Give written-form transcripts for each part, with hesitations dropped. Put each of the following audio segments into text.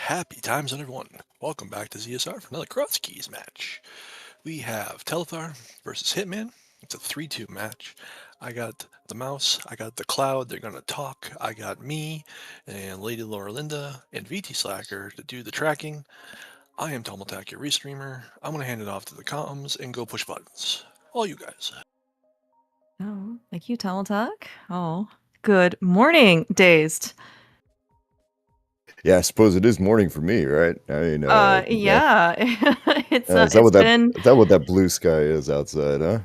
Happy times on everyone. Welcome back to ZSR for another Crosskeys match. We have Telethar versus Hitman. It's a 3-2 match. I got the mouse, I got the cloud, they're gonna talk. I got me and Lady Laura Linda and VT Slacker to do the tracking. I am Tomaltak, your restreamer. I'm gonna hand it off to the comms and go push buttons. All you guys. Oh, thank you, Telethar. Oh, good morning, Dazed. Yeah, I suppose it is morning for me, right? I mean, Yeah, it's is it's been. that what that blue sky is outside, huh?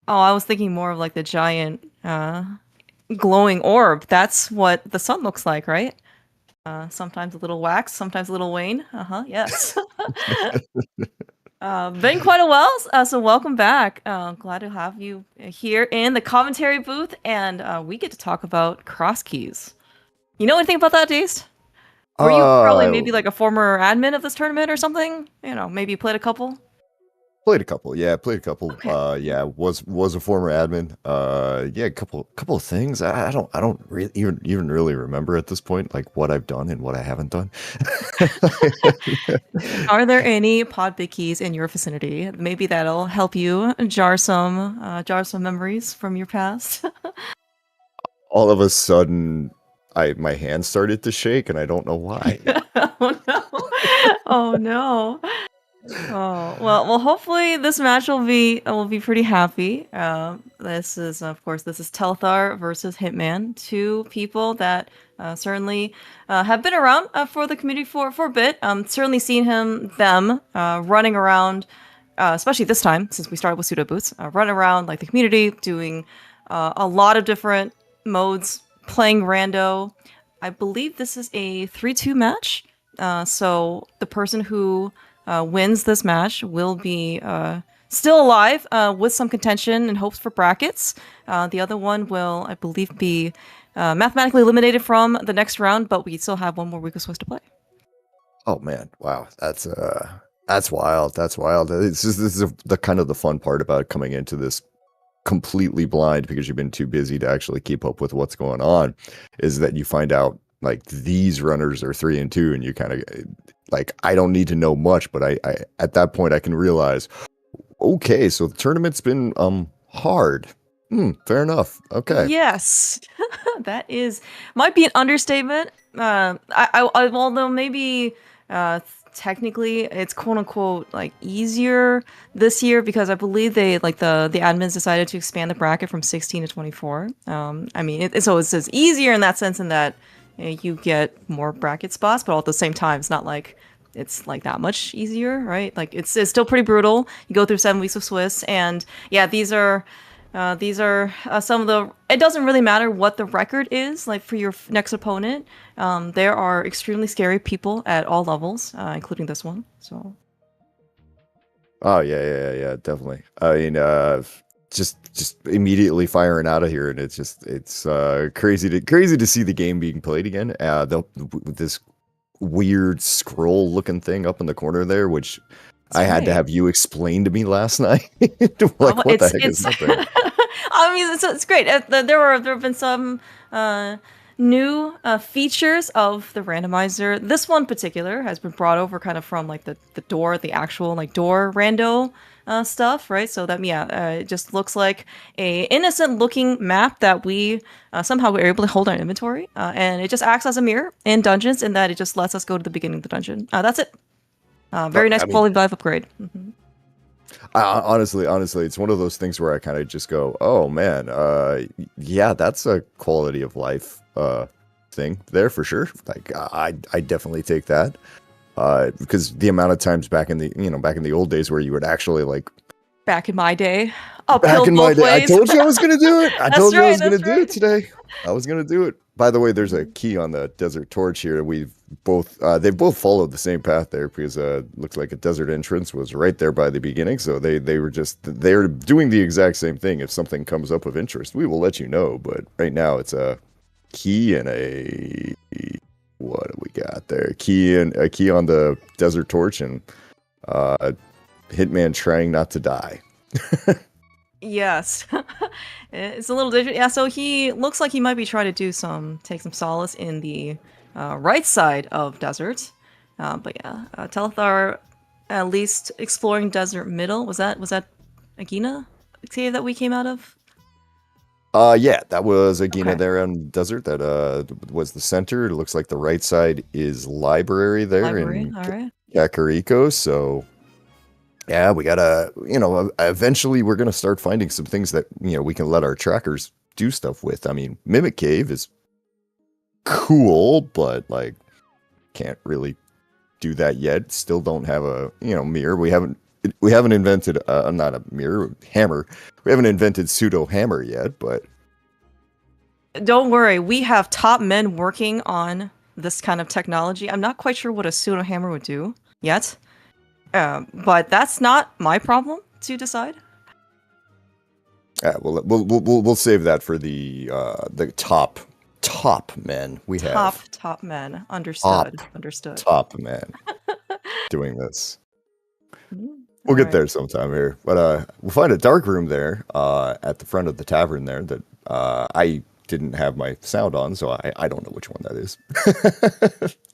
Oh, I was thinking more of like the giant glowing orb. That's what the sun looks like, right? Sometimes a little wax, sometimes a little wane. Yes. Been quite a while, so welcome back. Glad to have you here in the commentary booth, and we get to talk about Crosskeys. You know anything about that, Dazed? Were you probably maybe like a former admin of this tournament or something? You know, maybe you played a couple? Played a couple, yeah, played a couple. Okay. Yeah, was a former admin. Yeah, a couple of things. I don't really even really remember at this point, like what I've done and what I haven't done. Are there any pod big keys in your vicinity? Maybe that'll help you jar some memories from your past. All of a sudden, my hand started to shake, and I don't know why. Oh no! Oh no! Oh well. Hopefully this match will be pretty happy. This is Telethar versus Hitman, two people that certainly have been around for the community for a bit. Certainly seen them running around, especially this time since we started with pseudo boots, running around like the community, doing a lot of different modes, playing rando. I believe this is a 3-2 match. So the person who wins this match will be still alive with some contention and hopes for brackets. The other one will, I believe, be mathematically eliminated from the next round, but we still have one more week of Swiss to play. Oh man, wow, that's wild. That's wild. This is the kind of the fun part about coming into this completely blind because you've been too busy to actually keep up with what's going on, is that you find out like these runners are 3-2, and you kind of like, I don't need to know much, but I at that point I can realize, okay, so the tournament's been hard. Fair enough. Okay. Yes, that might be an understatement. Although maybe technically it's quote unquote like easier this year because I believe they like the admins decided to expand the bracket from 16 to 24. I mean, so it's easier in that sense in that you get more bracket spots, but all at the same time, it's not like it's like that much easier, right? Like it's still pretty brutal. You go through 7 weeks of Swiss, and yeah, these are some of the. It doesn't really matter what the record is, like for your next opponent. There are extremely scary people at all levels, including this one. So. Oh yeah, definitely. I mean, just immediately firing out of here, and it's crazy to see the game being played again. With this weird scroll looking thing up in the corner there, which I had to have you explain to me last night. Like, what the heck is that thing? I mean, it's great. There have been some new features of the randomizer. This one in particular has been brought over kind of from like the actual like door rando stuff, right? So that it just looks like a innocent looking map that we somehow were able to hold our inventory, and it just acts as a mirror in dungeons in that it just lets us go to the beginning of the dungeon. That's it. Very nice quality of life upgrade. Mm-hmm. Honestly, it's one of those things where I kind of just go, oh man, yeah, that's a quality of life thing there for sure. Like I definitely take that. Because the amount of times back in the old days where you would actually like, back in my day, I told you I was gonna do it. I told you I was gonna do it today. I was gonna do it. By the way, there's a key on the desert torch here. They've both followed the same path there because looks like a desert entrance was right there by the beginning. So they're doing the exact same thing. If something comes up of interest, we will let you know. But right now it's a key and what do we got there? A key on the desert torch and Hitman trying not to die. Yes. It's a little different. Yeah, so he looks like he might be trying to take some solace in the right side of desert. But yeah, Telethar, at least exploring Desert Middle. Was that Agina cave that we came out of? Yeah, that was Agina Okay. there on Desert. That was the center. It looks like the right side is library there in All right. Kakariko. So yeah, we gotta, eventually we're gonna start finding some things that we can let our trackers do stuff with. I mean, Mimic Cave is cool, but like can't really do that yet. Still don't have a mirror. We haven't invented not a mirror, hammer. We haven't invented pseudo hammer yet, but Don't worry, we have top men working on this kind of technology. I'm not quite sure what a pseudo hammer would do yet, but that's not my problem to decide. We'll save that for the top men we have. Top men. Understood. Understood. Top men doing this. Mm, We'll get alright. there sometime here. But we'll find a dark room there at the front of the tavern there that I didn't have my sound on, so I don't know which one that is.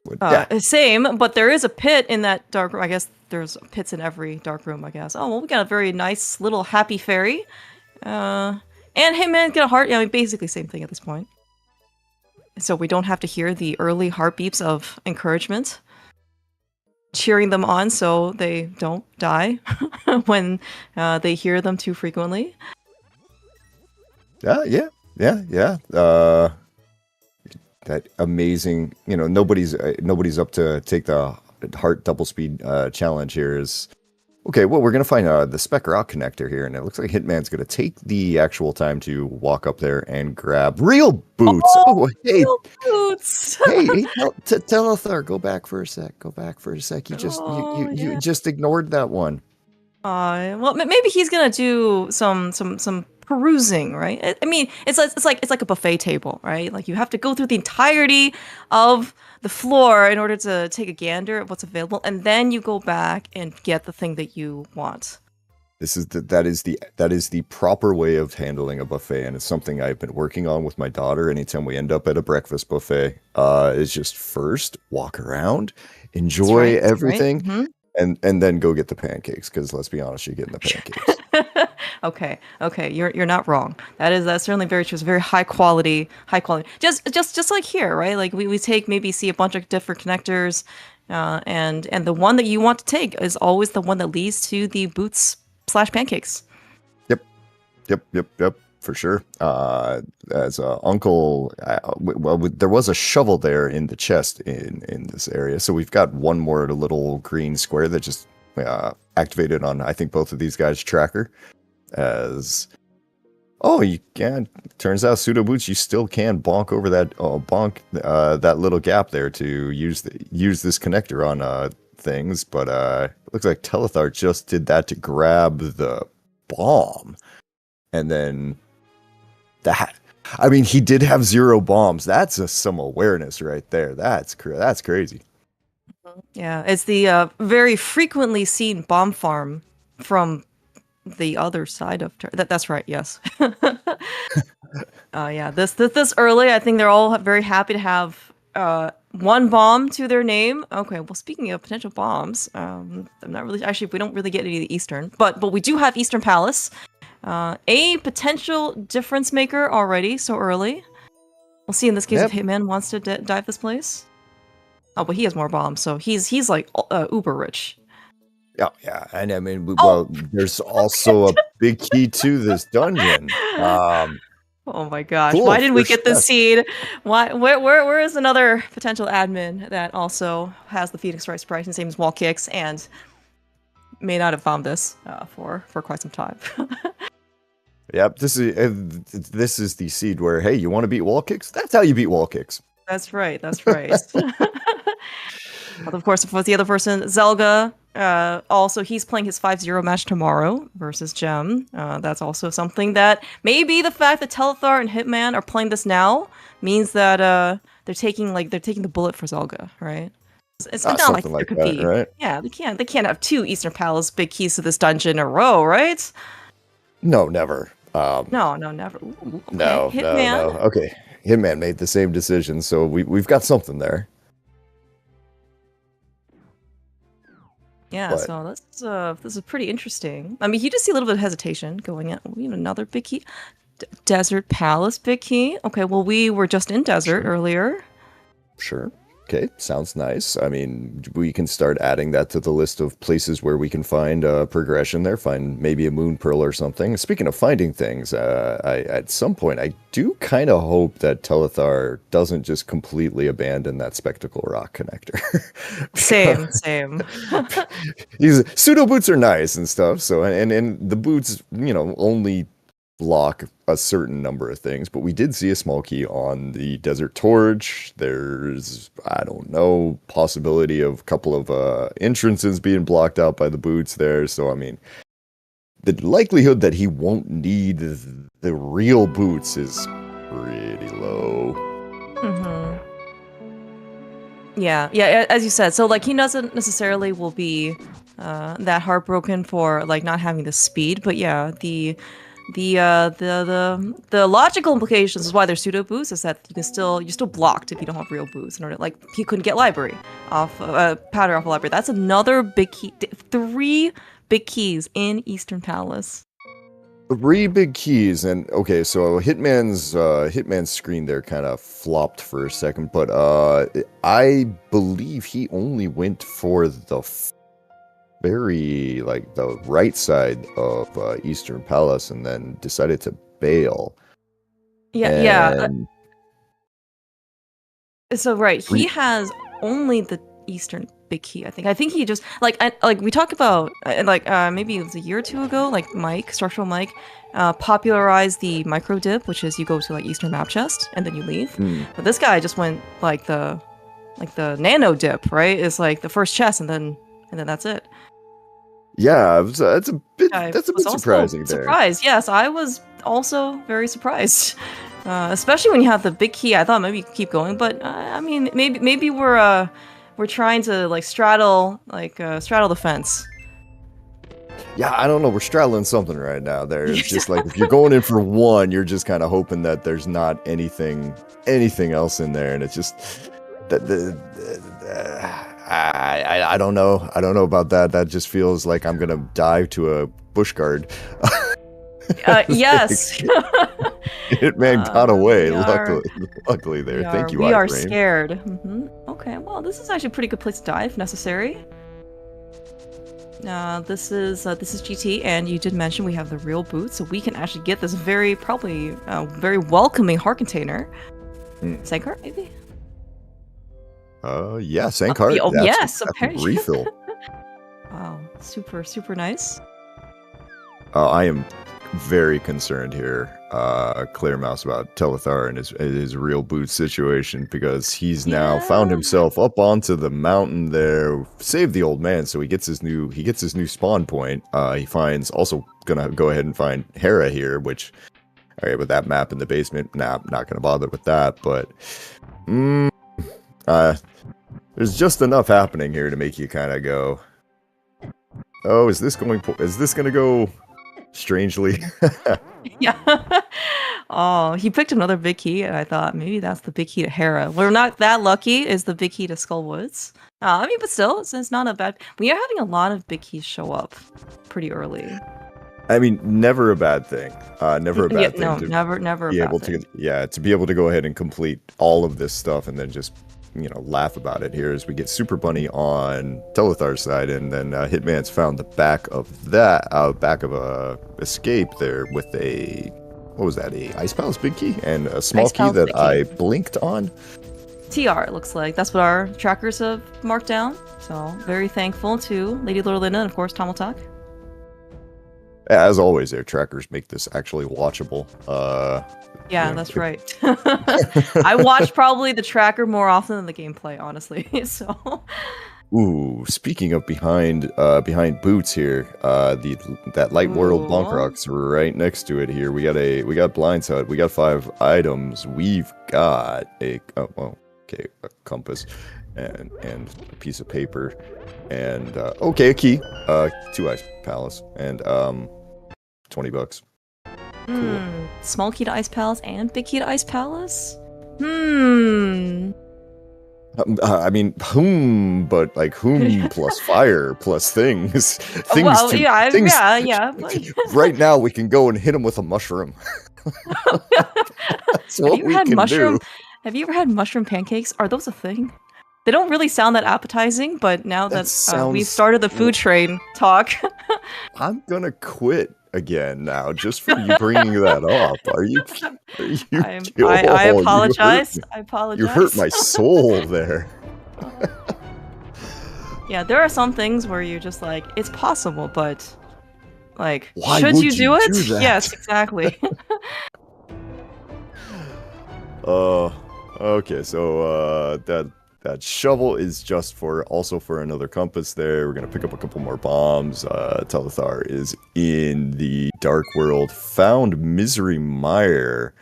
But, yeah. Same, but there is a pit in that dark room. I guess there's pits in every dark room, I guess. Oh, well, we got a very nice little happy fairy. And Hitman get a heart. Yeah, I mean, basically same thing at this point. So we don't have to hear the early heartbeats of encouragement, cheering them on so they don't die when they hear them too frequently. Yeah. That amazing, nobody's up to take the heart double speed challenge here. Is okay. Well, we're gonna find the spec rock connector here, and it looks like Hitman's gonna take the actual time to walk up there and grab real boots. Oh, hey, real boots. hey, Telethar, go back for a sec. You just ignored that one. Well, maybe he's gonna do some perusing, right? I mean, it's like a buffet table, right? Like you have to go through the entirety of the floor in order to take a gander at what's available, and then you go back and get the thing that you want. That is the proper way of handling a buffet, and it's something I've been working on with my daughter. Anytime we end up at a breakfast buffet, is just first walk around, enjoy everything. Right. Mm-hmm. And then go get the pancakes, because let's be honest, you're getting the pancakes. Okay, you're not wrong. That's certainly very true. It's very high quality. Just like here, right? Like we see a bunch of different connectors, and the one that you want to take is always the one that leads to the boots / pancakes. Yep. For sure. As Uncle, there was a shovel there in the chest in this area, so we've got one more little green square that just activated on, I think, both of these guys' tracker. As you can. Turns out pseudo boots, you still can bonk over that that little gap there to use this connector on things, but it looks like Telethar just did that to grab the bomb, and then. I mean, he did have 0 bombs. That's some awareness right there. That's crazy. Yeah, it's the very frequently seen bomb farm from the other side of that's right. Yes. Yeah. This early, I think they're all very happy to have one bomb to their name. Okay. Well, speaking of potential bombs, I'm not really we don't really get any of the Eastern, but we do have Eastern Palace. A potential difference maker already so early. We'll see in this case if Hitman wants to dive this place. Oh, but he has more bombs, so he's like uber rich. Yeah, and I mean, there's also a big key to this dungeon. Oh my gosh! Cool, why didn't we get this seed? Why? Where is another potential admin that also has the Phoenix Rice price and same as wall kicks and may not have found this for quite some time. Yep, this is the seed where, hey, you want to beat wall kicks? That's how you beat wall kicks. That's right. But of course, for the other person, Zelda, also he's playing his 5-0 match tomorrow versus Gem. That's also something that maybe the fact that Telethar and Hitman are playing this now means that they're taking the bullet for Zelda, right? It's not like there could be, right? Yeah, they can't have 2 Eastern Palace big keys to this dungeon in a row, right? No, never. No, never. Ooh, okay. No. Okay, Hitman made the same decision, so we've got something there. Yeah, But so this is pretty interesting. I mean, you just see a little bit of hesitation going in. We have another big key. Desert Palace big key. Okay, well, we were just in desert earlier. sure. Okay, sounds nice. I mean, we can start adding that to the list of places where we can find progression there, find maybe a moon pearl or something. Speaking of finding things, at some point, I do kind of hope that Telethar doesn't just completely abandon that Spectacle Rock connector. Same. Pseudo boots are nice and stuff, so and the boots, only block a certain number of things, but we did see a small key on the Desert Torch. There's, I don't know, possibility of a couple of entrances being blocked out by the boots there. So, I mean, the likelihood that he won't need the real boots is pretty low. Yeah, as you said. So, like, he doesn't necessarily will be that heartbroken for, like, not having the speed, but yeah, the logical implications is why they're pseudo boosts is that you're still blocked if you don't have real boosts. In order, like, he couldn't get library off powder off a library. That's another big key. 3 big keys in Eastern Palace. 3 big keys, and okay, so Hitman's screen there kind of flopped for a second, but I believe he only went for the the right side of Eastern Palace and then decided to bail. Yeah. So right, he has only the Eastern big key. I think he just like we talked about maybe it was a year or two ago. Like Structural Mike, popularized the micro dip, which is you go to like Eastern map chest and then you leave. But this guy just went like the nano dip, right? It's like the first chest and then that's it. Yeah, that's a bit surprising there. Surprised, yes, I was also very surprised, especially when you have the big key. I thought maybe you could keep going, but I mean, maybe we're trying to like straddle the fence. Yeah, I don't know. We're straddling something right now. There, it's just like if you're going in for one, you're just kind of hoping that there's not anything else in there, and it's just I don't know. I don't know about that. That just feels like I'm gonna dive to a bush guard. Yes. Hitman got away. Luckily there. Thank you. We are scared. Okay. Well, this is actually a pretty good place to die if necessary. This is GT, and you did mention we have the real boots, so we can actually get this very welcoming heart container. Sankart, maybe. Yeah, Sankart. Yes, apparently. Refill. Wow, super nice. I am very concerned here, Clear Mouse, about Telethar and his real boot situation, because he's now found himself up onto the mountain there, saved the old man, so he gets his new spawn point. He finds, also gonna go ahead and find Hera here, which, alright, with that map in the basement, not gonna bother with that, but there's just enough happening here to make you kind of go, oh, is this gonna go strangely? Yeah. Oh, he picked another big key, and I thought maybe that's the big key to Hera. We're not that lucky. Is the big key to Skullwoods? I mean, but still, it's not a bad. We are having a lot of big keys show up pretty early. I mean, never a bad thing. Never a bad thing. No, never be a able bad thing. to be able to go ahead and complete all of this stuff, and then just laugh about it here as we get Super Bunny on Telethar's side, and then Hitman's found the back of a escape there with a, what was that, a Ice Palace big key and a small key that I blinked on. TR, it looks like. That's what our trackers have marked down. So very thankful to Lady Lorlinda and of course Tom will talk. As always, their trackers make this actually watchable. Yeah, that's right. I watch probably the tracker more often than the gameplay, honestly. So. Ooh, speaking of behind boots here, that light world bonk rock's right next to it here. We got Blind's Hut. We got 5 items. We've got a compass and a piece of paper and a key, 2 Ice Palace and $20. Cool. Small key to Ice Palace and big key to Ice Palace? I mean, whom, but like whom plus fire plus things. Well, yeah, things. yeah. Right now, we can go and hit him with a mushroom. That's what we can do. Have you ever had mushroom pancakes? Are those a thing? They don't really sound that appetizing, but now that we've started the food train talk, I'm gonna quit again now just for you bringing that up. Are you? I apologize. I apologize. You hurt my soul there. Yeah, there are some things where you're just like, it's possible, but like, why should would you do it? Do that? Yes, exactly. Okay, so that shovel is just also for another compass there. We're gonna pick up a couple more bombs. Telethar is in the Dark World, found Misery Mire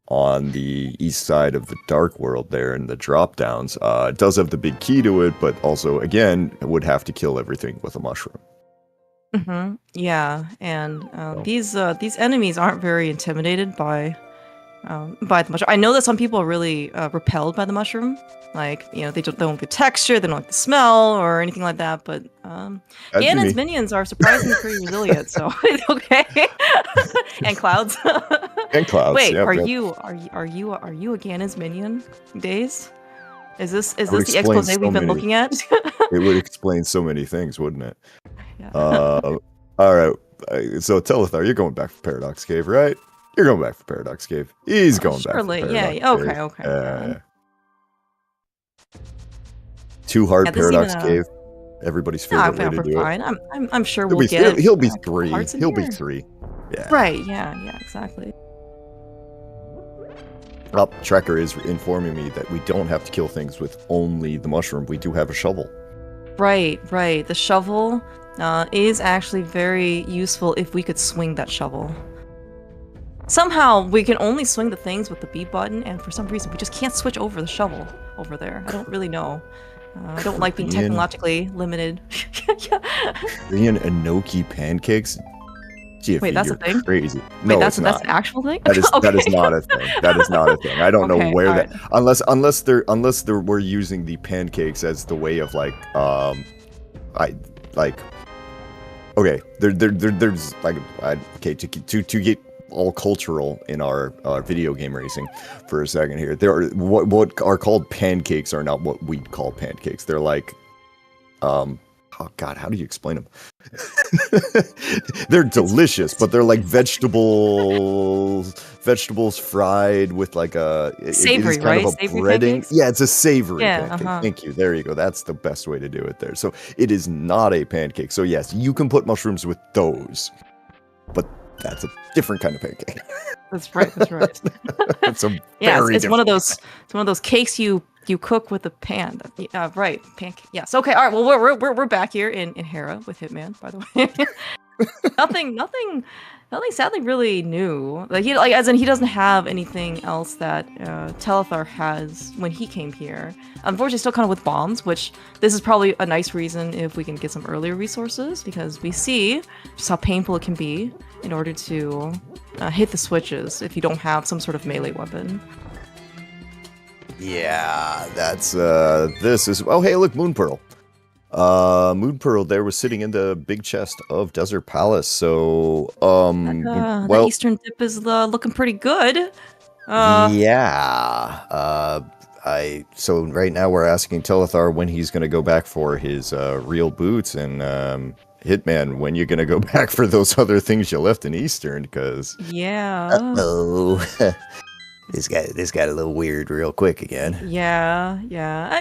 on the east side of the Dark World there in the drop downs. It does have the big key to it, but also, again, it would have to kill everything with a mushroom. Mm-hmm. Yeah, and these enemies aren't very intimidated by the mushroom. I know that some people are really repelled by the mushroom. Like, you know, they don't like the texture, they don't like the smell, or anything like that. But Ganon's minions are surprisingly pretty resilient, so it's okay. And Clouds. And Clouds. Wait, yep, are you a Ganon's minion, Days? Is this the expose we've been looking at? It would explain so many things, wouldn't it? Yeah. All right. So Telethar, you're going back for Paradox Cave, right? You're going back for Paradox Cave. He's going back for Paradox Cave. Okay. Too hard Paradox Cave. Everybody's favorite way to do it. I'm sure we'll get it. He'll be 3. He'll be 3. Yeah. Right. Yeah. Exactly. Well, Trekker is informing me that we don't have to kill things with only the mushroom. We do have a shovel. Right. The shovel is actually very useful if we could swing that shovel. Somehow, we can only swing the things with the B button, and for some reason, we just can't switch over the shovel over there. I don't really know. I don't like being technologically limited. Korean enoki pancakes? Jiffy, wait, that's a thing? Crazy. Wait, that's an actual thing? That is okay. That is not a thing. That is not a thing. I don't know where that unless we're using the pancakes as the way of like okay, there's like okay, to get all cultural in our video game racing for a second here. There are what are called pancakes are not what we call pancakes. They're like oh god, how do you explain them? They're delicious, but they're like vegetables fried with like a savory, kind right? Of a savory breading. Pancakes? Yeah, it's a savory pancake. Uh-huh. Thank you. There you go. That's the best way to do it there. So it is not a pancake. So yes, you can put mushrooms with those, but that's a different kind of pancake. That's right. It's a it's one of those cakes you cook with a pan. Right, pancake. Yes. Okay. All right. Well, we're back here in Hera with Hitman. By the way, nothing. Sadly, really new. As in he doesn't have anything else that Telethar has when he came here. Unfortunately, still kind of with bombs, which this is probably a nice reason if we can get some earlier resources, because we see just how painful it can be in order to hit the switches if you don't have some sort of melee weapon. Yeah, that's this is oh hey look, Moon Pearl. Moon Pearl there was sitting in the big chest of Desert Palace. So the Eastern dip is looking pretty good. So right now we're asking Telethar when he's gonna go back for his real boots, and Hitman, when you're gonna go back for those other things you left in Eastern, because This got a little weird real quick again. Yeah.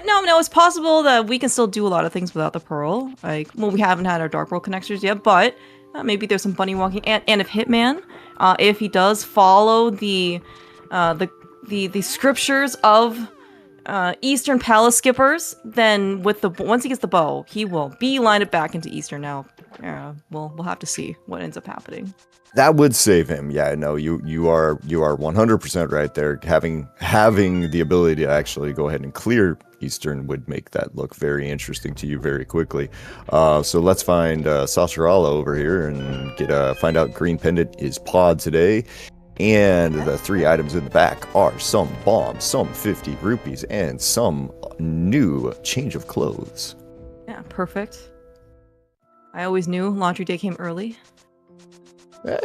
No, it's possible that we can still do a lot of things without the pearl. We haven't had our Dark World connectors yet, but maybe there's some bunny walking. And if Hitman, if he does follow the scriptures of Eastern Palace skippers, then once he gets the bow, he will beeline it back into Eastern. Now, we'll have to see what ends up happening. That would save him. Yeah, no, you are 100% right there. Having the ability to actually go ahead and clear Eastern would make that look very interesting to you very quickly. So let's find Sasharala over here and find out Green Pendant is pod today. And the 3 items in the back are some bombs, some 50 rupees, and some new change of clothes. Yeah, perfect. I always knew laundry day came early.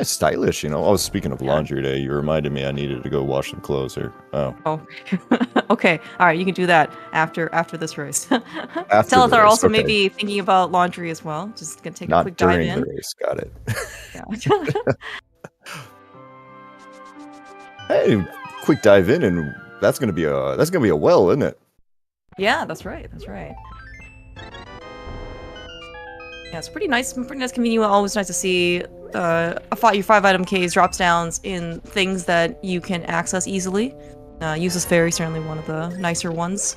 Stylish, you know. Oh, speaking of laundry day, you reminded me I needed to go wash some clothes here. Oh. Okay. All right, you can do that after this race. After the Telethar race, also okay. may be thinking about laundry as well. Just gonna take Not a quick dive in. during the race. Got it. Yeah. Hey, quick dive in, and that's gonna be a well, isn't it? Yeah, that's right. That's right. Yeah, it's pretty nice, convenient. Always nice to see your 5-item case drops downs in things that you can access easily. Uses Fairy, certainly one of the nicer ones.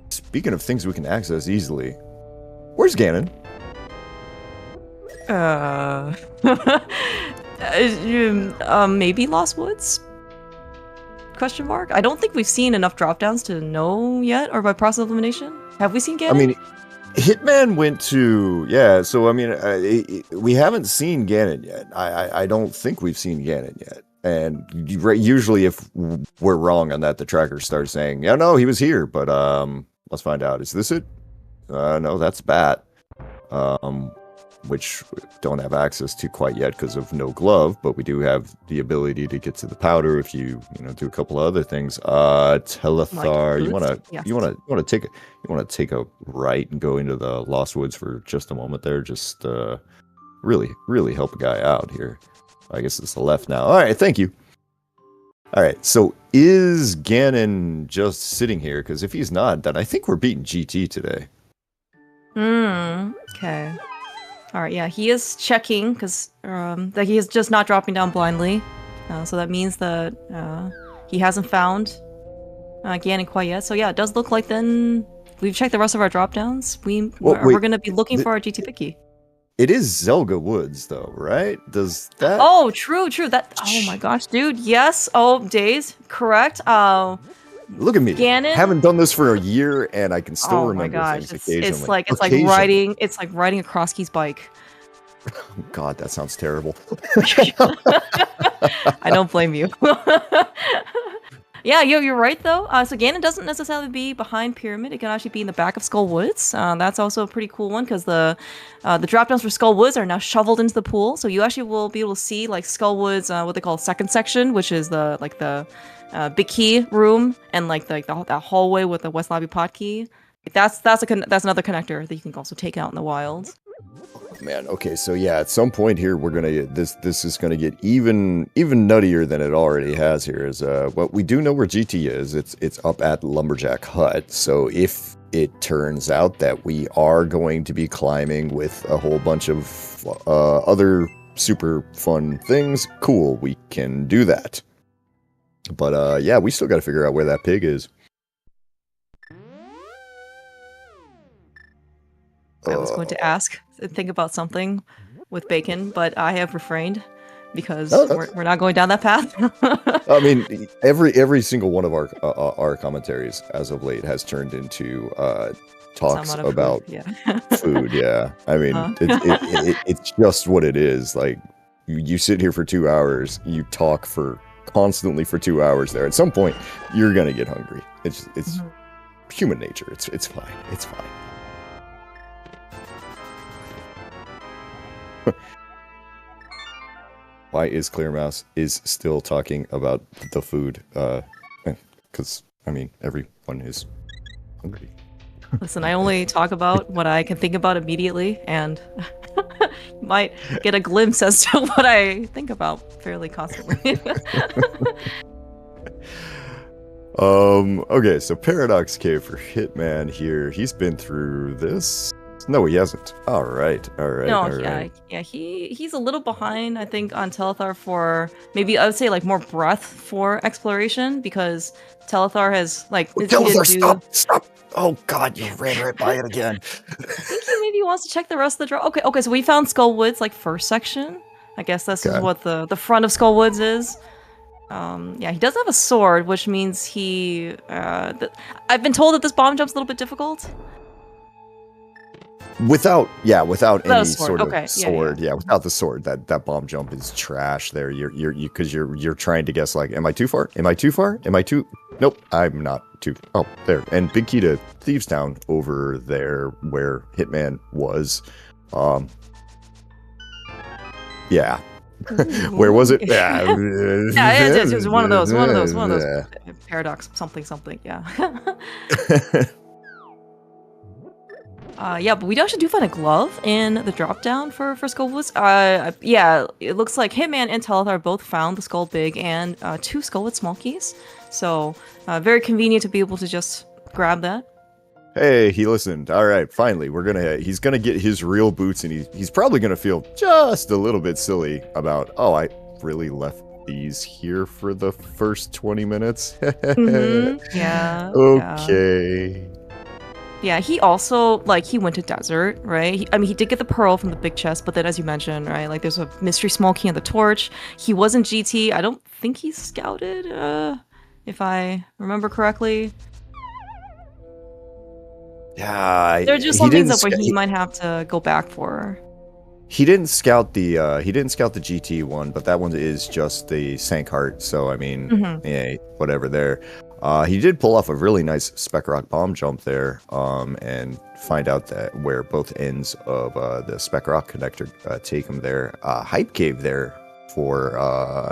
Speaking of things we can access easily, where's Ganon? Maybe Lost Woods? Question mark? I don't think we've seen enough drop downs to know yet, or by process of elimination. Have we seen Ganon? I mean, Hitman went to, yeah, so I mean, we haven't seen Ganon yet. I don't think we've seen Ganon yet. And usually if we're wrong on that, the tracker starts saying, yeah, no, he was here, but let's find out. Is this it? No, that's Bat. Which we don't have access to quite yet because of no glove, but we do have the ability to get to the powder if you do a couple of other things. Telethar, Yes. you want to take a right and go into the Lost Woods for just a moment there, just really help a guy out here. I guess it's the left now. All right, thank you. All right, so is Ganon just sitting here? Because if he's not, then I think we're beating GT today. Okay. All right, yeah, he is checking because that he is just not dropping down blindly. So that means that he hasn't found Ganon quite yet. So yeah, it does look like then we've checked the rest of our drop downs. We're going to be looking for our GT Picky. It is Zelda Woods, though, right? Does that? Oh, true. That. Oh my gosh, dude. Yes. Oh, days. Correct. Look at me. Ganon. Haven't done this for a year, and I can still remember things occasionally. It's like riding a Crosskeys bike. Oh, God, that sounds terrible. I don't blame you. Yeah, you're right though. So Ganon doesn't necessarily be behind Pyramid. It can actually be in the back of Skull Woods. That's also a pretty cool one because the drop downs for Skull Woods are now shoveled into the pool. So you actually will be able to see like Skull Woods, what they call second section, which is the big key room and that hallway with the West Lobby pod key. That's another connector that you can also take out in the wild. Man, okay, so yeah, at some point here we're gonna this is gonna get even nuttier than it already has here. Is well, we do know where GT is. It's up at Lumberjack Hut. So if it turns out that we are going to be climbing with a whole bunch of other super fun things, cool, we can do that. But yeah, we still got to figure out where that pig is. I was going to think about something with bacon, but I have refrained because we're not going down that path. I mean, every single one of our commentaries as of late has turned into talks about food. Yeah, I mean, it's just what it is. Like you sit here for 2 hours, you talk constantly for 2 hours. There, at some point, you're gonna get hungry. It's human nature. It's fine. It's fine. Why is Clear Mouse still talking about the food? Because, I mean, everyone is hungry. Listen, I only talk about what I can think about immediately, and you might get a glimpse as to what I think about fairly constantly. Okay, so Paradox Cave for Hitman here. He's been through this. No, he hasn't. All right. Yeah, he's a little behind, I think, on Telethar for maybe I would say like more breadth for exploration because Telethar has like. Telethar, stop! Oh God, you ran right by it again. I think he maybe wants to check the rest of the draw. Okay, so we found Skull Woods like first section. I guess this is what the front of Skull Woods is. Yeah, he does have a sword, which means he. I've been told that this bomb jump's a little bit difficult. Without any sword. sort of Okay. sword, without the sword, that bomb jump is trash. There, you're trying to guess like, am I too far? Am I too far? Am I too? Nope, I'm not too. Oh, there. And big key to Thieves Town over there where Hitman was. Yeah. Where was it? Yeah, it was one of those paradox something. Yeah. Yeah, but we actually do find a glove in the drop down for Skullwoods. Yeah, it looks like Hitman and Telethar both found the Skull Big and 2 Skullwood small keys. So very convenient to be able to just grab that. Hey, he listened. All right, finally, he's gonna get his real boots, and he's probably gonna feel just a little bit silly about, oh, I really left these here for the first 20 minutes. Yeah. Okay. Yeah, he also, like, he went to desert, right? He did get the pearl from the big chest, but then as you mentioned, right, like, there's a mystery small key on the torch. He wasn't GT. I don't think he scouted, if I remember correctly. Yeah, there are just some things where he might have to go back for. He didn't scout the GT one, but that one is just the Sank Heart. So I mean, yeah, whatever there. He did pull off a really nice Spec Rock bomb jump there, and find out that where both ends of the Spec Rock connector take him there. Hype Cave there for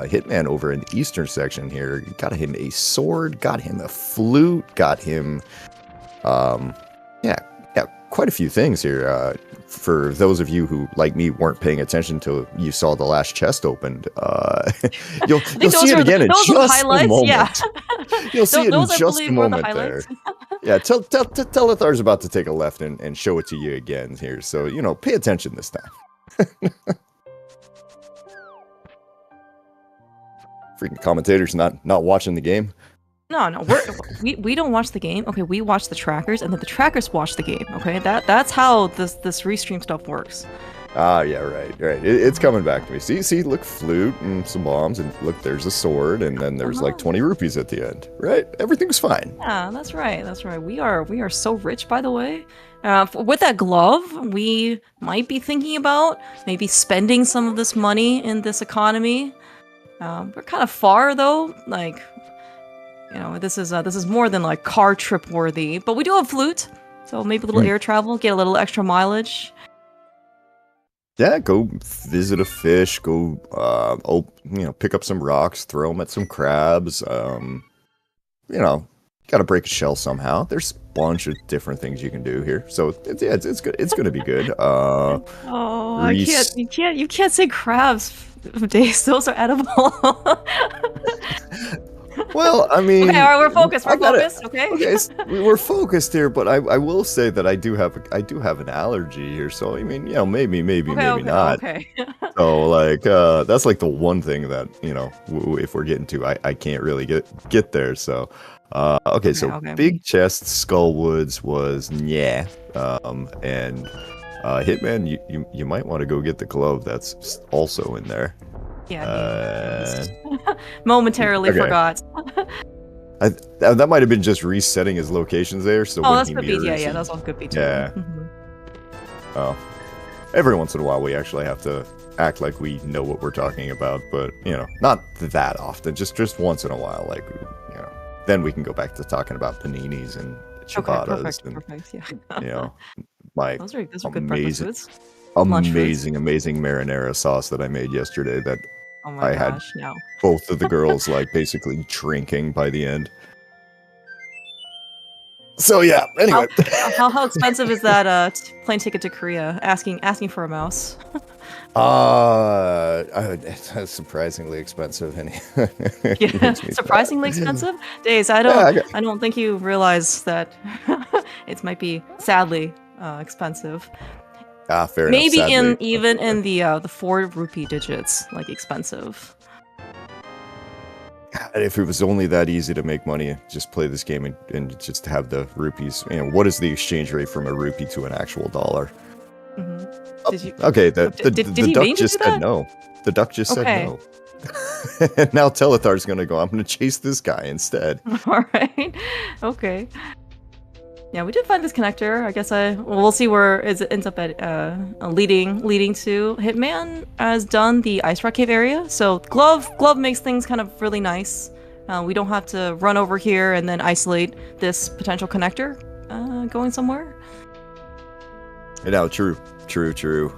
Hitman over in the eastern section here. Got him a sword, got him a flute, got him quite a few things here. For those of you who, like me, weren't paying attention till you saw the last chest opened, you'll see it again in just a moment. Yeah. You'll see it in just a moment there. Yeah, Telethar's about to take a left and show it to you again here, so, pay attention this time. Freaking commentators not watching the game. No, we don't watch the game. Okay, we watch the trackers, and then the trackers watch the game. Okay, that's how this restream stuff works. Ah, yeah, right. It's coming back to me. See, look, flute and some bombs, and look, there's a sword, and then there's like 20 rupees at the end. Right? Everything's fine. Yeah, that's right. We are so rich, by the way. With that glove, we might be thinking about maybe spending some of this money in this economy. We're kind of far though, like. This is more than like car trip worthy, but we do have flute, so maybe a little air travel, get a little extra mileage. Yeah, go visit a fish, go pick up some rocks, throw them at some crabs. Got to break a shell somehow. There's a bunch of different things you can do here, so it's good. It's gonna be good. You can't say crabs, Days. Those are edible. Well, I mean, okay, all right, we're focused. Okay, we're focused here, but I will say that I do have an allergy here, so I mean, maybe not. Okay. So like, that's like the one thing that if we're getting to, I can't really get there. So, big chest Skullwoods was and Hitman, you might want to go get the glove that's also in there. Yeah, momentarily forgot. That might have been just resetting his locations there. So that's could be. Yeah, that's all could be too. Yeah. Oh, every once in a while we actually have to act like we know what we're talking about, but not that often. Just once in a while, like then we can go back to talking about paninis and ciabattas. Perfect. Yeah. My those are good breakfast foods. Amazing marinara sauce that I made yesterday that had both of the girls like basically drinking by the end. So yeah, anyway. How expensive is that plane ticket to Korea? Asking for a mouse. It's surprisingly expensive. Surprisingly expensive? Days, I don't think you realize that it might be sadly expensive. Fair maybe enough. Even in the 4 rupee digits, like expensive. If it was only that easy to make money, just play this game and just have the rupees. What is the exchange rate from a rupee to an actual dollar? Okay, the duck just said no. The duck just said no. And now Telethar's gonna go, I'm gonna chase this guy instead. All right. Okay. Yeah, we did find this connector. I guess we'll see where it ends up at leading to. Hitman has done the Ice Rock Cave area, so glove makes things kind of really nice. We don't have to run over here and then isolate this potential connector going somewhere. No, true. You do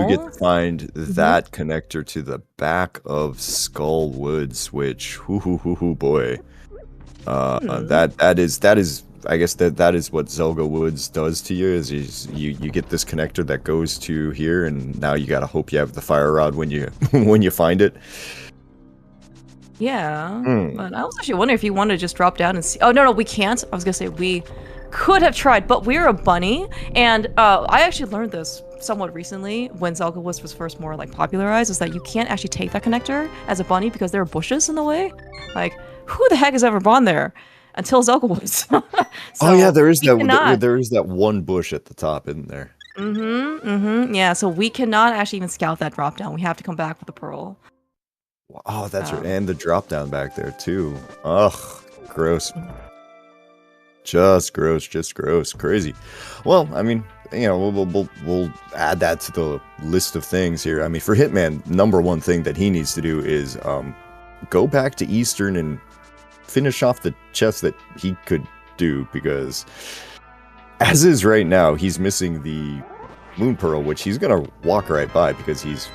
get to find that connector to the back of Skull Woods, which, boy. That is I guess that is what Zelda Woods does to you, is you get this connector that goes to here, and now you gotta hope you have the fire rod when you when you find it. Yeah, but I was actually wondering if you wanted to just drop down and see. Oh no, we can't. I was gonna say we could have tried, but we're a bunny, and I actually learned this somewhat recently when Zelda Woods was first more like popularized, is that you can't actually take that connector as a bunny because there are bushes in the way. Like, who the heck has ever gone there until Zelda Woods? So oh yeah, there is that one bush at the top, isn't there? Yeah, so we cannot actually even scout that drop down. We have to come back with a pearl. Oh, that's right, and the drop down back there too. Ugh, gross. Just gross, crazy. Well, I mean, you know, we'll add that to the list of things here. I mean, for Hitman, #1 thing that he needs to do is go back to Eastern and finish off the chest that he could do, because as is right now, he's missing the Moon Pearl, which he's gonna walk right by because he's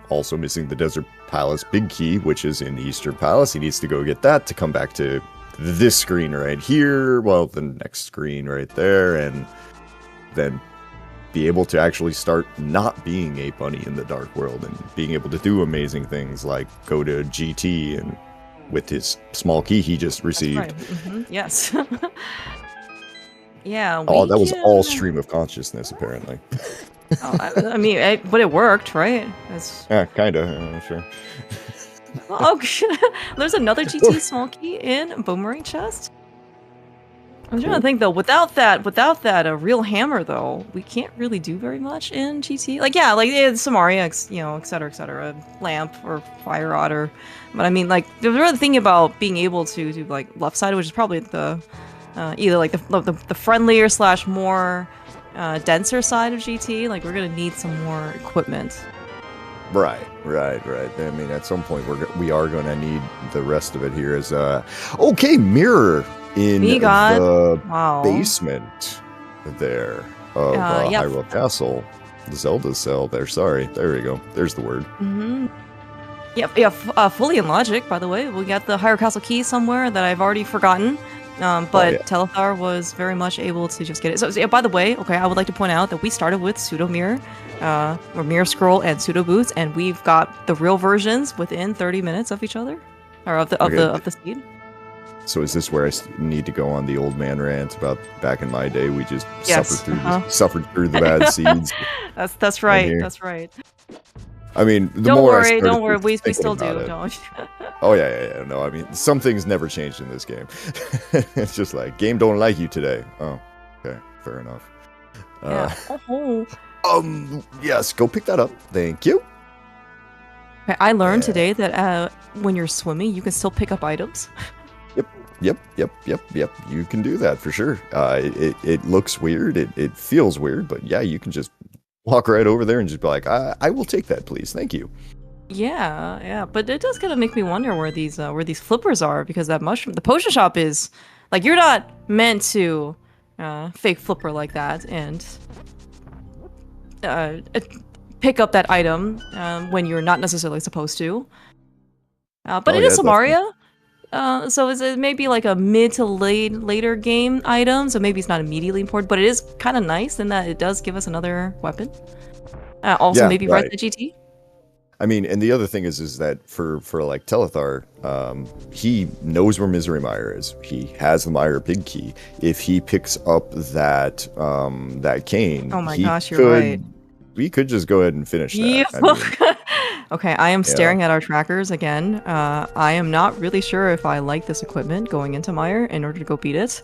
also missing the Desert Palace Big Key, which is in the Eastern Palace. He needs to go get that to come back to this screen right here, well, the next screen right there, and then be able to actually start not being a bunny in the dark world and being able to do amazing things like go to GT and with his small key he just received. Right. Yes. Yeah. Oh, that was all stream of consciousness, apparently. I mean, but it worked, right? Yeah, kind of. Sure. Oh, there's another GT small key in Boomerang chest. I'm trying to think though. Without that, a real hammer though, we can't really do very much in GT. Like it's Samaria, you know, etc., lamp or fire rod, but I mean, like, the really thing about being able to do like left side, which is probably the either like the friendlier / more denser side of GT. Like, we're gonna need some more equipment. Right. I mean, at some point we are going to need the rest of it here. As okay, mirror in the basement there of Hyrule Castle, the Zelda cell there. Sorry, there we go. There's the word. Yep. Fully in logic, by the way. We got the Hyrule Castle key somewhere that I've already forgotten. But Telethar was very much able to just get it. So yeah, by the way, okay, I would like to point out that we started with pseudo mirror, or mirror scroll and pseudo boots, and we've got the real versions within 30 minutes of each other, or of the seed. So is this where I need to go on the old man rant about back in my day? We just suffered through the bad seeds. That's right. That's right. I mean, don't worry. We still do. Don't. Oh yeah. No, I mean, some things never changed in this game. It's just like, game don't like you today. Oh, okay, fair enough. Yes, go pick that up. Thank you. Okay, I learned today that when you're swimming, you can still pick up items. Yep. You can do that for sure. It looks weird. It feels weird, but yeah, you can just walk right over there and just be like, I will take that, please. Thank you. Yeah, but it does kind of make me wonder where these flippers are, because that mushroom, the potion shop is like, you're not meant to fake flipper like that and pick up that item when you're not necessarily supposed to. But it is Samaria, so is it maybe like a mid to later game item? So maybe it's not immediately important, but it is kind of nice in that it does give us another weapon. Maybe right the GT. I mean, and the other thing is that for like Telethar, he knows where Misery Mire is. He has the Mire Big Key. If he picks up that cane, oh my gosh, you're right. We could just go ahead and finish that. Yeah. I mean, okay, I am staring at our trackers again. I am not really sure if I like this equipment going into Mire in order to go beat it.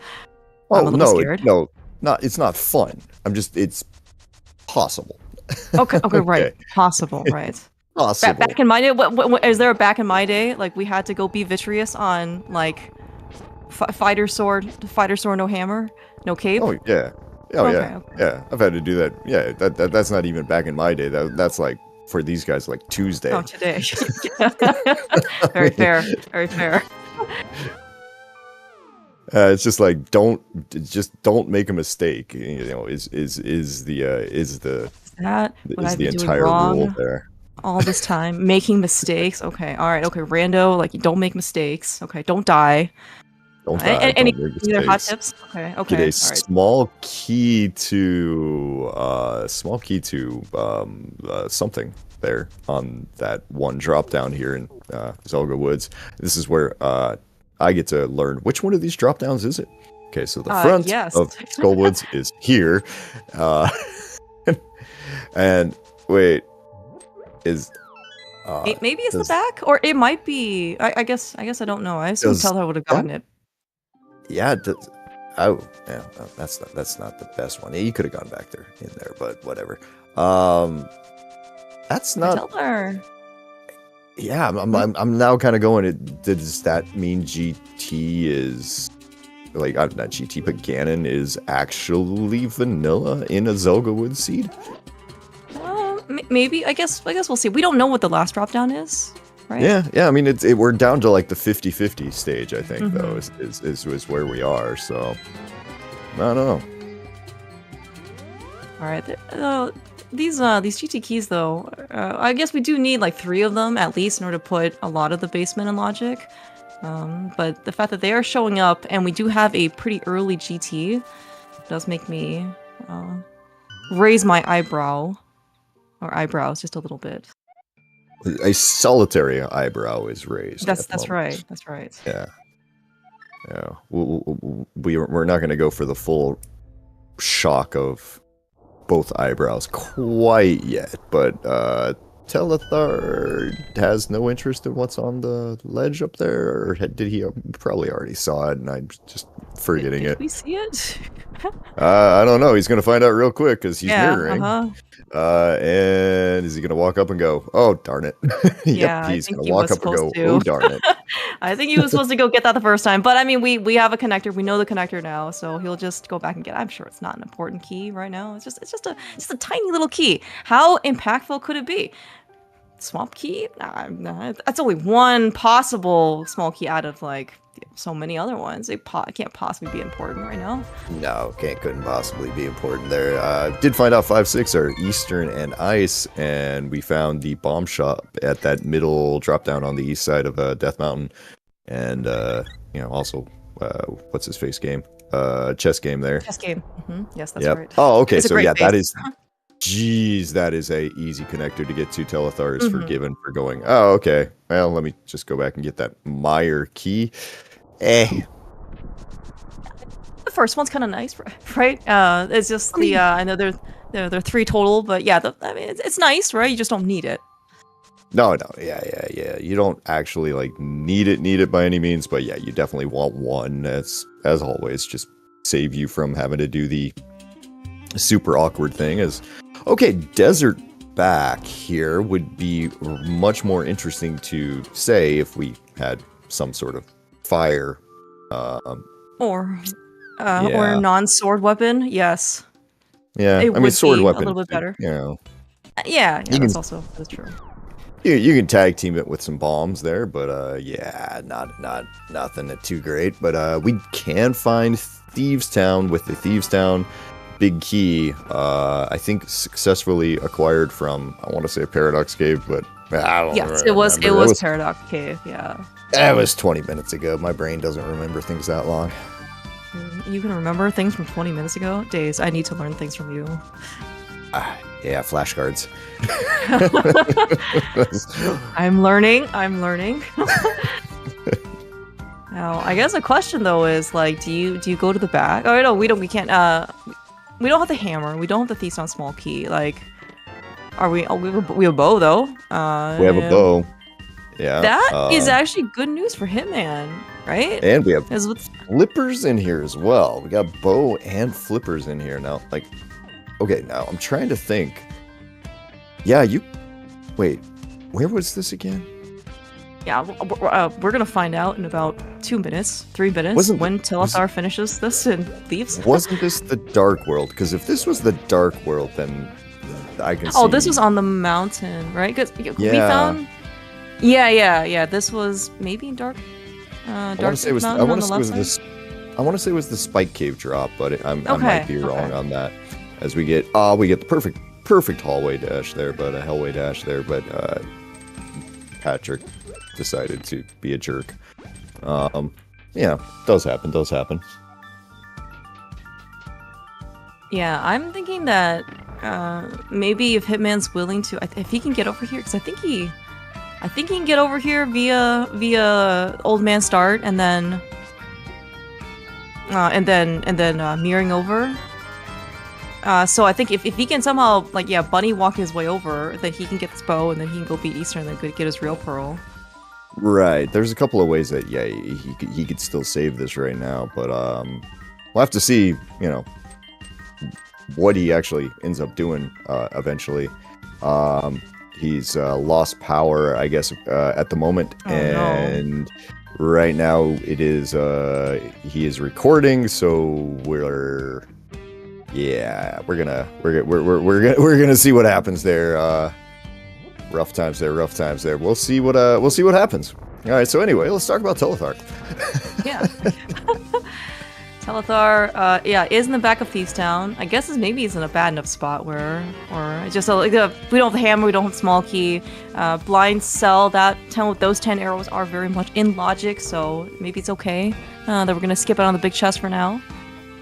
I'm a little scared. It's not fun. It's possible. Okay, right. Possible, right. Possible. Back in my day, is there a back in my day? Like, we had to go be Vitreous on, like, fighter sword, no hammer, no cape. Oh yeah. Oh Okay, yeah. okay. Yeah. I've had to do that. Yeah. That's not even back in my day. That's like for these guys like Tuesday. Oh, today. Very fair. Very fair. It's just like don't make a mistake. You know, is the That what I've been doing entire rule wrong there. all this time, making mistakes. Okay, all right. Okay, rando, like you don't make mistakes. Okay, don't die. Don't die. Any Don't make other hot mistakes. tips? Okay, Get okay. a All right. small key to something there on that one drop down here in Zelda Woods. This is where I get to learn which one of these drop downs is it. Okay, so the front yes. of Skullwoods is here, and wait, is maybe it's the back, or it might be. I guess I don't know. I assume Telethar would have gotten it. Yeah, oh, yeah, that's not the best one. Yeah, you could have gone back there in there, but whatever. That's not. Telethar. Yeah, I'm now kind of going. Does that mean GT is like not GT, but Ganon is actually vanilla in a Zelda Wood seed? Maybe. I guess we'll see. We don't know what the last drop down is. Right? Yeah. I mean, we're down to like the 50-50 stage. I think though is where we are. So I don't know. All right. These GT keys though, I guess we do need like 3 of them at least in order to put a lot of the basement in logic. But the fact that they are showing up and we do have a pretty early GT does make me raise my eyebrows just a little bit. A solitary eyebrow is raised. That's right. That's right. Yeah. We're not going to go for the full shock of both eyebrows quite yet, but Telethar has no interest in what's on the ledge up there, or did he probably already saw it and I'm just forgetting it? Did we see it? I don't know. He's going to find out real quick because he's mirroring. And is he going to walk up and go, oh, darn it? Yep, he's going to walk up and go, oh, darn it. I think he was supposed to go get that the first time. But I mean, we have a connector. We know the connector now. So he'll just go back and get it. I'm sure it's not an important key right now. It's just a tiny little key. How impactful could it be? Swamp key? Nah, that's only one possible small key out of like so many other ones. It can't possibly be important right now. No, couldn't possibly be important there. Did find out 5-6 are Eastern and Ice, and we found the bomb shop at that middle drop down on the east side of Death Mountain, and also what's his face game, chess game there. Chess game. Yes, that's right. Oh, okay. So yeah, that is. Jeez, that is a easy connector to get to. Telethar is forgiven for going, oh, okay. Well, let me just go back and get that Meyer key. The first one's kind of nice, right? It's just I know there are 3 total, but yeah, I mean, it's nice, right? You just don't need it. No, yeah. You don't actually like need it by any means, but yeah, you definitely want one. As always, just save you from having to do the super awkward thing. Okay, desert back here would be much more interesting to say if we had some sort of fire or a non-sword weapon. Yes. Yeah, I mean sword weapon a little bit better. Yeah, that's true. You can tag team it with some bombs there, but nothing too great. But we can find Thieves Town with the Thieves Town big key, I think successfully acquired from, I want to say Paradox Cave, but I don't know. Yes, it was Paradox Cave, yeah. That was 20 minutes ago. My brain doesn't remember things that long. You can remember things from 20 minutes ago? Days, I need to learn things from you. Yeah, flashcards. I'm learning. Now, I guess a question though is like, do you go to the back? Oh no, we can't. We don't have the hammer. We don't have the Thieves Town small key. Like, are we? Oh, we have a bow though. We have a bow. Yeah. That is actually good news for Hitman, right? And we have flippers in here as well. We got bow and flippers in here now. Like, okay, now I'm trying to think. Yeah, wait, where was this again? Yeah, we're gonna find out in about 2 minutes, 3 minutes, when Telethar finishes this and leaves. Wasn't this the Dark World? Because if this was the Dark World, then I can see... Oh, this was on the mountain, right? Because we found... Yeah. This was maybe Dark Mountain on the left side? I want to say it was the Spike Cave drop, but I might be wrong on that. As we get the perfect hallway dash there, but a hellway dash there, but Patrick decided to be a jerk. Yeah, does happen. Yeah, I'm thinking that maybe if Hitman's willing to, if he can get over here, because I think he can get over here via Old Man Start and then mirroring over. So I think if he can somehow bunny walk his way over, then he can get this bow and then he can go beat Eastern and then get his real pearl. Right. There's a couple of ways that he could still save this right now, but we'll have to see, what he actually ends up doing eventually. He's lost power, I guess, at the moment, right now it is he is recording, so we're gonna see what happens there. Rough times there. We'll see what happens. All right. So anyway, let's talk about Telethar. Yeah. Telethar, is in the back of Thieves Town. I guess maybe he's in a bad enough spot where, or just we don't have the hammer, we don't have small key. Blind Cell, those 10 arrows are very much in logic, so maybe it's okay that we're gonna skip out on the big chest for now.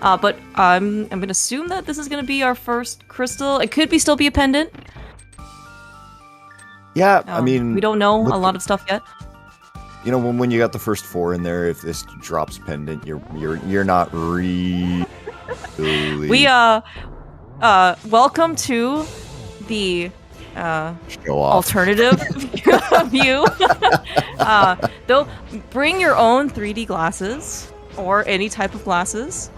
But I'm gonna assume that this is gonna be our first crystal. It could still be a pendant. Yeah, I mean, we don't know a lot of stuff yet. When you got the first 4 in there, if this drops pendant, you're not really. We welcome to the alternative view. Though, bring your own 3D glasses or any type of glasses.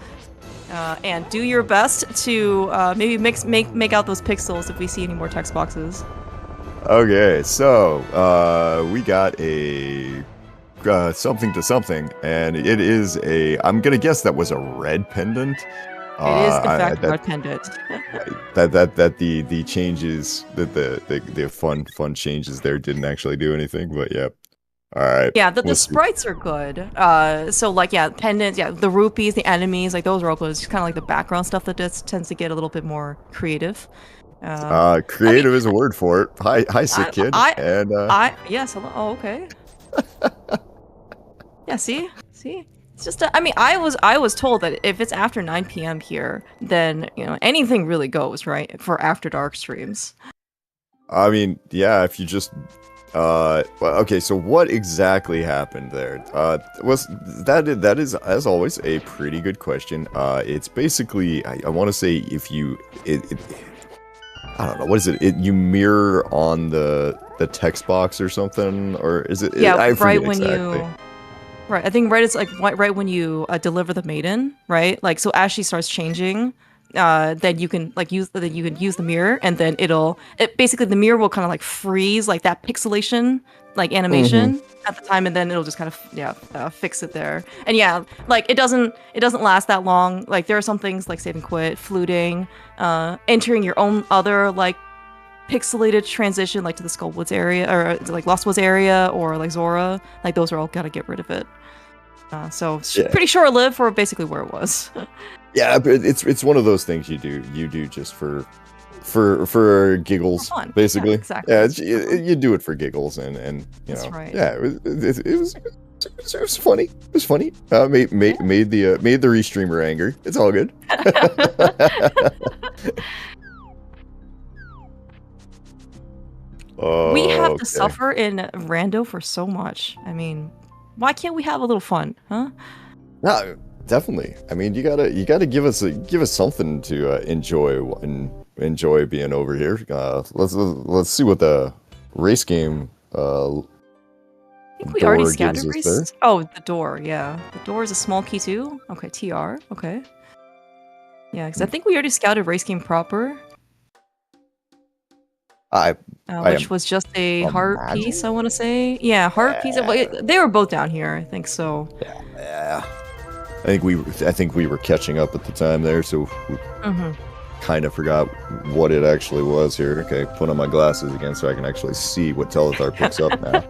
And do your best to maybe make out those pixels if we see any more text boxes. Okay, so we got a something to something, and it is I'm gonna guess that was a red pendant. It is in fact a red pendant. that the changes, that the fun changes there didn't actually do anything, but yeah. All right. Yeah, the sprites are good. So pendants, the rupees, the enemies, those are all good. It's just kind of like the background stuff that tends to get a little bit more creative. Creative is a word for it. Hi, sick kid. Yes. Hello. Oh, okay. Yeah. See. It's just. I was told that if it's after 9 p.m. here, then anything really goes, right, for after dark streams. I mean, yeah. If you just. Okay, so what exactly happened there? That is, as always, a pretty good question. It's basically, I want to say, if you I don't know, what is it? You mirror on the text box or something, or is it? Yeah, I right when exactly. Right, I think it's right when you deliver the maiden, right? So as she starts changing, then you can use the mirror, and then basically the mirror will kind of freeze that pixelation animation at the time, and then it'll just kind of fix it there. And it doesn't last that long. There are some things like save and quit, fluting, entering your own other pixelated transition to the Skullwoods area, or Lost Woods area, or Zora. Those are all gotta get rid of it. So pretty short-lived for basically where it was. Yeah, but it's one of those things you do just for giggles, basically. Yeah, exactly. Yeah, you do it for giggles, and That's right. Yeah, it was funny. It was funny. Made the restreamer angry. It's all good. We have to suffer in rando for so much. I mean, why can't we have a little fun, huh? No, definitely. I mean, you gotta give us something to enjoy being over here. Let's see what the race game. I think we already scouted race. Oh, the door. Yeah, the door is a small key too. Okay, TR. Okay. Yeah, because I think we already scouted race game proper. which was just a heart piece, I want to say. Yeah, heart piece. They were both down here, I think so. Yeah. I think we were catching up at the time there, so we kind of forgot what it actually was here. Okay, put on my glasses again so I can actually see what Telethar picks up now.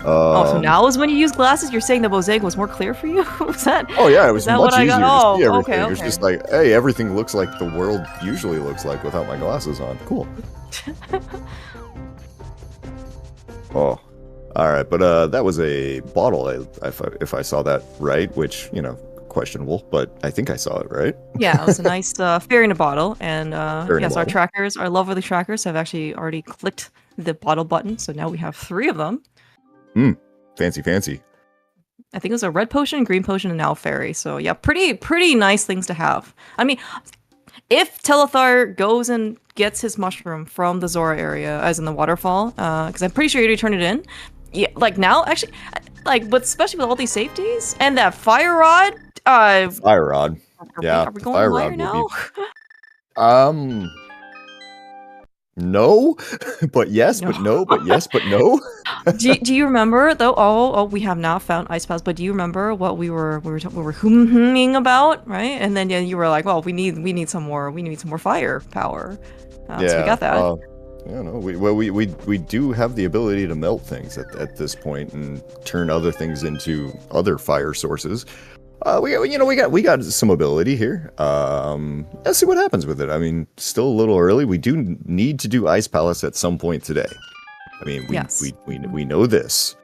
So now is when you use glasses? You're saying the mosaic was more clear for you? Was that? Oh yeah, it was much easier to see everything. Okay. It was just like, hey, everything looks like the world usually looks like without my glasses on. Cool. Oh, all right, but that was a bottle. If I saw that right, which questionable, but I think I saw it right. Yeah, it was a nice fairy in a bottle, and yes, our trackers, our lovely trackers, have actually already clicked the bottle button, so now we have 3 of them. Fancy. I think it was a red potion, green potion, and now a fairy. So yeah, pretty nice things to have. I mean, if Telethar goes and gets his mushroom from the Zora area, as in the waterfall, because I'm pretty sure he already turned it in. Yeah, like now, actually, but especially with all these safeties and that fire rod. Fire rod. Are we going higher now? No, but yes, but no, but yes, but no. do you remember though? Oh, we have now found ice paths. But do you remember what we were humming about, right? And then you were like, well, we need some more fire power. So we got that. We do have the ability to melt things at this point and turn other things into other fire sources. We got some ability here. Let's see what happens with it. I mean, still a little early. We do need to do Ice Palace at some point today. I mean, we know this.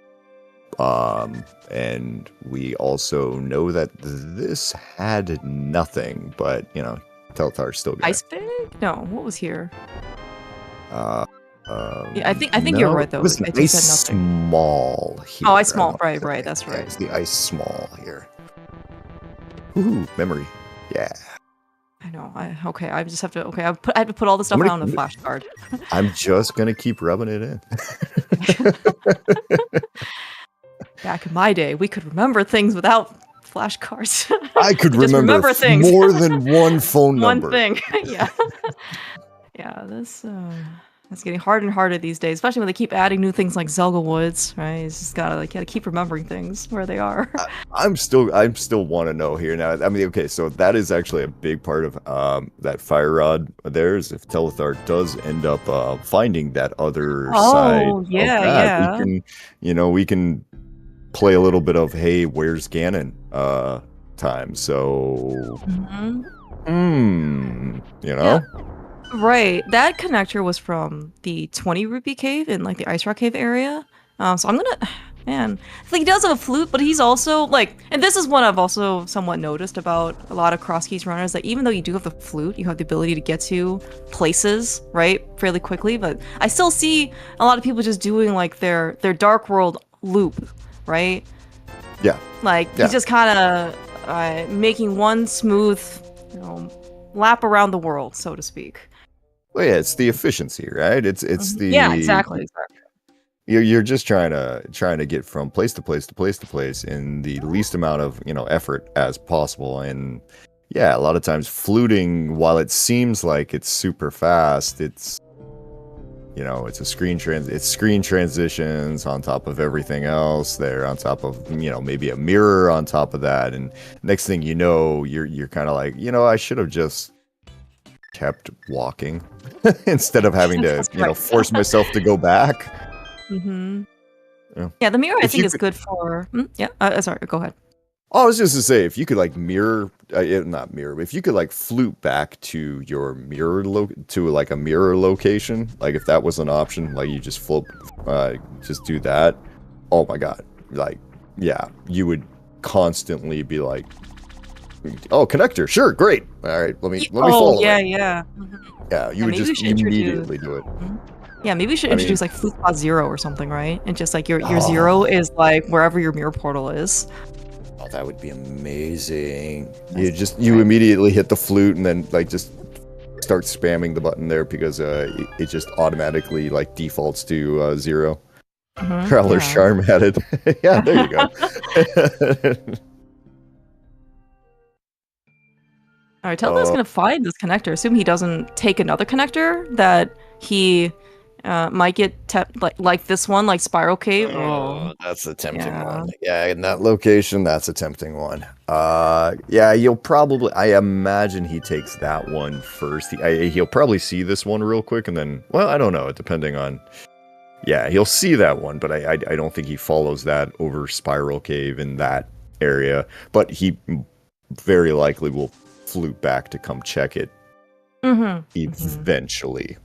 And we also know that this had nothing, but Telethar still got Ice Fig? No, what was here? Yeah, I think you're right though. It was an ice small here. Oh, ice small. Right. That's right. It's the ice small here. Ooh, memory. Yeah. I know. I just have to. Okay, I have to put all this stuff on a flashcard. I'm just gonna keep rubbing it in. Back in my day, we could remember things without flashcards. I could remember things. More than one phone number. One thing. Yeah. Yeah. That's getting harder and harder these days, especially when they keep adding new things like Zelda Woods, right? It's just gotta keep remembering things where they are. I'm still want to know here now. I mean, okay, so that is actually a big part of that fire rod. There's if Telethar does end up finding that other side. Oh yeah. We can play a little bit of hey, where's Ganon time. So Yeah. Right, that connector was from the 20 rupee cave in like the Ice Rock Cave area. So I'm gonna, man, like he does have a flute, but he's also like, and this is what I've also somewhat noticed about a lot of Crosskeys runners, that even though you do have the flute, you have the ability to get to places, right, fairly quickly, but I still see a lot of people just doing like their Dark World loop, right? Yeah. He's just kind of making one smooth, lap around the world, so to speak. Well, yeah, it's the efficiency, right? It's the exactly. You're just trying to get from place to place to place to place in the least amount of effort as possible. And yeah, a lot of times fluting, while it seems like it's super fast, it's it's a screen transitions on top of everything else. They're on top of maybe a mirror on top of that, and next thing you know, you're kind of like I should have just kept walking instead of having to force myself to go back. Yeah, the mirror I think is good for sorry, go ahead. I was just to say, if you could like mirror, not mirror, but if you could like flute back to your mirror to like a mirror location, like if that was an option, like you just just do that. Oh my god, like yeah, you would constantly be like, oh, connector, sure, great, all right, let me follow. Yeah, you would just immediately do it. Yeah, maybe we should introduce like Flute Spot 0 or something, right? And just like your 0 is like wherever your mirror portal is. Oh, that would be amazing. You immediately hit the flute and then like just start spamming the button there because it just automatically like defaults to 0. Prowler's charm added. Yeah, there you go. Alright, Telethar's gonna find this connector. Assume he doesn't take another connector that he might get like this one, like Spiral Cave. Oh, that's a tempting one. Yeah, in that location, that's a tempting one. Yeah, you'll probably. I imagine he takes that one first. He'll probably see this one real quick, and then, well, I don't know. Depending on. Yeah, he'll see that one, but I don't think he follows that over Spiral Cave in that area. But he very likely will flute back to come check it eventually.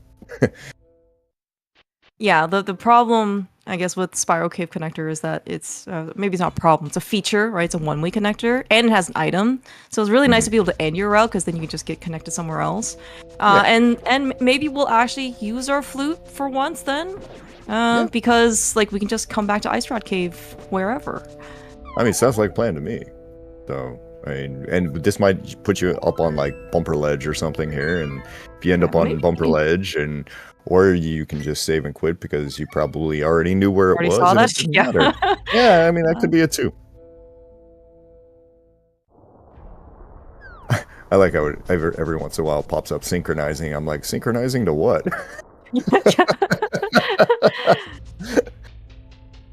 Yeah, the problem, I guess, with Spiral Cave Connector is that it's, maybe it's not a problem, it's a feature, right? It's a one-way connector, and it has an item. So it's really nice to be able to end your route, because then you can just get connected somewhere else. And maybe we'll actually use our flute for once then, because, like, we can just come back to Ice Rod Cave wherever. I mean, sounds like a plan to me. So, I mean, and this might put you up on, like, Bumper Ledge or something here, and if you end up on Bumper Ledge, and... Or you can just save and quit because you probably already knew where it was. Saw that? It matter. Yeah, I mean, that could be it too. I like how it every once in a while pops up synchronizing. I'm like, synchronizing to what?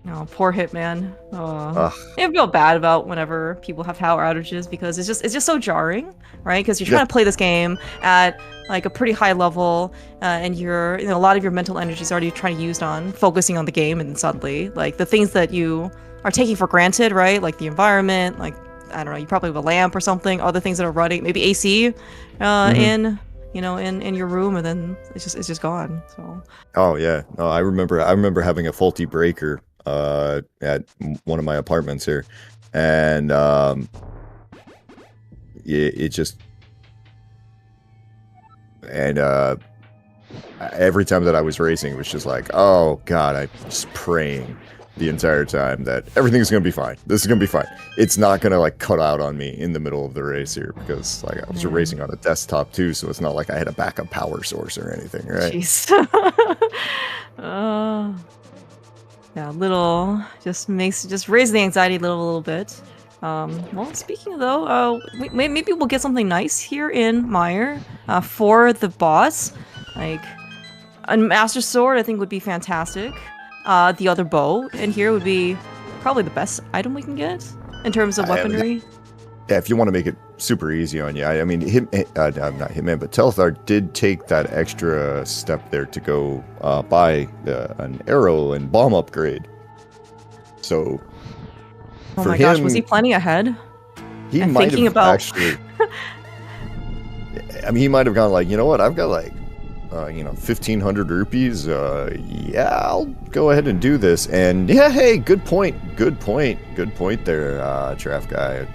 Oh, poor Hitman. I feel bad about whenever people have power outages because it's just so jarring, right? Because you're trying to play this game at like a pretty high level, and a lot of your mental energy is already trying to use on focusing on the game, and suddenly, like the things that you are taking for granted, right? Like the environment, like I don't know, you probably have a lamp or something, other things that are running, maybe AC, in your room, and then it's just gone. So. Oh yeah, no, I remember having a faulty breaker at one of my apartments here, and it just every time that I was racing, it was just like, oh god, I'm just praying the entire time that everything's gonna be fine. This is gonna be fine. It's not gonna like cut out on me in the middle of the race here, because like I was racing on a desktop too, so it's not like I had a backup power source or anything, right? Jeez. Yeah, just raise the anxiety a little bit. Well, speaking of though, maybe we'll get something nice here in Mire for the boss. Like a Master Sword, I think would be fantastic. The other bow in here would be probably the best item we can get in terms of weaponry. Yeah, if you want to make it super easy on you, I mean, not Hitman, but Telethar did take that extra step there to go buy an arrow and bomb upgrade. So, oh my gosh, was he planning ahead? He might have actually. I mean, he might have gone like, you know what? I've got like, 1,500 rupees. Yeah, I'll go ahead and do this. And yeah, hey, good point there, Traff guy.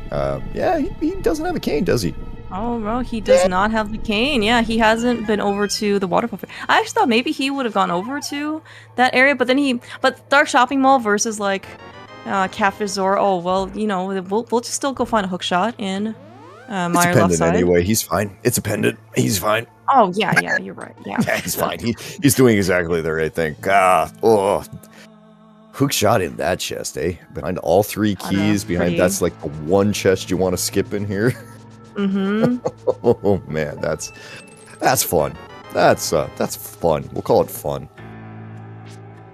Yeah, he doesn't have a cane, does he? Oh, no, he does not have the cane. Yeah, he hasn't been over to the water puppet. I actually thought maybe he would have gone over to that area, but Dark Shopping Mall versus like Cafe Zora. Oh well, we'll just still go find a hook shot in Mire left side. Anyway, he's fine. It's a pendant. He's fine. Oh yeah, you're right. Yeah, yeah, he's fine. He's doing exactly the right thing. Hook shot in that chest, eh? Behind all three keys, that's like the one chest you want to skip in here. Oh man, that's fun. That's fun. We'll call it fun.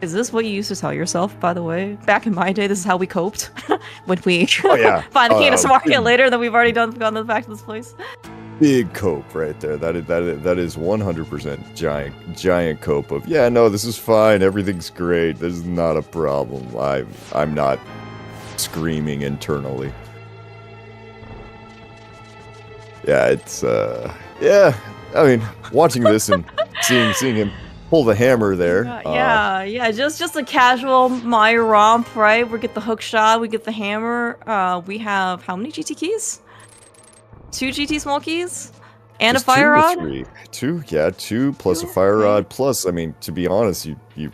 Is this what you used to tell yourself, by the way? Back in my day, this is how we coped when we find the cane of Smarket later that we've already gone back to this place. Big cope right there. That is 100% giant cope of, yeah, no, this is fine. Everything's great. This is not a problem. I'm not screaming internally. Yeah, it's I mean, watching this and seeing him pull the hammer there. Yeah, just a casual Mire romp, right? We get the hook shot, we get the hammer. We have how many GT keys? 2 GT small keys? And just a fire rod? Two plus a fire rod. Plus, I mean, to be honest, he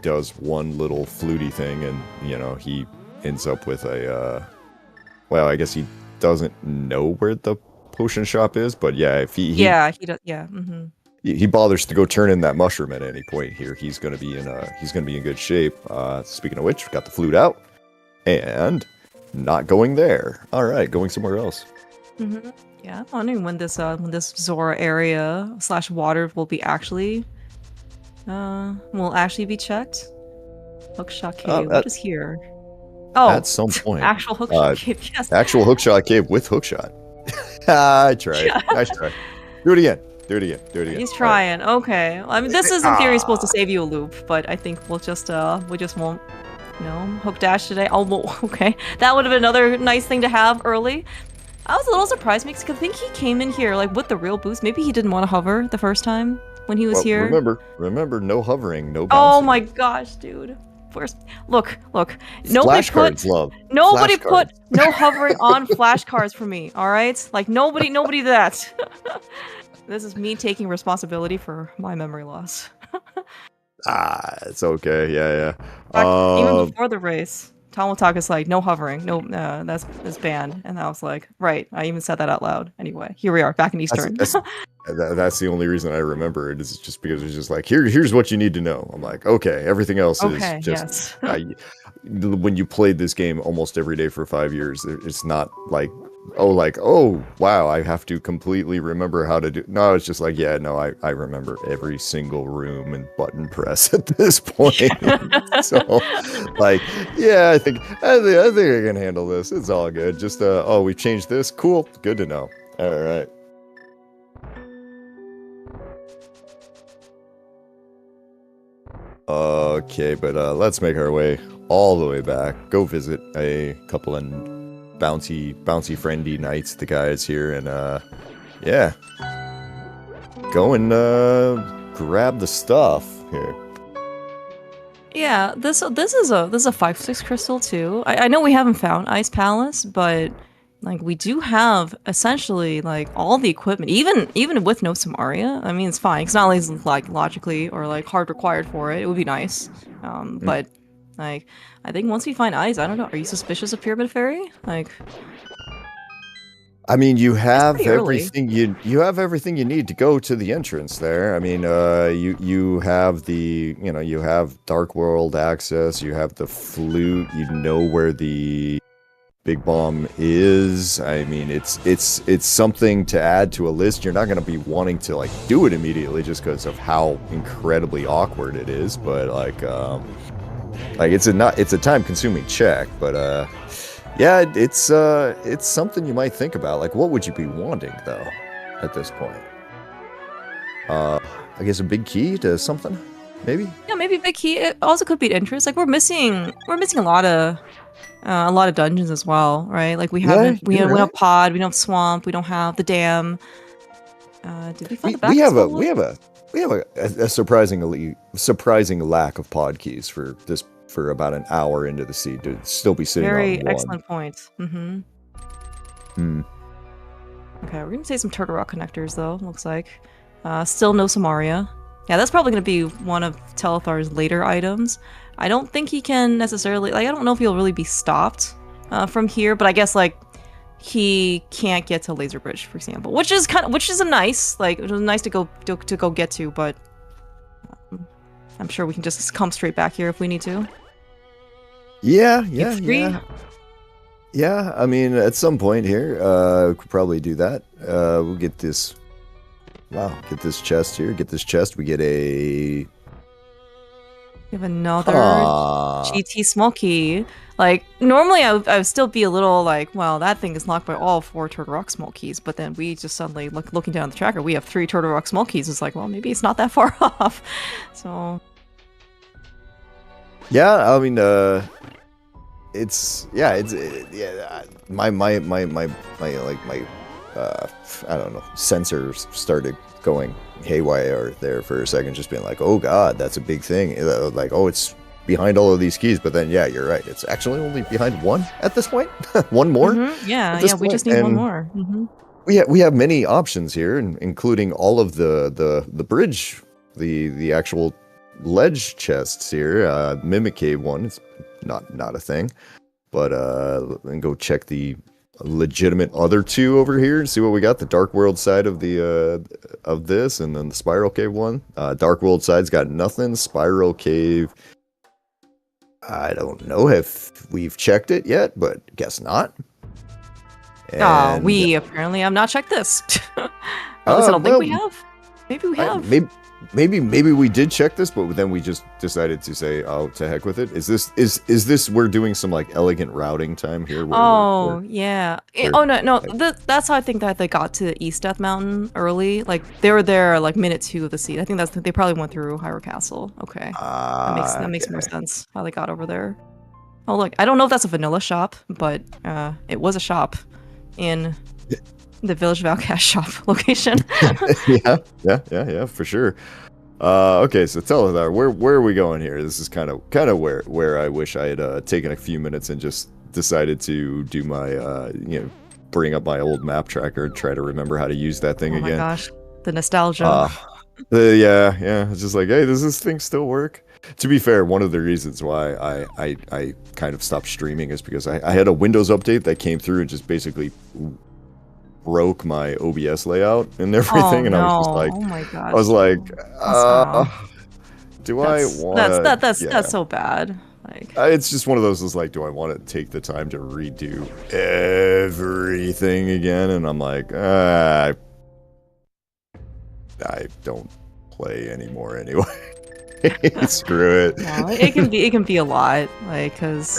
does one little fluty thing, and he ends up with a well, I guess he doesn't know where the potion shop is, but yeah, if he does, he bothers to go turn in that mushroom at any point here, he's gonna be in good shape. Speaking of which, we got the flute out and not going there. All right, going somewhere else. Yeah, I'm wondering when this Zora area / water will be actually will actually be checked. Hookshot cave. What is here? Oh, at some point. Actual hookshot cave. Yes. Actual hookshot cave with hookshot. I tried. Yeah. Nice try. Do it again. Do it again. Do it again. He's trying. Right. Okay. I mean, this is in theory supposed to save you a loop, but I think we just won't. Hook dash today. Oh, well, okay. That would have been another nice thing to have early. I was a little surprised because I think he came in here like with the real boost. Maybe he didn't want to hover the first time when he was here. Remember, no hovering, no bouncing. Oh my gosh, dude. First, look. Nobody put no hovering on flashcards for me. All right, like nobody did that. This is me taking responsibility for my memory loss. It's okay. Yeah. Even before the race, Tomotaka's like, no hovering, no, that's banned, and I was like, right. I even said that out loud. Anyway, here we are, back in Eastern. That's the only reason I remember it, is just because it's just like, here's what you need to know. I'm like, okay, everything else is just. Yes. When you played this game almost every day for 5 years, it's not like, oh wow, I have to completely remember how to do. No, it's just like, yeah, no, I remember every single room and button press at this point. So, like, yeah, I think I can handle this. It's all good. Just we've changed this. Cool, good to know. All right. Okay, but let's make our way all the way back. Go visit a couple of bouncy friendly knights, the guys here, and yeah, go and grab the stuff here. Yeah, this is a 5/6 crystal too. I know we haven't found Ice Palace, but like we do have essentially like all the equipment, even with no Samaria. I mean, it's fine. It's not like logically or like hard required for it. It would be nice, but like I think once we find Ice, I don't know. Are you suspicious of Pyramid Fairy? Like, I mean, you have everything you have everything you need to go to the entrance there. I mean, you have the you have Dark World access. You have the flute. You know where the Big Bomb is. I mean, it's something to add to a list. You're not going to be wanting to like do it immediately just because of how incredibly awkward it is. But like it's a time-consuming check. But yeah, it's something you might think about. Like, what would you be wanting though at this point? I guess a big key to something, maybe. Yeah, maybe a big key. It also could be interest. Like we're missing a lot of dungeons as well, right? Like we don't have pod, we don't have swamp, we don't have the dam. Did we find the back? We have a surprising lack of pod keys for about an hour into the seed to still be sitting on one. Very excellent point. Okay, we're gonna say some Turtle Rock connectors though. Looks like still no Samaria. Yeah, that's probably gonna be one of Telethar's later items. I don't think he can necessarily, like, I don't know if he'll really be stopped from here, but I guess, like, he can't get to Laser Bridge, for example, which is a nice, like, it was nice to go get to, but I'm sure we can just come straight back here if we need to. Yeah. I mean, at some point here, we could probably do that. We'll get this. Wow, get this chest here. Get this chest. We get a. We have another GT small key. Like, normally I would still be a little like, well, that thing is locked by all 4 Turtle Rock small keys, but then we just suddenly, looking down the tracker, we have 3 Turtle Rock small keys. It's like, well, maybe it's not that far off. So... Yeah, I mean, my I don't know, sensors started going haywire there for a second, just being like, oh god, that's a big thing. Like, oh, it's behind all of these keys, but then yeah, you're right, it's actually only behind one at this point. One more. Yeah, we just need one more. We have many options here, including all of the bridge, the actual ledge chests here. Mimic Cave one is not a thing, but and go check the legitimate other 2 over here and see what we got. The Dark World side of the of this, and then the Spiral Cave one. Dark World side's got nothing. Spiral Cave, I don't know if we've checked it yet, but guess not. We apparently have not checked this. At least I don't think we have. Maybe we have. maybe we did check this, but then we just decided to say, oh, to heck with it. Is this we're doing some like elegant routing time here? Yeah. No. That's how I think that they got to East Death Mountain early. Like they were there like minute 2 of the seed. I think they probably went through Hyrule Castle. Okay, that makes more sense how they got over there. Oh look, I don't know if that's a vanilla shop, but it was a shop in the Village of Outcast shop location. yeah, for sure. Okay, so Telethar, where are we going here? This is kind of where I wish I had taken a few minutes and just decided to do my bring up my old map tracker and try to remember how to use that thing again. Oh my gosh, the nostalgia. Yeah, it's just like, hey, does this thing still work? To be fair, one of the reasons why I kind of stopped streaming is because I had a Windows update that came through and just basically broke my OBS layout and everything, and I was just like, oh my gosh, I was like, do I want? That's so bad. Like, it's just one of those. Is like, do I want to take the time to redo everything again? And I'm like, I don't play anymore anyway. Screw it. No, it can be a lot, like, because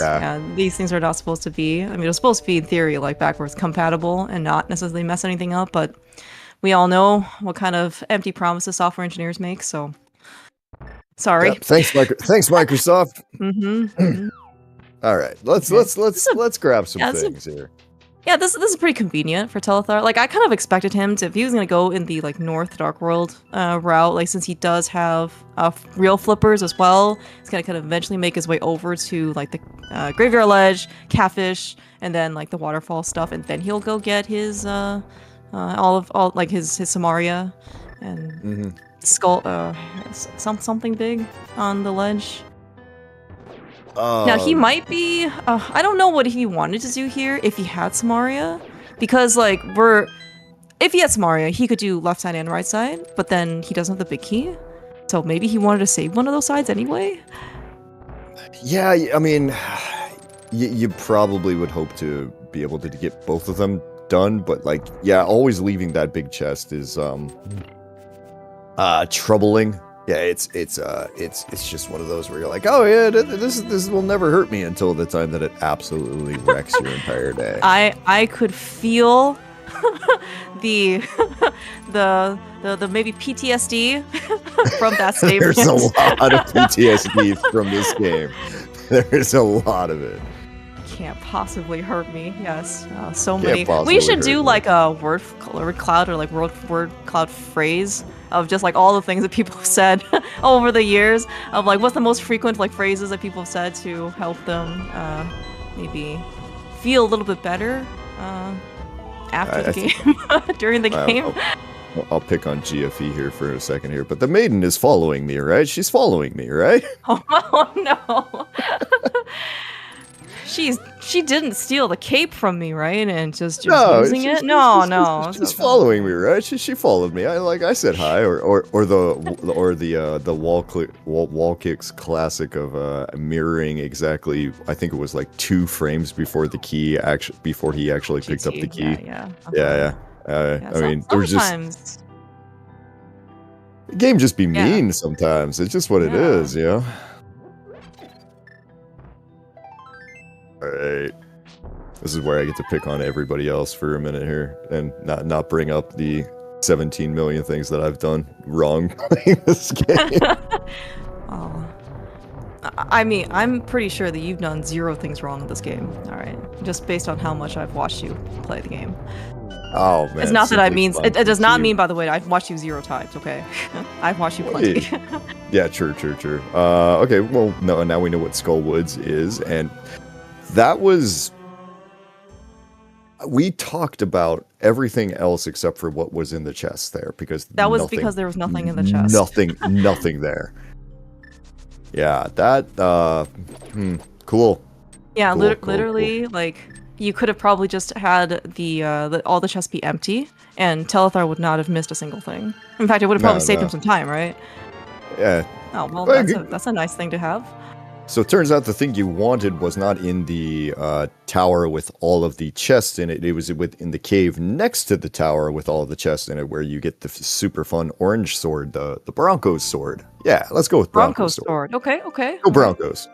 these things are not supposed to be. I mean, it's supposed to be in theory like backwards compatible and not necessarily mess anything up. But we all know what kind of empty promises software engineers make. So sorry. Yep. Thanks, Microsoft. All right, let's grab some things here. Yeah, this is pretty convenient for Telethar. Like, I kind of expected him to, if he was gonna go in the like North Dark World route, like since he does have real flippers as well, he's gonna kind of eventually make his way over to like the Graveyard Ledge, Catfish, and then like the waterfall stuff, and then he'll go get his all like his Samaria and skull something big on the ledge. Now, he might be... I don't know what he wanted to do here if he had Samaria. Because, like, if he had Samaria, he could do left side and right side. But then he doesn't have the big key. So maybe he wanted to save one of those sides anyway? Yeah, I mean... You probably would hope to be able to get both of them done. But, like, yeah, always leaving that big chest is troubling. Yeah, it's just one of those where you're like, oh yeah, this will never hurt me until the time that it absolutely wrecks your entire day. I could feel the maybe PTSD from that statement. There's a lot of PTSD from this game. There's a lot of it. Can't possibly hurt me. Yes, so many. We should do like a word cloud or like word cloud phrase of just like all the things that people have said over the years of like what's the most frequent like phrases that people have said to help them maybe feel a little bit better after the game, during the game. I'll pick on GFE here for a second here, but the maiden is following me, right? She's following me, right? Oh no. She didn't steal the cape from me, right? And just using it? No. She's following me, right? She followed me. I said hi, or the wall kicks classic of mirroring exactly. I think it was like 2 frames before he actually picked up the key. Yeah. I mean, there was just the game just be mean sometimes. It's just what it is, you know. Alright. This is where I get to pick on everybody else for a minute here and not bring up the 17 million things that I've done wrong playing this game. I mean, I'm pretty sure that you've done 0 things wrong in this game. Alright. Just based on how much I've watched you play the game. Oh man. It's not that I mean it does not mean, by the way, I've watched you 0 times, okay? I've watched you plenty. Yeah, true. Okay, well no, now we know what Skull Woods is, and that was... We talked about everything else except for what was in the chest there, because that was because there was nothing in the chest. Nothing there. Yeah, that cool. Yeah, cool, literally, cool. Like you could have probably just had all the chests be empty, and Telethar would not have missed a single thing. In fact, it would have probably saved him some time, right? Yeah. Oh well, that's a nice thing to have. So it turns out the thing you wanted was not in the tower with all of the chests in it. It was in the cave next to the tower with all of the chests in it, where you get the super fun orange sword, the Broncos sword. Yeah, let's go with Broncos sword. Okay. Go Broncos.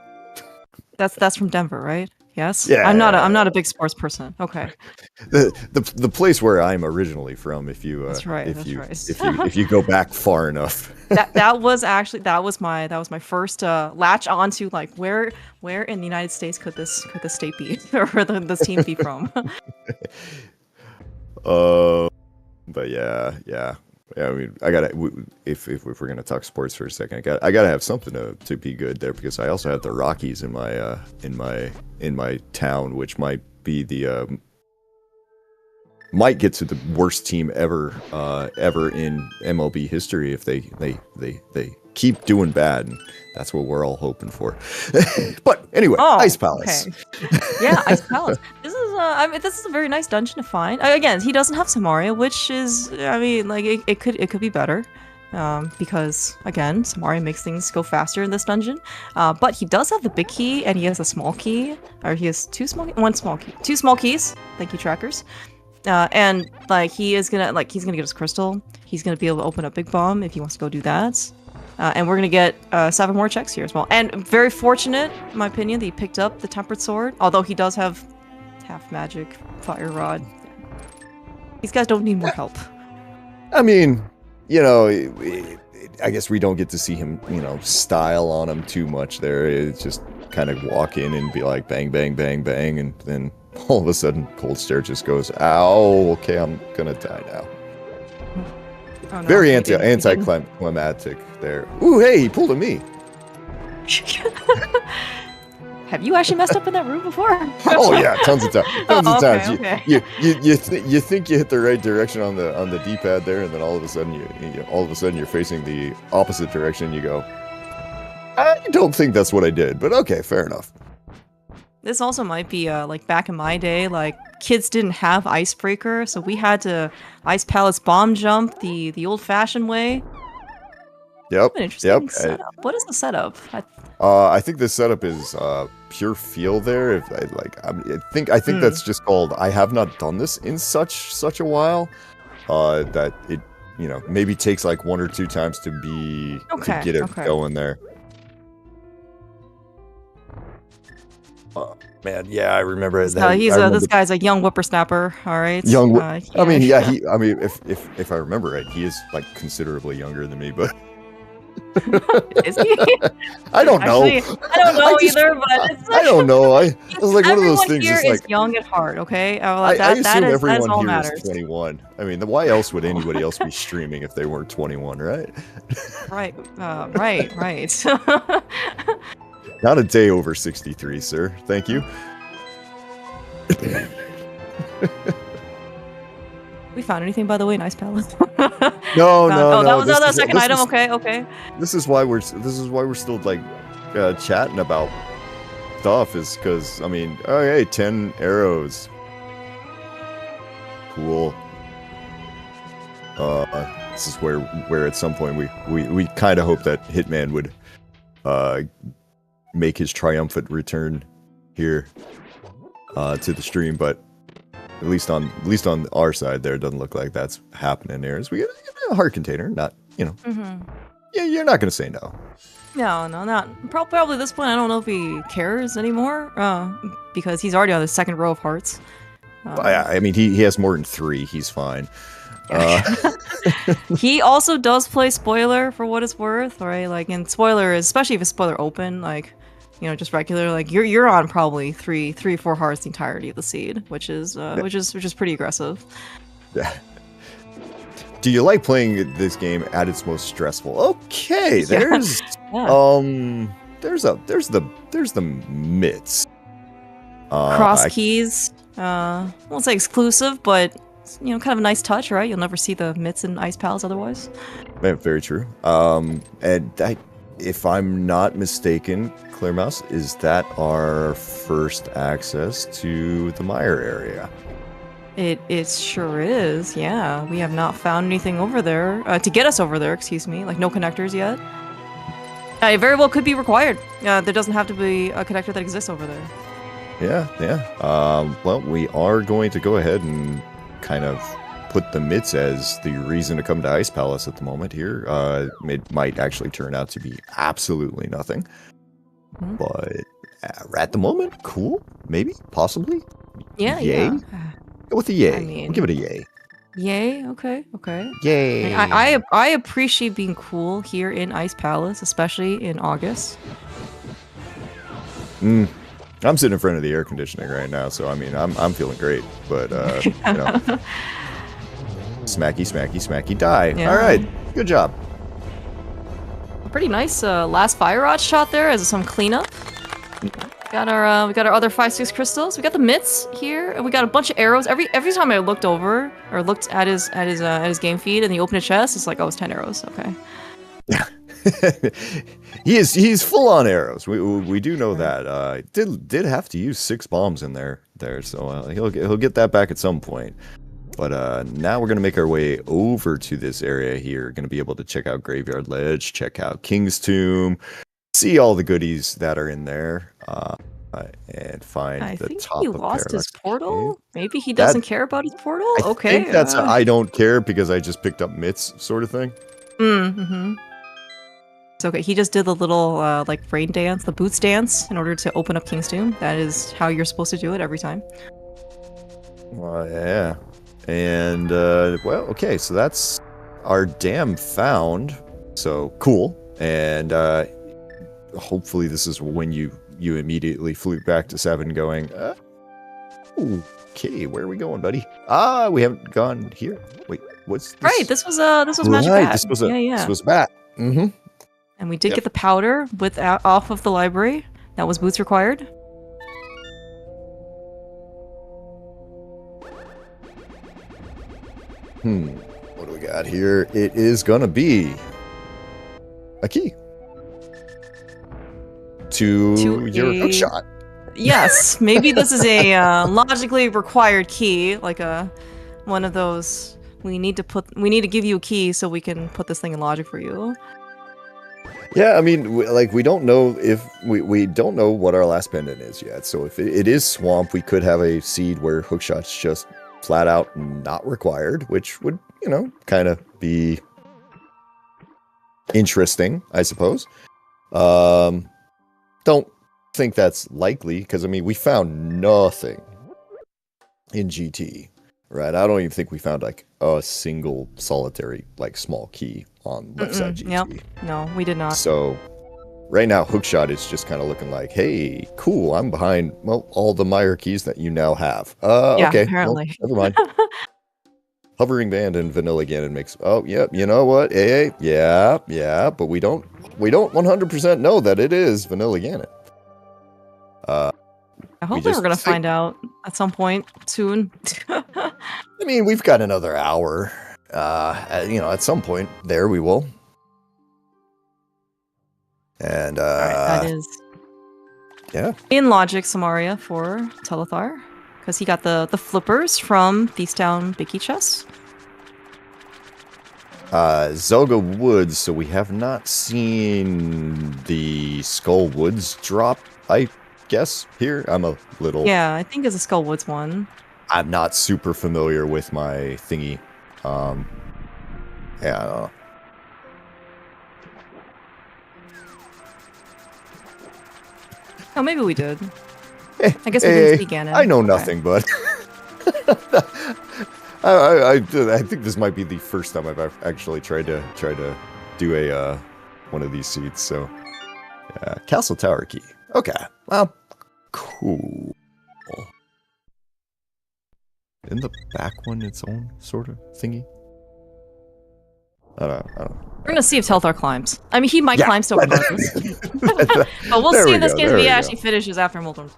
That's from Denver, right? Yes. Yeah. I'm not a big sports person. Okay. The place where I'm originally from. If you That's right. if you go back far enough. that was my first latch onto like where in the United States could this state be or this team be from? But yeah. I mean, I gotta. If we're gonna talk sports for a second, I gotta have something to be good there, because I also have the Rockies in my town, which might be the might get to the worst team ever in MLB history if they keep doing bad. And that's what we're all hoping for. But anyway, Ice Palace. Okay. Yeah, Ice Palace. This is a very nice dungeon to find. Again, he doesn't have Samaria, which is, I mean, like it could be better. Because again, Samaria makes things go faster in this dungeon. But he does have the big key, and he has a small key, or he has two small keys. Thank you, trackers. And like he's gonna get his crystal. He's gonna be able to open up Big Bomb if he wants to go do that. And we're gonna get 7 more checks here as well. And very fortunate, in my opinion, that he picked up the Tempered Sword. Although he does have half magic, Fire Rod. These guys don't need more help. I mean, you know, I guess we don't get to see him, style on him too much there. It's just kind of walk in and be like bang, bang, bang, bang, and then all of a sudden Cold Stare just goes, ow, okay, I'm gonna die now. Oh, no, very anticlimactic there. Ooh, hey, he pulled a me. Have you actually messed up in that room before? Oh yeah, tons of times. Times. Okay. You think you hit the right direction on the D-pad there, and then all of a sudden you're facing the opposite direction. You go, I don't think that's what I did, but okay, fair enough. This also might be like back in my day, like kids didn't have Icebreaker, so we had to Ice Palace bomb jump the old-fashioned way. Yep. An interesting setup. What is the setup? I think the setup is pure feel there. I think that's just called. I have not done this in such a while. That it maybe takes like 1 or 2 times to get it going there. Man, yeah, I remember that. This guy's a young whippersnapper. All right. Young. I mean, yeah. If I remember right, he is like considerably younger than me, but. Is he? I don't know. Actually, I don't know either, but it's like, I don't know. It's like one of those things. Here is is young at heart, okay? I assume everyone all here matters. is 21. I mean, why else would anybody else be streaming if they weren't 21, right? Right. Not a day over 63, sir. Thank you. We found anything, by the way, in Ice Palace? No. That was the second item. Okay. This is why we're still like chatting about stuff, is because I mean, oh hey, 10 arrows. Cool. This is where at some point we kind of hope that Hitman would make his triumphant return here to the stream, but at least on our side there, it doesn't look like that's happening there. As we get a heart container, not Mm-hmm. Yeah, you're not gonna say no. No, not probably at this point. I don't know if he cares anymore, because he's already on the second row of hearts. I mean, he has more than 3. He's fine. He also does play spoiler for what it's worth, right? Like in spoiler, especially if it's spoiler open, like just regular, like you're on probably 3 or 4 hearts the entirety of the seed, which is pretty aggressive. Yeah. Do you like playing this game at its most stressful? Okay, there's the mitts. Crosskeys. I won't say exclusive, but kind of a nice touch, right? You'll never see the mitts in Ice Palace otherwise. Yeah, very true. And if I'm not mistaken, Clearmouse, is that our first access to the Mire area? It sure is, yeah. We have not found anything over there, to get us over there, excuse me, like no connectors yet. It very well could be required. There doesn't have to be a connector that exists over there. Yeah. Well, we are going to go ahead and kind of put the mitts as the reason to come to Ice Palace at the moment here. It might actually turn out to be absolutely nothing. Mm-hmm. But at the moment, cool. Maybe. Possibly. Yeah, yay? Yeah. Go with a yay. We'll give it a yay. Yay? Okay. Yay! I appreciate being cool here in Ice Palace, especially in August. I'm sitting in front of the air conditioning right now, so I mean, I'm feeling great. But you know, smacky, die. Yeah. All right, good job. Pretty nice last fire rod shot there as some cleanup. We got our other 5-6 crystals. We got the mitts here, and we got a bunch of arrows. Every time I looked over or looked at his game feed and he opened a chest, it's like, oh, it's 10 arrows. Okay. Yeah. he's full on arrows. We do know that. Did have to use 6 bombs in there. So he'll get that back at some point. But now we're gonna make our way over to this area here. Gonna be able to check out Graveyard Ledge, check out King's Tomb, see all the goodies that are in there, and find I the think top he of lost his Parallax portal. Maybe he doesn't care about his portal. I think that's a I don't care because I just picked up mitts sort of thing. Mm-hmm. It's okay. He just did the little like rain dance, the boots dance, in order to open up King's Tomb. That is how you're supposed to do it every time. Well, yeah. And, well, okay, so that's our dam found. So, cool. And, hopefully this is when you immediately flew back to 7 going, okay, where are we going, buddy? We haven't gone here. Wait, what's this? Right, this was Magic Bat. This was Bat. Mm-hmm. And we did get the powder off of the library. That was boots required. What do we got here? It is gonna be a key to your hookshot. Yes, maybe this is a logically required key, like one of those. We need to give you a key so we can put this thing in logic for you. Yeah, I mean, we don't know if we don't know what our last pendant is yet. So if it is swamp, we could have a seed where hookshot's just flat out not required, which would, kind of be interesting, I suppose. Don't think that's likely because, I mean, we found nothing in GT, right? I don't even think we found like a single solitary like small key on left side GT. Yep. No, we did not. So right now, hookshot is just kind of looking like, hey, cool, I'm behind, all the Meyer keys that you now have. Yeah, okay, apparently. Well, never mind. Hovering Band and Vanilla Ganon makes, yep, you know what, yeah, but we don't 100% know that it is Vanilla Ganon. I hope we're gonna find out at some point soon. I mean, we've got another hour. At some point there we will. And right, that is in logic Samaria for Telethar, because he got the flippers from Thiefstown Biggie Chest. Zelga Woods, so we have not seen the Skull Woods drop, I guess, here. I'm a little... Yeah, I think it's a Skull Woods one. I'm not super familiar with my thingy. Yeah, I don't know. Oh, maybe we did. I guess we didn't see Ganon. I know nothing, but I think this might be the first time I've actually tried to do a one of these seeds. So, Castle Tower key. Okay, well, cool. Isn't the back one its own sort of thingy? I don't know. We're gonna see if Telethar climbs. I mean, he might climb still regardless. But we'll see in this case if he actually finishes after Molten.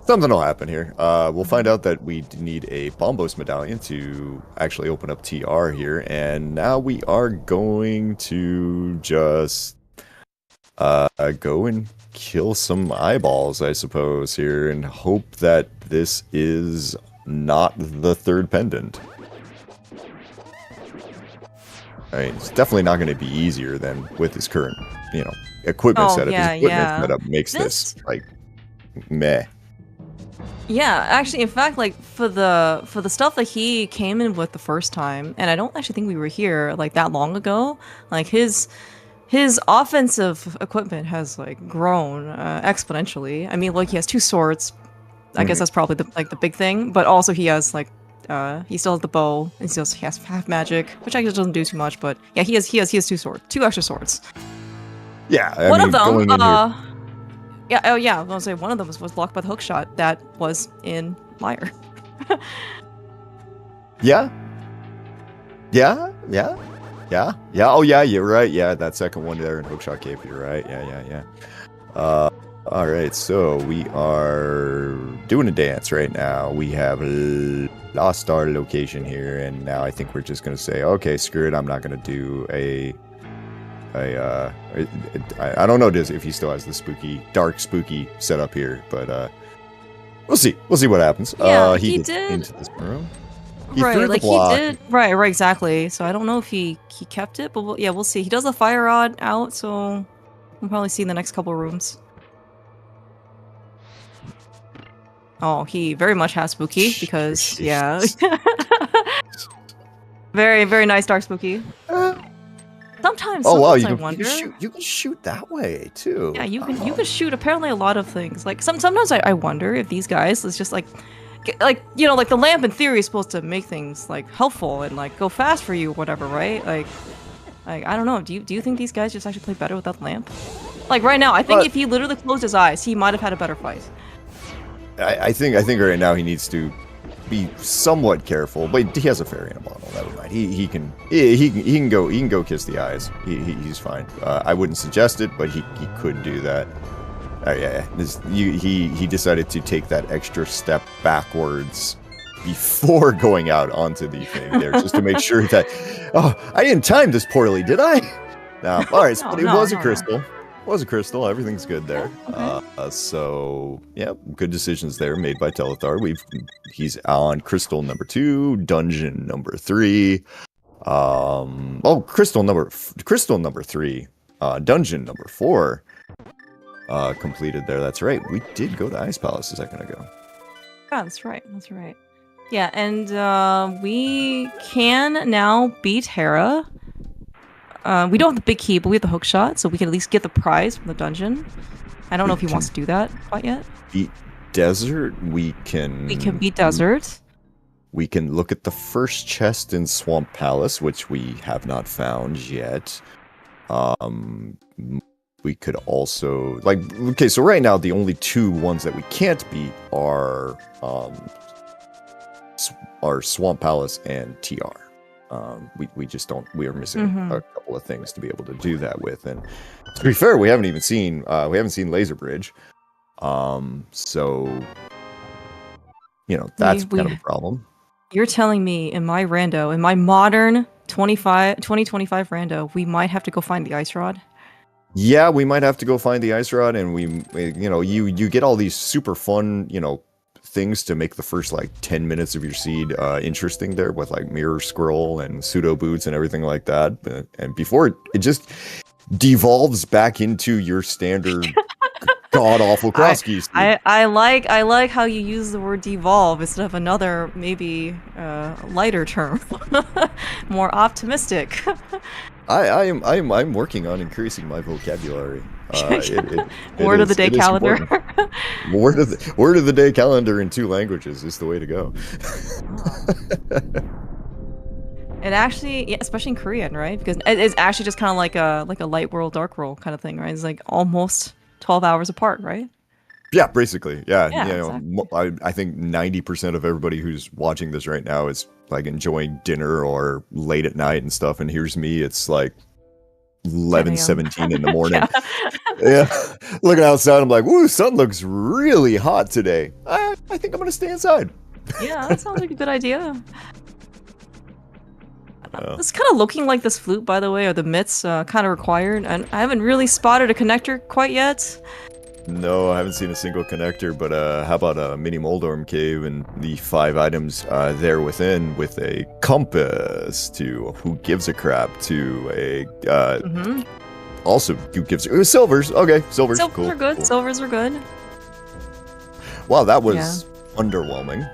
Something will happen here. We'll find out that we need a Bombos medallion to actually open up TR here, and now we are going to just go and kill some eyeballs, I suppose, here, and hope that this is not the third pendant. I mean, it's definitely not going to be easier than with his current, equipment setup. Yeah, his equipment setup makes this like meh. Yeah, actually, in fact, like for the stuff that he came in with the first time, and I don't actually think we were here like that long ago. Like his offensive equipment has like grown exponentially. I mean, like he has 2 swords. I guess that's probably the big thing. But also he has like he still has the bow, and he has half magic, which actually doesn't do too much. But yeah, he has 2 swords, 2 extra swords. Yeah, I one mean, of them. going in here... Yeah, oh yeah, I was gonna say one of them was blocked by the hook shot that was in Liar. Yeah. Oh yeah, you're right. Yeah, that second one there in Hookshot Cave, you're right. Yeah. All right, so we are doing a dance right now. We have lost our location here, and now I think we're just gonna say, okay, screw it. I'm not gonna do I don't know if he still has the dark spooky setup here, but we'll see what happens. Yeah, he did into this room. Right, like he did. Right, exactly. So I don't know if he kept it, but we'll see. He does a fire rod out, so we'll probably see in the next couple rooms. Oh, he very much has spooky because yeah, very very nice dark spooky. Sometimes I wonder. You can shoot that way too. Yeah, you can shoot apparently a lot of things. Like sometimes I wonder if these guys is just like the lamp in theory is supposed to make things like helpful and like go fast for you or whatever, right? Like I don't know. Do you think these guys just actually play better without the lamp? Like right now, I think if he literally closed his eyes, he might have had a better fight. I think right now he needs to be somewhat careful, but he has a fairy in a bottle. Never mind. He can go kiss the eyes. He's fine. I wouldn't suggest it, but he could do that. Yeah. He decided to take that extra step backwards before going out onto the thing there, just to make sure that. Oh, I didn't time this poorly, did I? No. All right, but it was a crystal. It was a crystal. Everything's good there. Okay. So yeah, good decisions there made by Telethar. He's on crystal number 2, dungeon number 3. Crystal number 3, dungeon number 4. Completed there. That's right. We did go to Ice Palace a second ago. Yeah, that's right. Yeah, and we can now beat Hera. We don't have the big key, but we have the hook shot, so we can at least get the prize from the dungeon. I don't know if he wants to do that quite yet. Beat Desert. We can beat Desert. We can look at the first chest in Swamp Palace, which we have not found yet. We could also so right now the only 2 ones that we can't beat are Swamp Palace and TR. We just don't. We are missing a couple of things to be able to do that with. And to be fair, we haven't even seen Laser Bridge. So that's kind of a problem. You're telling me in my modern 2025 rando, we might have to go find the ice rod. Yeah, we might have to go find the ice rod, and you get all these super fun things to make the first 10 minutes of your seed interesting there with mirror scroll and pseudo boots and everything like that, and before it just devolves back into your standard god awful Crosskeys. I like how you use the word devolve instead of another maybe lighter term, more optimistic. I'm working on increasing my vocabulary. Word of the day calendar. Word of the day calendar in 2 languages is the way to go. It actually, especially in Korean, right? Because it's actually just kind of like a light world, dark world kind of thing, right? It's almost 12 hours apart, right? Yeah, basically. Yeah. Exactly. I think 90% of everybody who's watching this right now is enjoying dinner or late at night and stuff, and here's me, it's 11:17 in the morning. Yeah. Looking outside, I'm like, woo, sun looks really hot today. I think I'm gonna stay inside. Yeah, that sounds like a good idea. It's kind of looking like this flute, by the way, or the mitts kind of required, and I haven't really spotted a connector quite yet. No, I haven't seen a single connector, but how about a mini Moldorm cave and the 5 items there within with a compass to who gives a crap to a also who gives silvers. Okay, silvers Silvers are good. Cool. Silvers are good. Wow, that was underwhelming.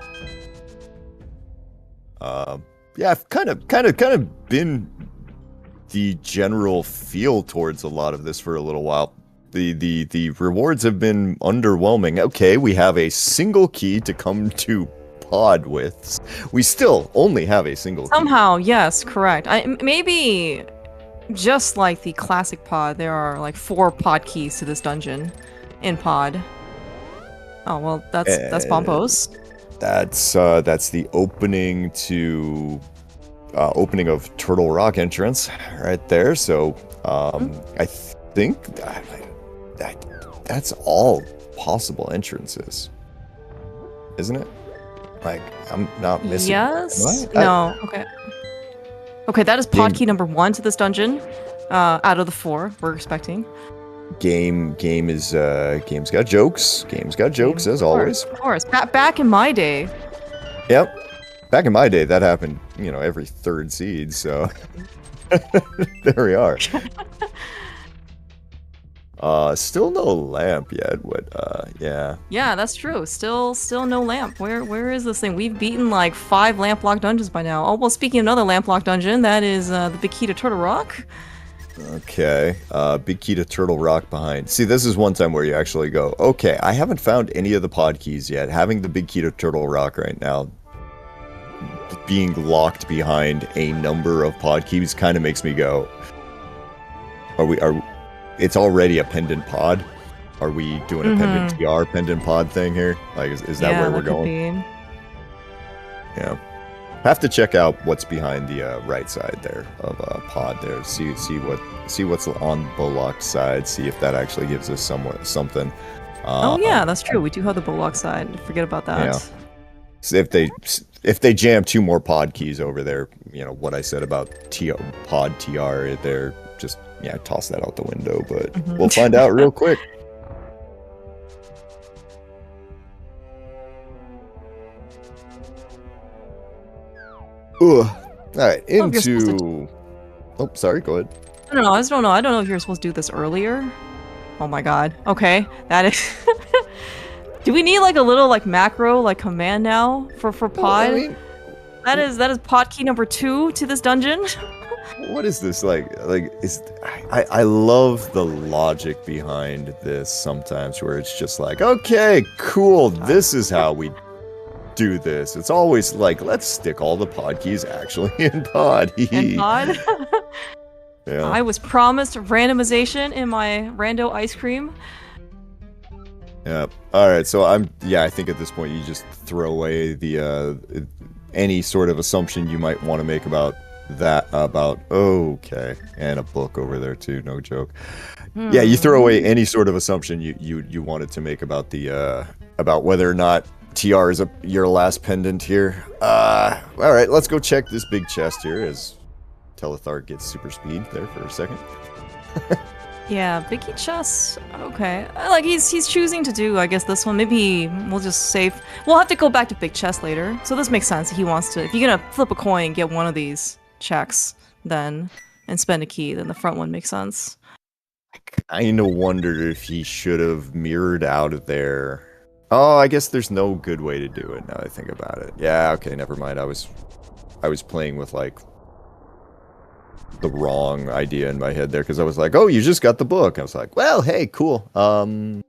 Yeah, I've kind of been the general feel towards a lot of this for a little while. The rewards have been underwhelming. Okay, we have a single key to come to pod with. We still only have a single key. Somehow, yes, correct. Maybe just like the classic pod, there are like 4 pod keys to this dungeon in pod. Oh well, that's Pompous. That's the opening to opening of Turtle Rock entrance right there. So I think that's all possible entrances, isn't it? Like, I'm not missing. Yes. No. Okay. Okay, that is pod key number 1 to this dungeon. Out of the 4 we're expecting. Game's got jokes. Game's got jokes as always. Of course. Back in my day. Yep. Back in my day, that happened, every 3rd seed. So there we are. Still no lamp yet. Yeah. Yeah, that's true. Still no lamp. Where is this thing? We've beaten like 5 lamp lock dungeons by now. Oh, well, speaking of another lamp lock dungeon, that is the Big Key to Turtle Rock. Okay. Big Key to Turtle Rock behind. See, this is one time where you actually go, okay, I haven't found any of the pod keys yet. Having the Big Key to Turtle Rock right now, being locked behind a number of pod keys kind of makes me go, it's already a pendant pod. Are we doing a pendant TR pendant pod thing here? Like, is that where we're going? Yeah. Have to check out what's behind the right side there of pod there. See what's on Bollock's side. See if that actually gives us something. Oh yeah, that's true. We do have the Bollock side. Forget about that. Yeah. So if they jam 2 more pod keys over there, what I said about pod TR there, just toss that out the window. But we'll find out real quick. Ugh. Alright, into... Oh, sorry, go ahead. No, I just don't know. I don't know if you're supposed to do this earlier. Oh my god. Okay, that is... Do we need like a little like macro like command now for pod? Well, I mean, that is pod key number 2 to this dungeon. What is this like I love the logic behind this sometimes where it's just like, okay, cool, this is how we do this. It's always like, let's stick all the pod keys actually in pod. In pod? Yeah. I was promised randomization in my rando ice cream. Yeah. All right. So I think at this point you just throw away the any sort of assumption you might want to make about that. Okay, and a book over there too. No joke. Yeah, you throw away any sort of assumption you wanted to make about the about whether or not TR is your last pendant here. All right. Let's go check this big chest here as Telethar gets super speed there for a second. Yeah, Biggie chess. Okay, like he's choosing to do, I guess, this one. Maybe we'll just save. We'll have to go back to big chess later. So this makes sense. He wants to. If you're gonna flip a coin and get one of these checks, then and spend a key, then the front one makes sense. I kind of wondered if he should have mirrored out of there. Oh, I guess there's no good way to do it now that I think about it. Yeah. Okay. Never mind. I was playing with like the wrong idea in my head there because I was like, oh, you just got the book. I was like, well, hey, cool. Oh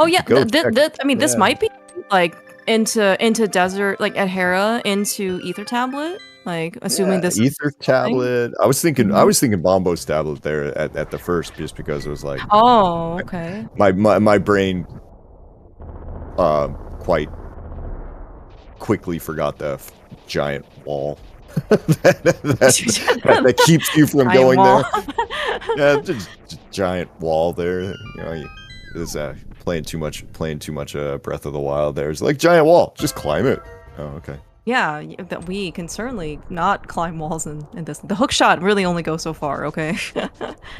yeah, I mean, this might be like into desert, like at Hera, into Ether Tablet, like assuming this Ether Tablet. I was thinking Bombo's tablet there at the first, just because it was like, oh, okay. My brain quite quickly forgot the giant wall. that keeps you from going there. Yeah, just giant wall there. Is playing too much Breath of the Wild there. It's like giant wall. Just climb it. Oh, okay. Yeah, that we can certainly not climb walls in this. The hook shot really only goes so far, okay?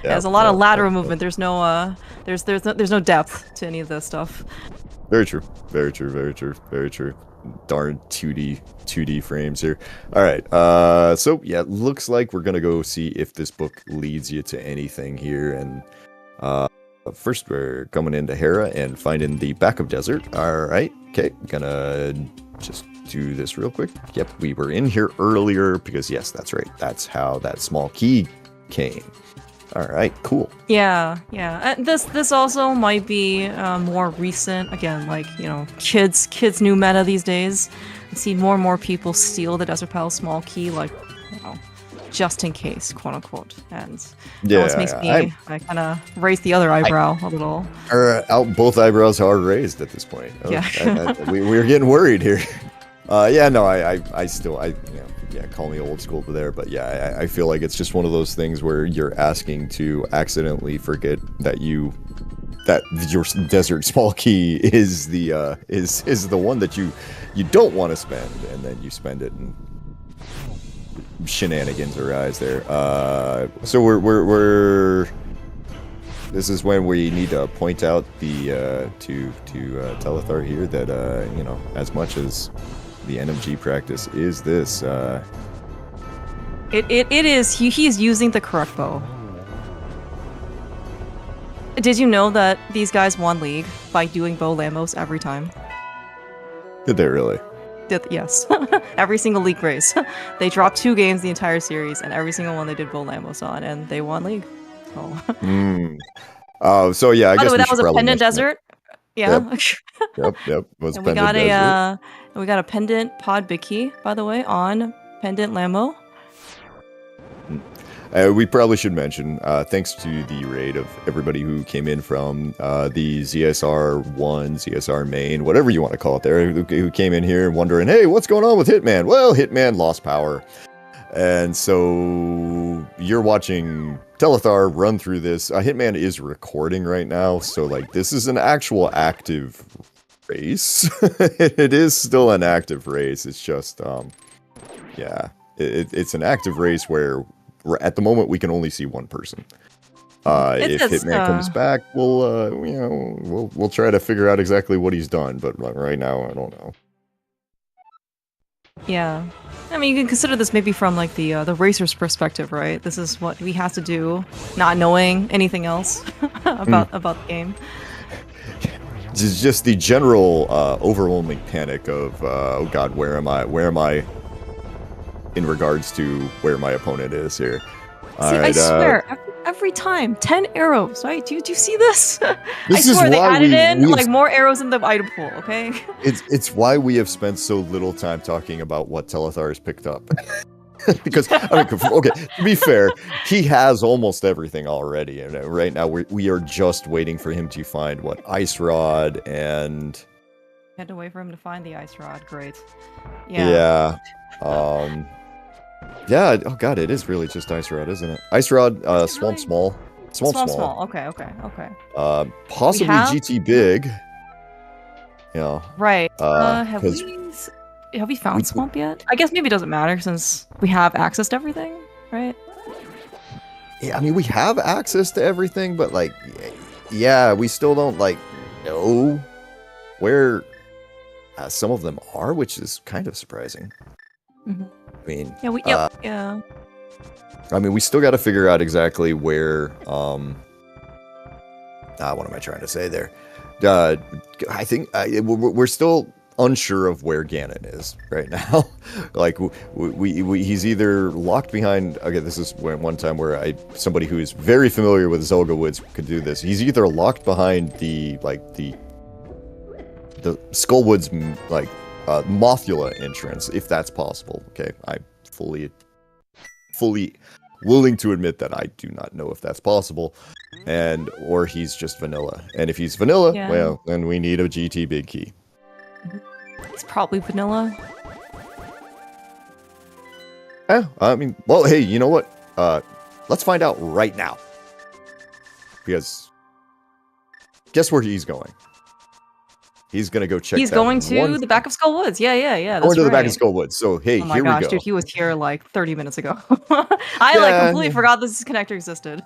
There's a lot of lateral movement. There's no there's no depth to any of this stuff. Very true. Very true. Very true. Very true. Darn 2D frames here. All right. So yeah, looks like we're gonna go see if this book leads you to anything here. And first, we're coming into Hera and finding the backup desert. All right. Okay. Gonna just do this real quick. Yep, we were in here earlier because yes, that's right. That's how that small key came. All right, cool. Yeah. This also might be more recent. Again, like, you know, kids new meta these days. I see more and more people steal the Desert Palace small key, like, you know, just in case, quote unquote. And that always makes me I kind of raise the other eyebrow a little. Both eyebrows are raised at this point. Yeah, we're getting worried here. Yeah, no, I still, you know, yeah, call me old school there, but yeah, I feel like it's just one of those things where you're asking to accidentally forget that your desert small key is the one that you don't want to spend, and then you spend it and shenanigans arise there. So we're this is when we need to point out the to Telethar here that you know, as much as the NMG practice is this it is he's using the correct bow. Did you know that these guys won League by doing bow Lambos every time? Did they really? Yes. Every single League race. They dropped 2 games the entire series, and every single one they did bow Lambos on, and they won League. So so yeah, I guess that was a pendant desert. Yeah. Yep. Was and pendant desert. We got a pendant pod big key, by the way, on pendant Lambo. We probably should mention, thanks to the raid of everybody who came in from the ZSR1, ZSR main, whatever you want to call it there, who came in here wondering, hey, what's going on with Hitman? Well, Hitman lost power. And so you're watching Telethar run through this. Hitman is recording right now, so like this is an actual active race. It is still an active race. It's just, yeah, it's an active race where at the moment we can only see one person. If Hitman comes back, we'll you know, we'll try to figure out exactly what he's done. But right now, I don't know. Yeah, I mean, you can consider this maybe from like the racer's perspective, right? This is what we have to do, not knowing anything else about the game. It's just the general overwhelming panic of oh god, where am I in regards to where my opponent is here. See, right, I swear, every time 10 arrows, right? Do you see this? This I swear is they why added in like more arrows in the item pool. Okay. It's why we have spent so little time talking about what Telethar has picked up. Because I mean, okay, to be fair, he has almost everything already, and right now we are just waiting for him to find what Ice Rod and. Had to wait for him to find the Ice Rod. Great. Yeah. Yeah. Oh god, it is really just Ice Rod, isn't it? Ice Rod, Swamp Small. Swamp Small. Okay. Possibly GT Big. Yeah. Right. Have we found Swamp yet? I guess maybe it doesn't matter since we have access to everything, right? Yeah, I mean, we have access to everything, but like, yeah, we still don't like know where some of them are, which is kind of surprising. Mm-hmm. I mean, yeah. I mean, we still got to figure out exactly where. What am I trying to say there? I think we're still unsure of where Ganon is right now. Like he's either locked behind. Okay, this is one time where somebody who is very familiar with Zelda Woods could do this. He's either locked behind the Skullwoods like Mothula entrance, if that's possible. Okay, I'm fully willing to admit that I do not know if that's possible, or he's just vanilla. And if he's vanilla, well, then we need a GT big key. It's probably vanilla. Yeah, I mean, well, hey, you know what? Let's find out right now. Because guess where he's going? He's gonna go check. He's going to the back of Skull Woods. Yeah. That's going to the back of right. Skull Woods. So hey, Oh my here gosh, we go. dude, he was here like 30 minutes ago. I like completely forgot this connector existed.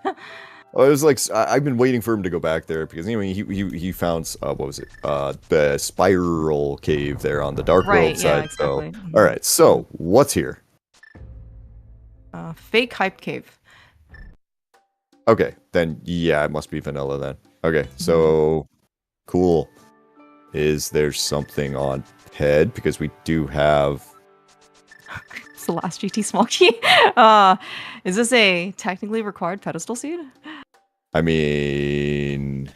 Oh, it was like I've been waiting for him to go back there because anyway, he found what was it? The spiral cave there on the Dark World side. Exactly. So all right, so what's here? Fake hype cave. Okay, then yeah, it must be vanilla then. Okay, so cool. Is there something on head? Because we do have. It's the last GT small key. Is this a technically required pedestal seed? I mean,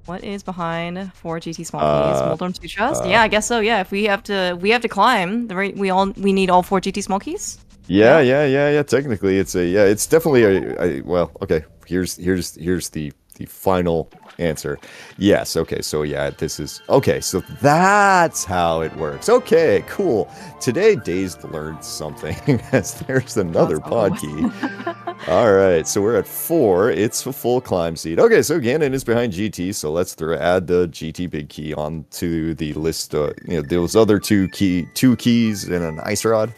what is behind 4 GT small keys? Moldorm 2 chest? Yeah, I guess so. Yeah, if we have to climb, we need all 4 GT small keys. Yeah. Technically, it's definitely well, okay. Here's the final answer. Yes. Okay. So yeah, this is okay. So that's how it works. Okay. Cool. Today, Dazed learned something. As there's another pod key. All right. So we're at 4. It's a full climb seed. Okay. So Ganon is behind GT. So let's add the GT big key onto the list. Those other two keys and an ice rod.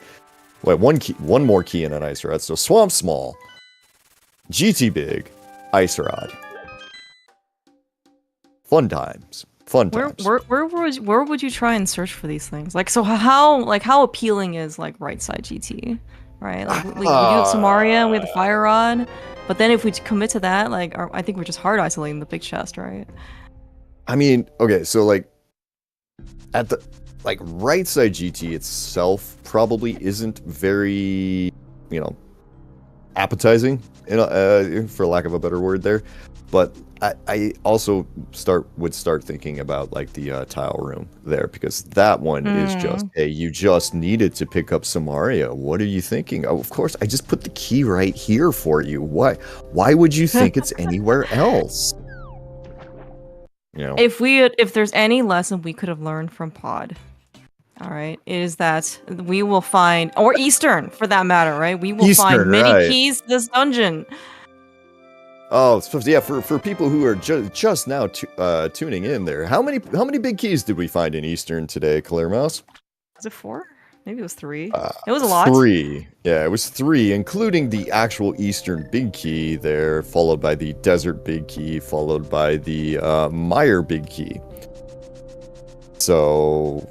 Wait, one more key and an ice rod. So Swamp Small, GT Big, Ice Rod. Fun times. Where would you try and search for these things? Like, so how appealing is like right side GT, right? Like we do have Samaria and we have the Fire Rod, but then if we commit to that, like I think we're just hard isolating the big chest, right? I mean, okay, so like at the right side GT itself probably isn't very, appetizing, for lack of a better word there. But I also would start thinking about like the tile room there, because that one is just, hey, you just needed to pick up Samaria. What are you thinking? Oh, of course, I just put the key right here for you. Why would you think it's anywhere else? If there's any lesson we could have learned from Pod, all right, is that we will find, or Eastern for that matter, right? We will find many keys to this dungeon. Oh, so yeah, for people who are just now tuning in there, how many big keys did we find in Eastern today, Clear Mouse? Was it 4? Maybe it was 3. It was a lot. 3. Yeah, it was 3, including the actual Eastern big key there, followed by the Desert big key, followed by the Mire big key. So,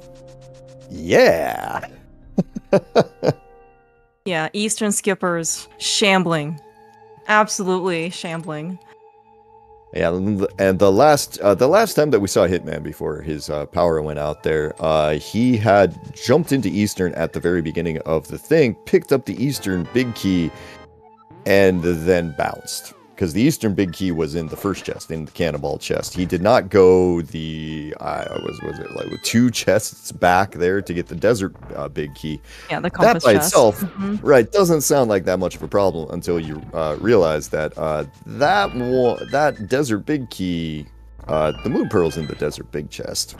yeah. Yeah, Eastern skippers shambling. Absolutely shambling. Yeah, and the last time that we saw Hitman before his power went out there, he had jumped into Eastern at the very beginning of the thing, picked up the Eastern big key, and then bounced. Because the Eastern big key was in the first chest, in the cannonball chest. He did not go the was it like with 2 chests back there to get the desert big key. Yeah, the compass that by chest. itself, right, doesn't sound like that much of a problem until you realize that that desert big key, the moon pearl's in the desert big chest.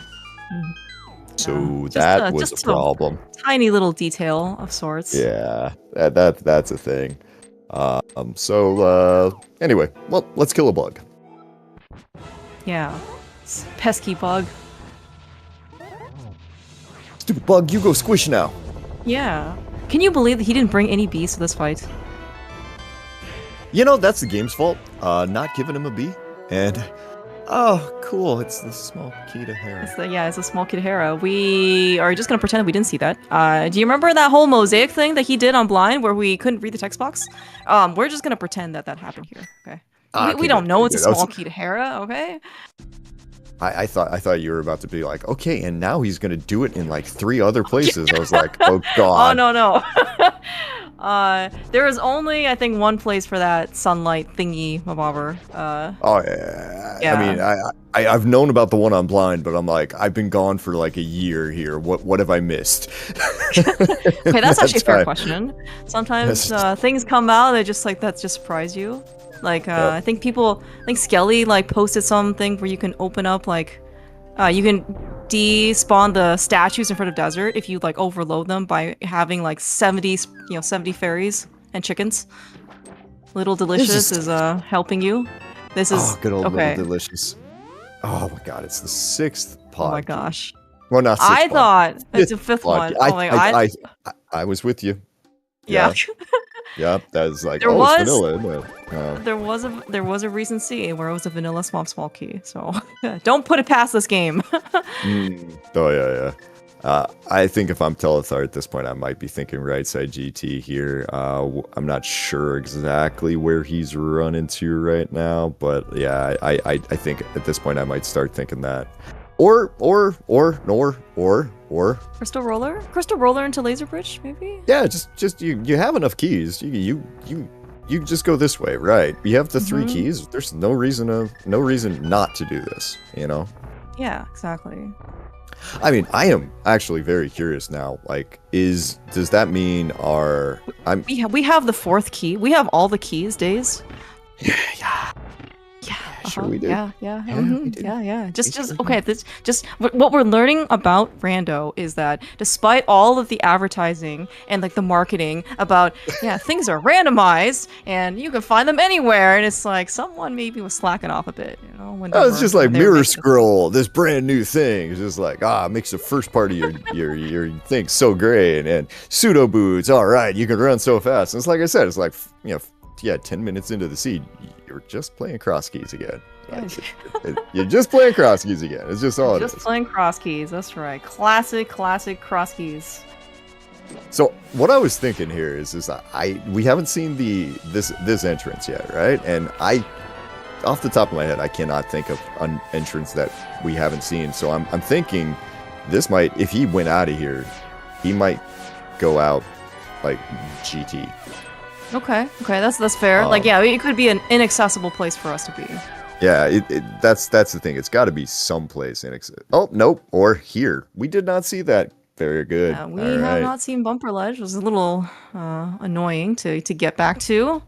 So that was the problem. Tiny little detail of sorts. Yeah, that's a thing. Anyway, well, let's kill a bug. Yeah. Pesky bug. Stupid bug, you go squish now. Yeah. Can you believe that he didn't bring any bees to this fight? That's the game's fault. Not giving him a bee. And, oh, cool, it's the small key to Hera. It's a small key to Hera. We are just gonna pretend that we didn't see that. Do you remember that whole mosaic thing that he did on Blind where we couldn't read the text box? We're just gonna pretend that happened here, okay? We don't know it's a small key to Hera, okay? I thought you were about to be like, okay, and now he's gonna do it in like 3 other places. I was like, oh god. Oh no. There is only, I think, 1 place for that sunlight thingy mabobber. Oh yeah. I mean, I've known about the one on Blind, but I'm like, I've been gone for like a year here. What have I missed? Okay, that's actually a fair question. Sometimes things come out that just surprise you. Like I think Skelly like posted something where you can open up like you can despawn the statues in front of desert if you like overload them by having like 70 fairies and chickens. Little Delicious is helping you. This is good old okay. Little Delicious. Oh my god, it's the 6th pod. Oh my gosh. Well, not 6th I thought it's the 5th one. Oh my god. I was with you. Yeah. Yeah, that was like, There it's was- vanilla. There was a recent scene where it was a vanilla swamp small key, so don't put it past this game. Oh yeah. I think if I'm Telethar at this point, I might be thinking right side GT here. I'm not sure exactly where he's running to right now, but yeah, I think at this point I might start thinking that. Or Crystal roller into laser bridge, maybe. Yeah, just you have enough keys. You just go this way, right? You have the 3 keys. There's no reason not to do this, you know? Yeah, exactly. I mean, I am actually very curious now. Like, does that mean we have the 4th key. We have all the keys, Days. Yeah. Sure we do. Yeah. we do. Yeah. Just okay. What we're learning about Rando is that despite all of the advertising and like the marketing about things are randomized and you can find them anywhere, and it's like someone maybe was slacking off a bit, you know. It's just like Mirror Scroll, this brand new thing. It's just like it makes the first part of your thing so great, and pseudo boots. All right, you can run so fast. And it's like I said, it's like 10 minutes into the seed, you're just playing Crosskeys again. You're just playing Crosskeys again. It's just all it is. Just playing Crosskeys. That's right. Classic Crosskeys. So what I was thinking here is we haven't seen this entrance yet, right? And off the top of my head, I cannot think of an entrance that we haven't seen. So I'm thinking this might, if he went out of here, he might go out like GT. Okay, that's fair. It could be an inaccessible place for us to be. Yeah, that's the thing. It's got to be someplace inaccessible. Oh, nope, or here. We did not see that. Very good. We have not seen Bumper Ledge. It was a little annoying to get back to.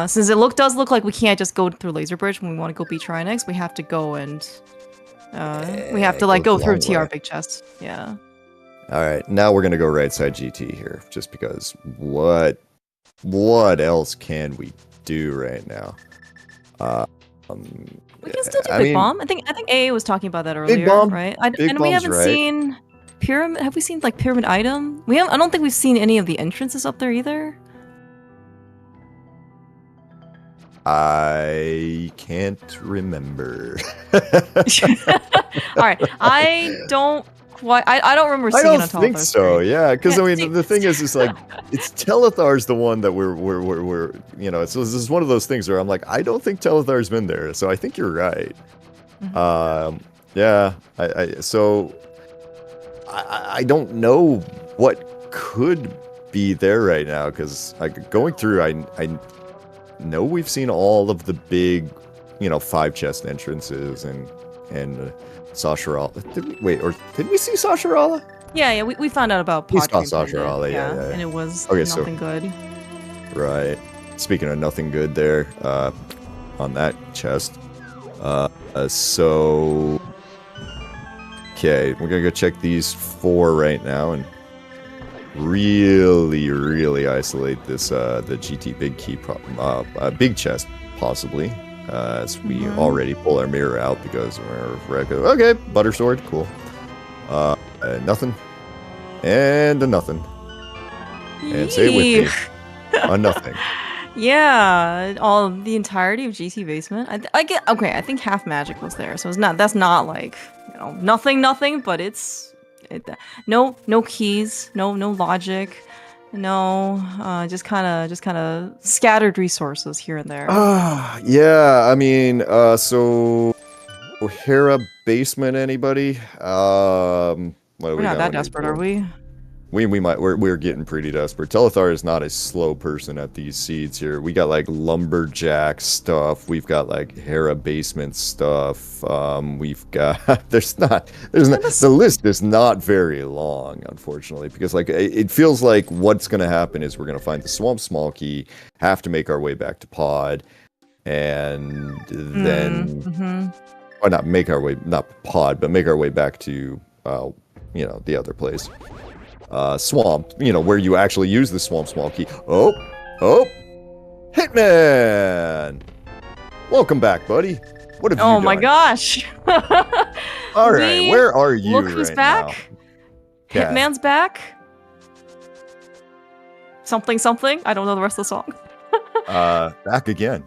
Since it does look like we can't just go through Laser Bridge when we want to go beat Trinex, we have to go and we have to go through TR Big Chest. Yeah. All right, now we're gonna go right side GT here, just because what else can we do right now? We can still do Big Bomb. I think AA was talking about that earlier, Big Bomb, right? and we haven't seen Pyramid. Have we seen Pyramid Item? I don't think we've seen any of the entrances up there either. I can't remember. All right, I don't remember seeing it on Telethar. I don't think so. Yeah, because the thing is like it's Telethar's the one that we're this is one of those things where I'm like, I don't think Telethar's been there, so I think you're right. I don't know what could be there right now, because going through, I know we've seen all of the big 5 chest entrances and Sasharala. Did we see Sasharala? Yeah, we found out about we saw Sasharala, yeah. And it was okay, nothing good. Right. Speaking of nothing good there, on that chest. Okay, we're gonna go check these 4 right now and really isolate this the GT big key big chest possibly. As we already pull our mirror out because we're okay, butter sword, cool. Nothing. And a nothing. And say it with me. A nothing. Yeah, the entirety of GT basement. I think half magic was there, so that's not like nothing, but no keys, no logic. No, just kind of scattered resources here and there. Yeah, I mean, so O'Hara basement, anybody? We're not that desperate, are we? We're getting pretty desperate. Telethar is not a slow person at these seeds here. We got like lumberjack stuff. We've got like Hera basement stuff. We've got the list is not very long, unfortunately, because like it feels like what's gonna happen is we're gonna find the swamp small key, have to make our way back to pod, and then or not make our way back to the other place. Swamp, where you actually use the swamp small key. Oh, Hitman! Welcome back, buddy. What have you Oh done? my gosh! All right, where are you Look who's right back. now? Hitman's back. Something something. I don't know the rest of the song. Back again.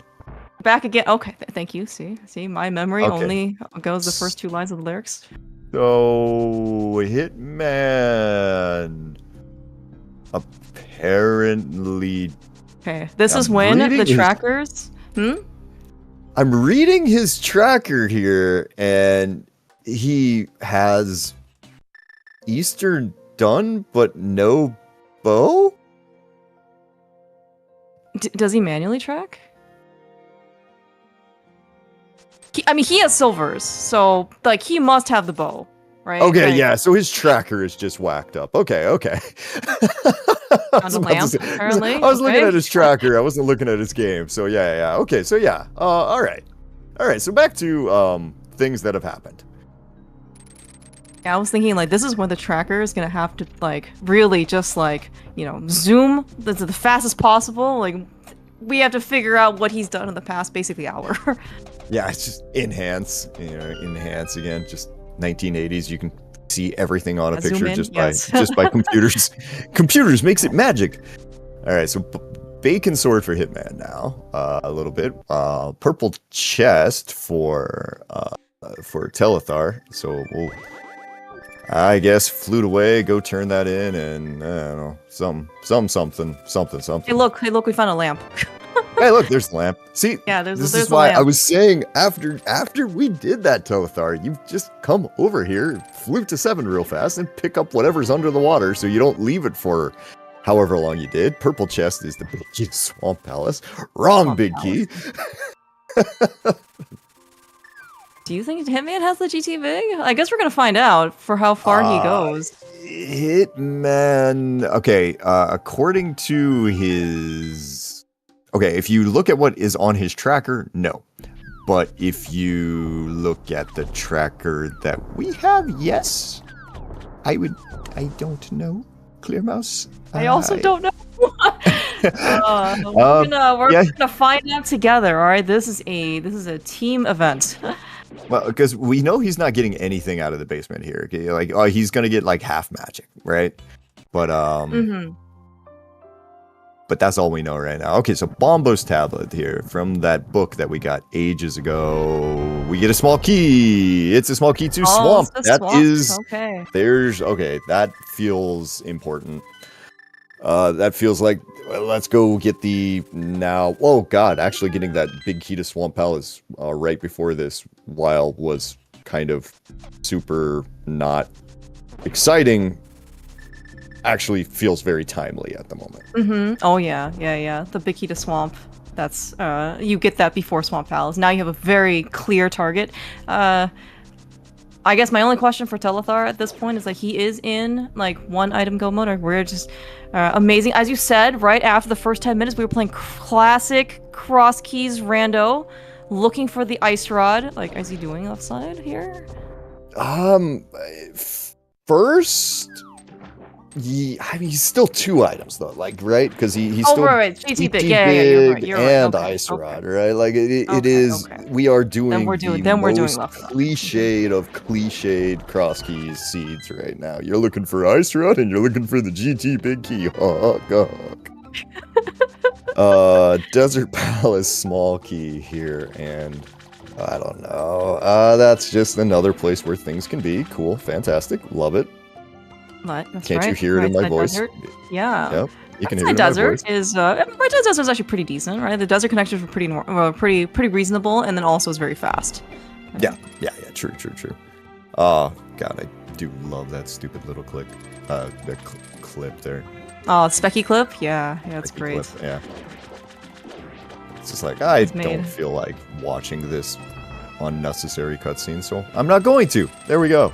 Back again. Okay, thank you. See, my memory Okay. only goes the first 2 lines of the lyrics. So, Hitman apparently. Okay, this is I'm when the reading his- trackers. I'm reading his tracker here, and he has Eastern done, but no bow? Does he manually track? He has silvers, so like he must have the bow, right? Okay, like, yeah. So his tracker is just whacked up. Okay. On the lamp, apparently. I was looking at his tracker. I wasn't looking at his game. So yeah. Okay. So yeah. All right. So back to things that have happened. Yeah, I was thinking like this is when the tracker is gonna have to like really just like zoom the fastest possible. Like we have to figure out what he's done in the past basically hour. Yeah, it's just enhance again. Just 1980s. You can see everything on a picture just by computers. Computers makes it magic. All right, so bacon sword for Hitman now. A little bit. Purple chest for Telethar. So we'll, I guess, flute away. Go turn that in, and I don't know, something. Hey, look, we found a lamp. Hey, look, there's the lamp. See, yeah, there's this a is why lamp. I was saying after we did that Telethar, you just come over here, flute to 7 real fast, and pick up whatever's under the water, so you don't leave it for however long you did. Purple chest is the big key to Swamp Palace. Wrong, Swamp big Palace. Key. Do you think Hitman has the GT big? I guess we're gonna find out for how far he goes. Hitman. Okay, according to his. Okay, if you look at what is on his tracker, no. But if you look at the tracker that we have, yes. I don't know. Clear mouse. I also don't know. We're gonna find out together. All right, this is a team event. Well, because we know he's not getting anything out of the basement here. Okay? Like, he's gonna get like half magic, right? But But that's all we know right now. Okay, so Bombo's tablet here from that book that we got ages ago. We get a small key. It's a small key to Swamp. That is okay. That feels important. That feels like let's go get the now. Oh God, actually getting that big key to Swamp Palace right before this while was kind of super not exciting. Actually feels very timely at the moment. Oh yeah. The big key to Swamp. That's you get that before Swamp Palace. Now you have a very clear target. I guess my only question for Telethar at this point is like he is in like one item go mode, or we're just amazing. As you said, right after the first 10 minutes, we were playing classic Crosskeys rando, looking for the ice rod. Like, is he doing left side here? First. He's still 2 items though, like right because he's still right. GT big, you're right. And ice rod, right? Like it is. Okay. We are doing then we're doing left cliched of cliched Crosskeys seeds right now. You're looking for ice rod and you're looking for the GT big key. Desert Palace small key here, and I don't know. That's just another place where things can be cool, fantastic, love it. That's Can't you hear it in my voice? Desert? Yeah. Yep. You can hear it in my voice. Right Desert is actually pretty decent, right? The desert connections were pretty reasonable, and then also is very fast. Yeah. True. Oh God, I do love that stupid little clip. The clip there. Oh, Specky clip. Yeah, it's great. Clip, yeah. It's just like I don't feel like watching this unnecessary cutscene, so I'm not going to. There we go.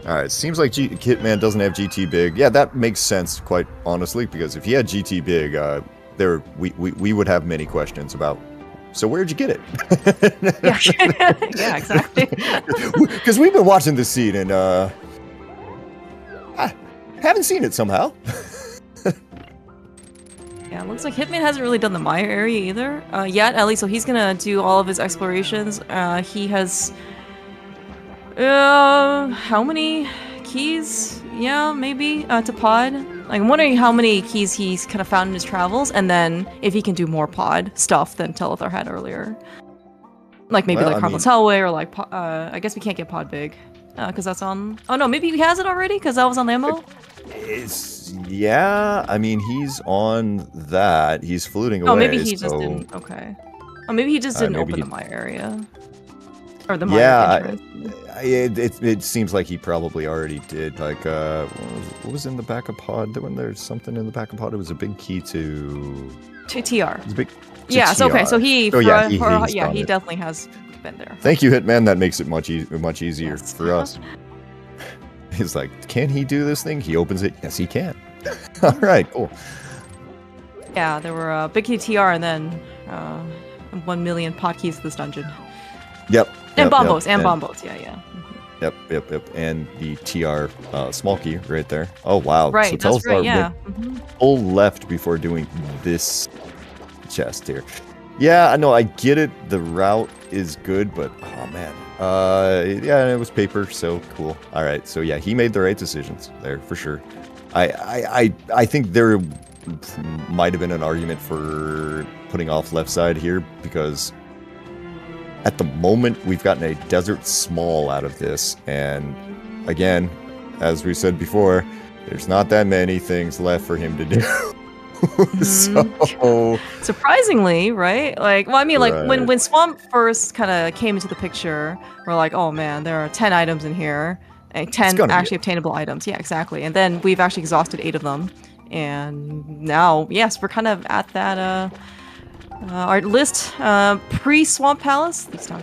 Alright, seems like Hitman doesn't have GT big. Yeah, that makes sense, quite honestly, because if he had GT big, we would have many questions about, so where'd you get it? Yeah, exactly. Because we've been watching this scene, and I haven't seen it somehow. Yeah, looks like Hitman hasn't really done the Maya area either yet, at least. So he's gonna do all of his explorations. He has how many keys? Yeah, maybe to pod. Like, I'm wondering how many keys he's kind of found in his travels, and then if he can do more pod stuff than Telethar had earlier. Like maybe like Harmless Hellway or like I guess we can't get pod big because that's on. Oh no, maybe he has it already because that was on the ammo. Yeah, I mean, he's on that. He's fluting away. Oh, maybe he just didn't. Okay. Oh, maybe he just didn't open the Maya area. Or the Maya entrance. It seems like he probably already did. Like, what was in the back of pod? When there's something in the back of pod, it was a big key to TR. It was a big. Yeah. So okay. So he. Oh, yeah. He definitely has been there. Thank you, Hitman. That makes it much easier for us. He's like, can he do this thing? He opens it. Yes, he can. All right, cool. Yeah, there were big key TR and then 1 million pot keys to this dungeon. Yep. And bombos. Yeah. Yep. And the TR small key right there. Oh, wow. Right, so that's right, yeah. Full left before doing this chest here. Yeah, I know, I get it. The route is good, but oh man. Yeah, it was paper, so cool. All right, so yeah, he made the right decisions there for sure. I think there might have been an argument for putting off left side here because at the moment we've gotten a desert small out of this, and again, as we said before, there's not that many things left for him to do. So surprisingly, right? Like, well, I mean, like when Swamp first kind of came into the picture, we're like, oh man, there are 10 items in here, and 10 actually obtainable items. Yeah, exactly. And then we've actually exhausted 8 of them, and now, yes, we're kind of at that. Our list pre-Swamp Palace, Thief's Town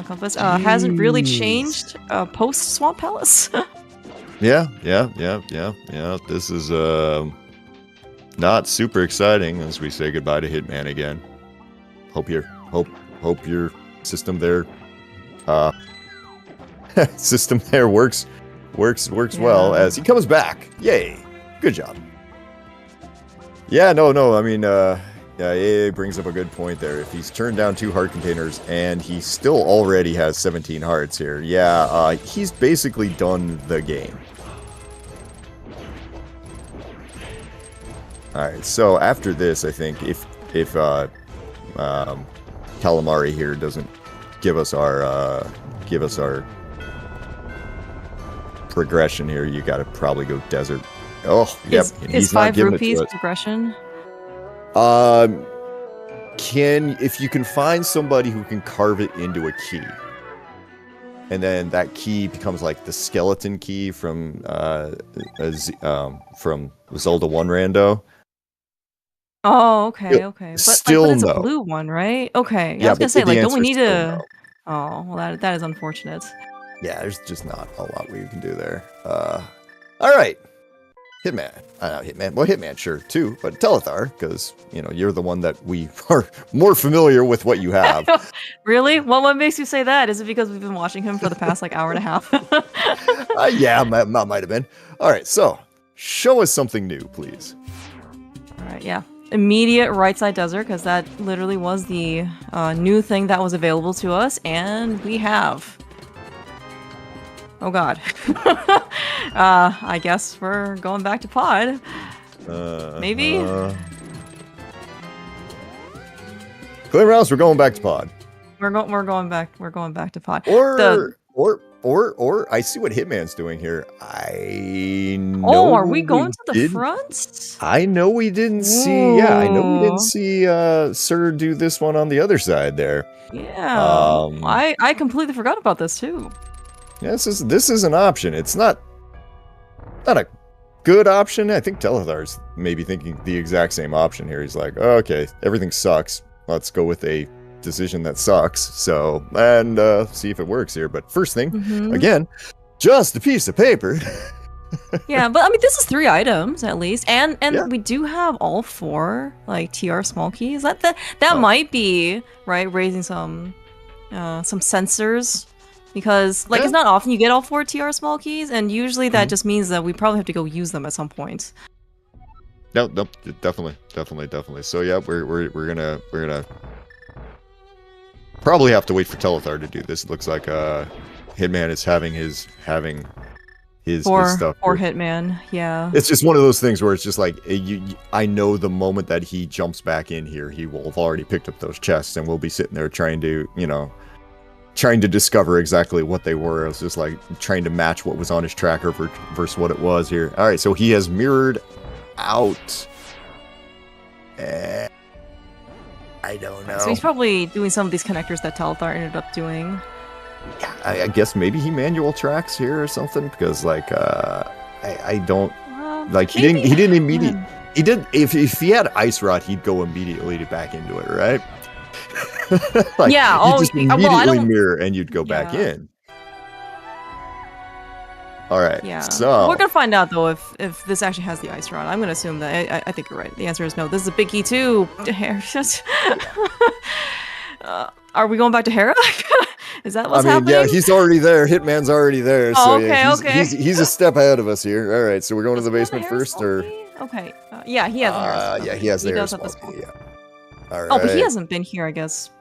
Compass, hasn't really changed post-Swamp Palace. Yeah. This is not super exciting as we say goodbye to Hitman again. Hope your system there works well as he comes back. Yay. Good job. Yeah, no, I mean AA brings up a good point there. If he's turned down 2 heart containers and he still already has 17 hearts here, yeah, he's basically done the game. Alright, so after this, I think if Calamari here doesn't give us our progression here, you gotta probably go desert. Oh, yep. Is 5 rupees progression? If you can find somebody who can carve it into a key, and then that key becomes like the skeleton key from Zelda 1 Rando. Oh, okay. But it's no. a blue one, right? Okay. Yeah, I was gonna say, like, don't we need to? No. Oh, well, that is unfortunate. Yeah, there's just not a lot we can do there. All right, Hitman. Hitman. Well, Hitman, sure too, but Telethar, because you're the one that we are more familiar with what you have. Really? What makes you say that? Is it because we've been watching him for the past like hour and a half? Yeah, might have been. All right, so show us something new, please. All right, yeah. Immediate right side desert, because that literally was the new thing that was available to us, and we have. Oh god. I guess we're going back to pod. Maybe. Clear Rouse, we're going back to pod. We're going back to pod. Or I see what Hitman's doing here. I know. Oh, are we going to the front? I know we didn't see. Yeah, I know we didn't see Sir do this one on the other side there. Yeah. I completely forgot about this too. Yeah, this is an option. It's not a good option. I think Telethar's maybe thinking the exact same option here. He's like, oh, okay, everything sucks. Let's go with a decision that sucks. So, and see if it works here. But first thing, again, just a piece of paper. Yeah, but I mean, this is 3 items at least, and we do have all 4 like TR small keys. That might be right, raising some sensors. Because, like, it's not often you get all 4 TR small keys, and usually that just means that we probably have to go use them at some point. No, definitely. So yeah, we're gonna probably have to wait for Telethar to do this. It looks like Hitman is having his stuff or here. Hitman, yeah. It's just one of those things where it's just like I know the moment that he jumps back in here, he will have already picked up those chests, and we'll be sitting there trying to discover exactly what they were. I was just like trying to match what was on his tracker versus what it was here. All right, so he has mirrored out. I don't know. So he's probably doing some of these connectors that Telethar ended up doing. I guess maybe he manual tracks here or something, because like I don't like he didn't immediately he did if he had Ice Rod, he'd go immediately back into it, right? Like, yeah, you just immediately mirror and you'd go back in. All right, yeah. So we're gonna find out though if this actually has the Ice Rod. I'm gonna assume that. I think you're right. The answer is no. This is a big key too. Are we going back to Hera? Is that what's happening? Yeah, he's already there. Hitman's already there. Oh, so okay, yeah, he's a step ahead of us here. All right, so we're going to the basement first, or okay? Yeah, he has. Yeah, he has there. Yeah. All right. Oh, but he hasn't been here, I guess.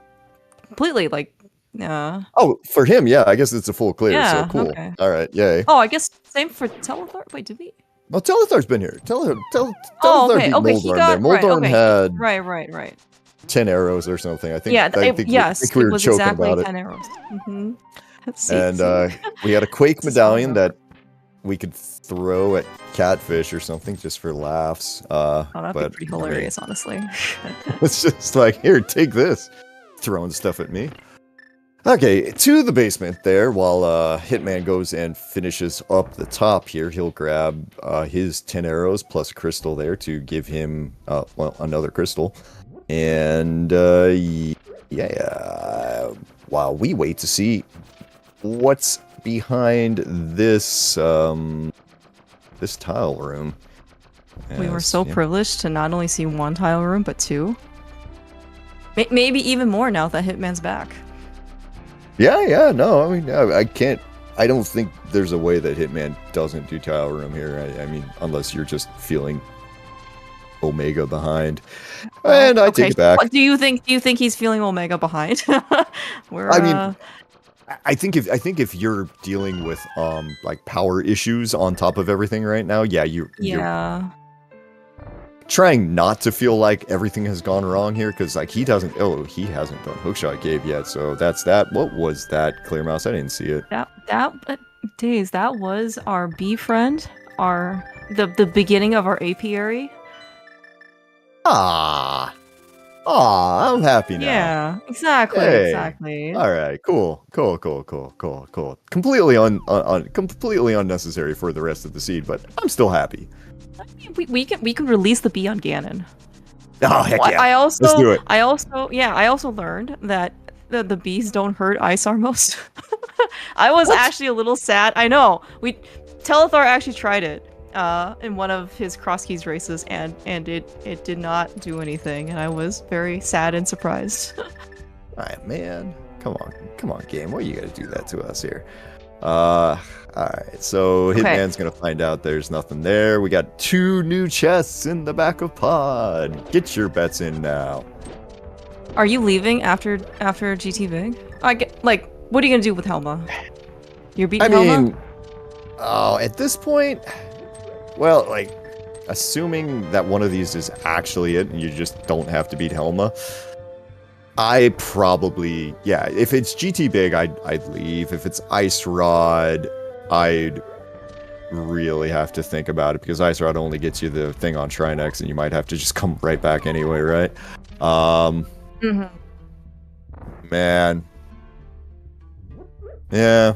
Completely, like. Oh, for him, yeah. I guess it's a full clear. Yeah, so cool. Okay. All right, yay. Oh, I guess same for Telethar. Wait, did we? Well, Telethar's been here. Telethar okay, beat okay. Moldorm there. Moldorm had right. 10 arrows or something. I think. Yeah. I think we were was joking exactly about it. 10 arrows. Mm-hmm. And we had a Quake medallion that we could throw at Catfish or something just for laughs. That'd be pretty hilarious, honestly. It's just like, here, take this. Throwing stuff at me. Okay, to the basement there, while Hitman goes and finishes up the top here, he'll grab his 10 arrows plus a crystal there to give him, another crystal. And, while we wait to see what's behind this, this tile room. We were so privileged to not only see one tile room, but two. Maybe even more now that Hitman's back. Yeah, no, I mean, I don't think there's a way that Hitman doesn't do tile room here. I mean, unless you're just feeling Omega behind. And I take it back. What do you think he's feeling Omega behind? I think if you're dealing with like power issues on top of everything right now, you're trying not to feel like everything has gone wrong here, because like he hasn't done Hookshot Gabe yet, so that's that. What was that, Clear Mouse? I didn't see it. That was our B friend, the beginning of our apiary. I'm happy now. Yeah, exactly. All right, cool. Completely unnecessary for the rest of the seed, but I'm still happy. We can release the bee on Ganon. Oh heck yeah! Let's do it. I also learned that the bees don't hurt ice armos. I was actually a little sad. I know. Telethar actually tried it in one of his Crosskeys races, and it did not do anything, and I was very sad and surprised. Alright, man. Come on, game. Why you gotta do that to us here? Alright, so Hitman's gonna find out there's nothing there. We got 2 new chests in the back of pod. Get your bets in now. Are you leaving after GT Big? What are you gonna do with Helma? You're beating Helma? At this point, well, like, assuming that one of these is actually it and you just don't have to beat Helma, I probably, if it's GT Big, I'd leave. If it's Ice Rod, I'd really have to think about it, because Ice Rod only gets you the thing on Shrine X, and you might have to just come right back anyway, right? Man. Yeah.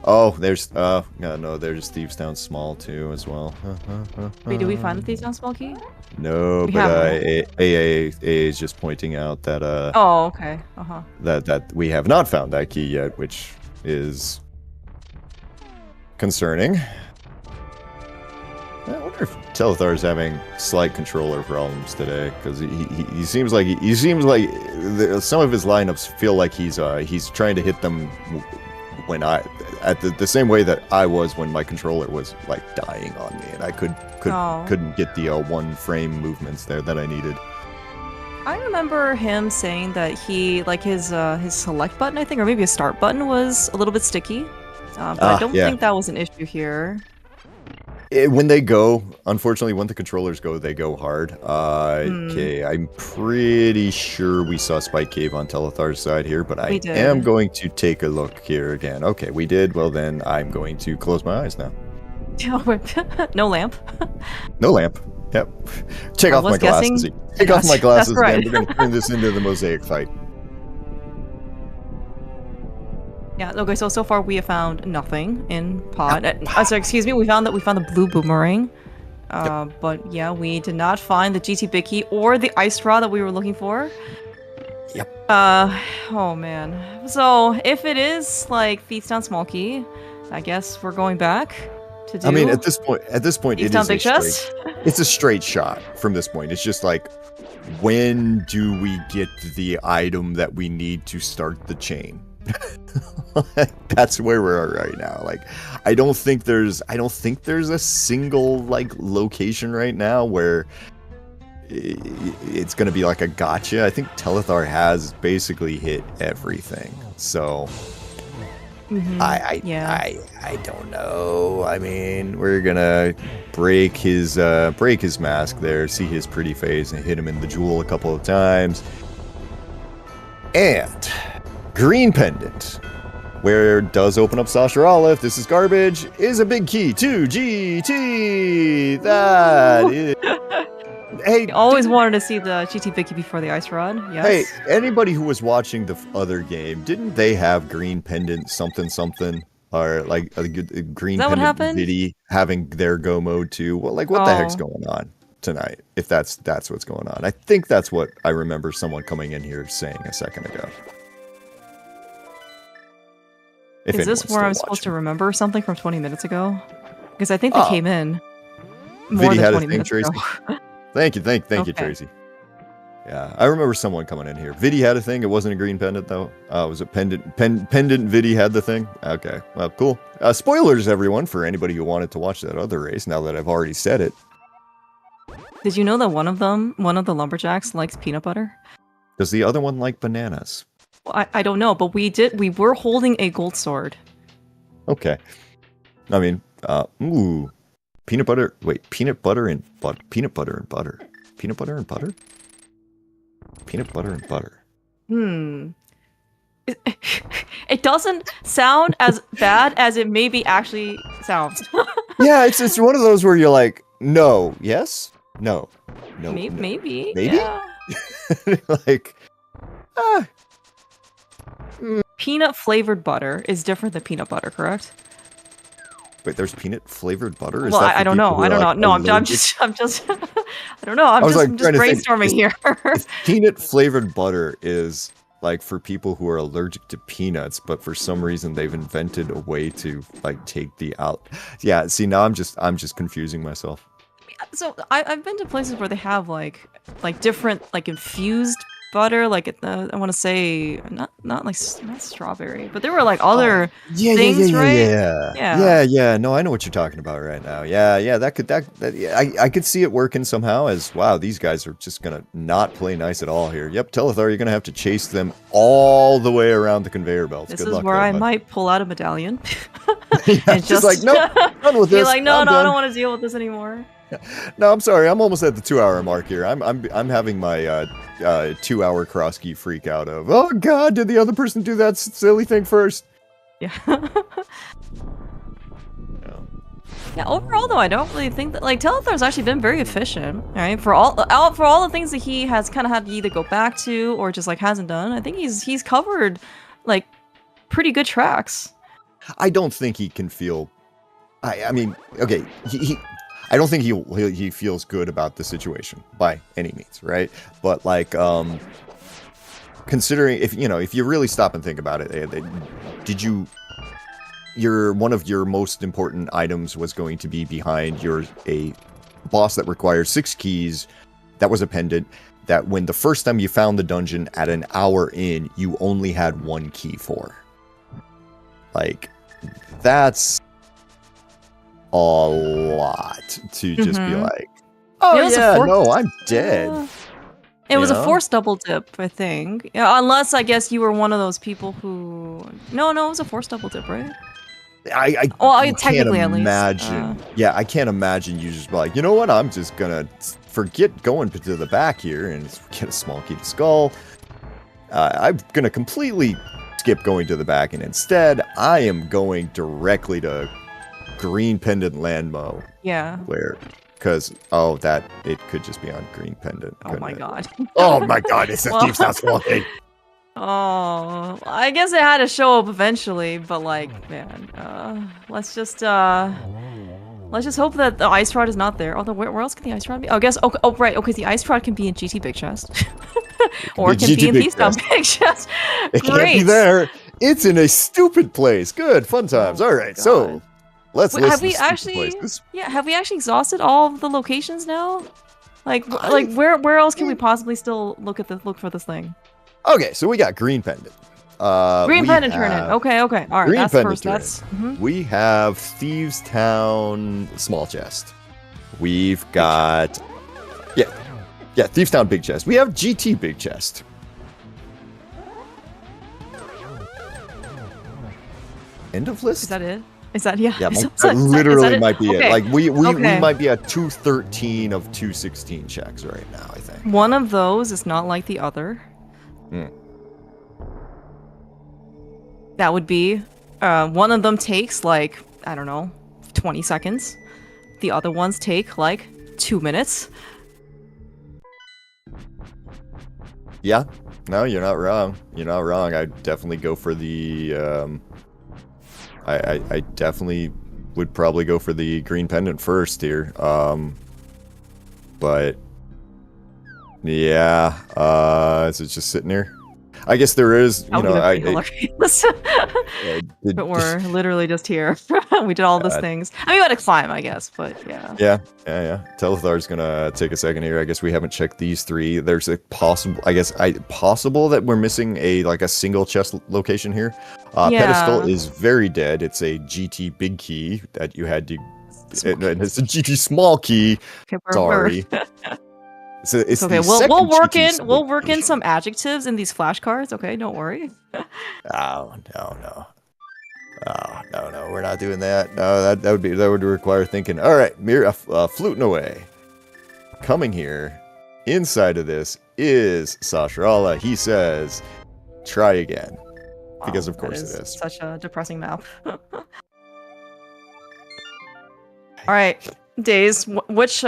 Oh, there's there's Thieves Town Small too as well. Wait, did we find the Thieves Town Small key? No, but AA is just pointing out that oh, okay. That we have not found that key yet, which is concerning. I wonder if Telethar is having slight controller problems today, because he seems like some of his lineups feel like he's trying to hit them when at the same way that I was when my controller was like dying on me, and I couldn't get the 1 frame movements there that I needed. I remember him saying that he like his select button, I think, or maybe his start button was a little bit sticky. But I don't think that was an issue here. When they go, unfortunately, when the controllers go, they go hard. Okay, I'm pretty sure we saw Spike Cave on Telethar's side here, but I am going to take a look here again. Okay, we did. Well, then I'm going to close my eyes now. No lamp. No lamp. Yep. Take off my glasses. Take off my glasses again. We're going to turn this into the mosaic fight. Yeah, okay, so far we have found nothing in pod. So excuse me, we found the blue boomerang. But yeah, we did not find the GT big key or the ice rod that we were looking for. Yep. Oh man. So if it is like Feats Down Small Key, I guess we're going back to do. I mean, at this point, it is it's a straight shot from this point. It's just like, when do we get the item that we need to start the chain? That's where we're at right now. Like, I don't think there's a single like location right now where it's gonna be like a gotcha. I think Telethar has basically hit everything. So I don't know. I mean, we're gonna break his mask there, see his pretty face, and hit him in the jewel a couple of times. And green pendant, where it does open up Sasha Olive. This is garbage. Is a big key to GT. That is. Hey, always wanted to see the GT Vicky before the ice rod. Yes. Hey, anybody who was watching the other game, didn't they have green pendant something, or like a green pendant Viddy having their go mode too? Well, like what the heck's going on tonight? If that's what's going on, I think that's what I remember someone coming in here saying a second ago. Is this where I'm supposed to remember something from 20 minutes ago? Because I think they came in more than 20 minutes ago. Thank you, Tracy. Yeah, I remember someone coming in here. Viddy had a thing. It wasn't a green pendant, though. Was it pendant Viddy had the thing? Okay, well, cool. Spoilers, everyone, for anybody who wanted to watch that other race, now that I've already said it. Did you know that one of the lumberjacks likes peanut butter? Does the other one like bananas? Well, I don't know, but we were holding a gold sword. Okay. I mean, ooh. Peanut butter and butter. Peanut butter and butter. Peanut butter and butter. It doesn't sound as bad as it maybe actually sounds. Yeah, it's one of those where you're like, no, yes, no. Maybe. Yeah. Like, Peanut flavored butter is different than peanut butter, correct? Wait, there's peanut flavored butter? Well, I don't know. No, I'm just I don't know. I'm just brainstorming here. Peanut flavored butter is like for people who are allergic to peanuts, but for some reason they've invented a way to like take the out. Yeah, see, now I'm just confusing myself. So I've been to places where they have like different like infused butter, like I want to say not strawberry, but there were like other things, right? Yeah. No, I know what you're talking about right now. Yeah. I could see it working somehow. As wow, these guys are just gonna not play nice at all here. Yep, Telethar, you're gonna have to chase them all the way around the conveyor belts. This is where I might pull out a medallion. And just like no, done with this. Be like, no, I don't want to deal with this anymore. No, I'm sorry. I'm almost at the 2-hour mark here. I'm having my 2-hour cross key freak out of. Oh God, did the other person do that silly thing first? Yeah. Yeah. Overall, though, I don't really think that like Telethar's actually been very efficient, right? For all the things that he has kind of had to either go back to or just like hasn't done. I think he's covered like pretty good tracks. I don't think he can feel. I mean, okay, I don't think he feels good about the situation by any means, right? But like, considering if you really stop and think about it, one of your most important items was going to be behind a boss that requires 6 keys. That was a pendant that when the first time you found the dungeon at an hour in, you only had 1 key for. Like, that's a lot to just be like, oh yeah, no, I'm dead. It was a forced double dip, I think. Yeah, unless I guess you were one of those people who. No, it was a forced double dip, right? I technically can't imagine. At least. Yeah, I can't imagine you just be like, you know what? I'm just gonna forget going to the back here and get a small key to skull. I'm gonna completely skip going to the back, and instead, I am going directly to green pendant landmo. Yeah. Because it could just be on green pendant. Oh my god. Oh my god! It's a thief's not walking. Oh, I guess it had to show up eventually, but like, man, let's just hope that the ice rod is not there. Although, where else can the ice rod be? Oh, I guess, right, okay, the ice rod can be in GT Big Chest. Or it can be in Thief's Big Chest. It can't be there. It's in a stupid place. Good, fun times. All right, so let's list have we actually exhausted all of the locations now? Like where else can we possibly still look for this thing? Okay, so we got green pendant. Green pendant turn in. Okay. All right, green that's pendant first. We have Thieves Town small chest. We've got Thieves Town big chest. We have GT big chest. End of list. Is that it? Is that yeah? That literally might be okay. it. Like we might be at 213 of 216 checks right now. I think one of those is not like the other. That would be one of them takes like, I don't know, 20 seconds. The other ones take like 2 minutes. Yeah, no, you're not wrong. You're not wrong. I'd definitely go for the I definitely would probably go for the green pendant first here. But yeah, is it just sitting here? I guess there is, you know, but we're literally just here. We did all those things. I mean, we had to climb, I guess, but yeah. Yeah. Telethar's gonna take a second here. I guess we haven't checked these three. There's a possible, possible that we're missing a single chest location here. Pedestal is very dead. It's a GT big key that you had to. It's a GT small key. Okay, sorry. It's okay. We'll work in some adjectives in these flashcards. Okay, don't worry. Oh no, we're not doing that. No, that would require thinking. All right, fluting away. Coming here, inside of this is Sashrala. He says, "Try again," because of course it is. Such a depressing map. All right. Days, which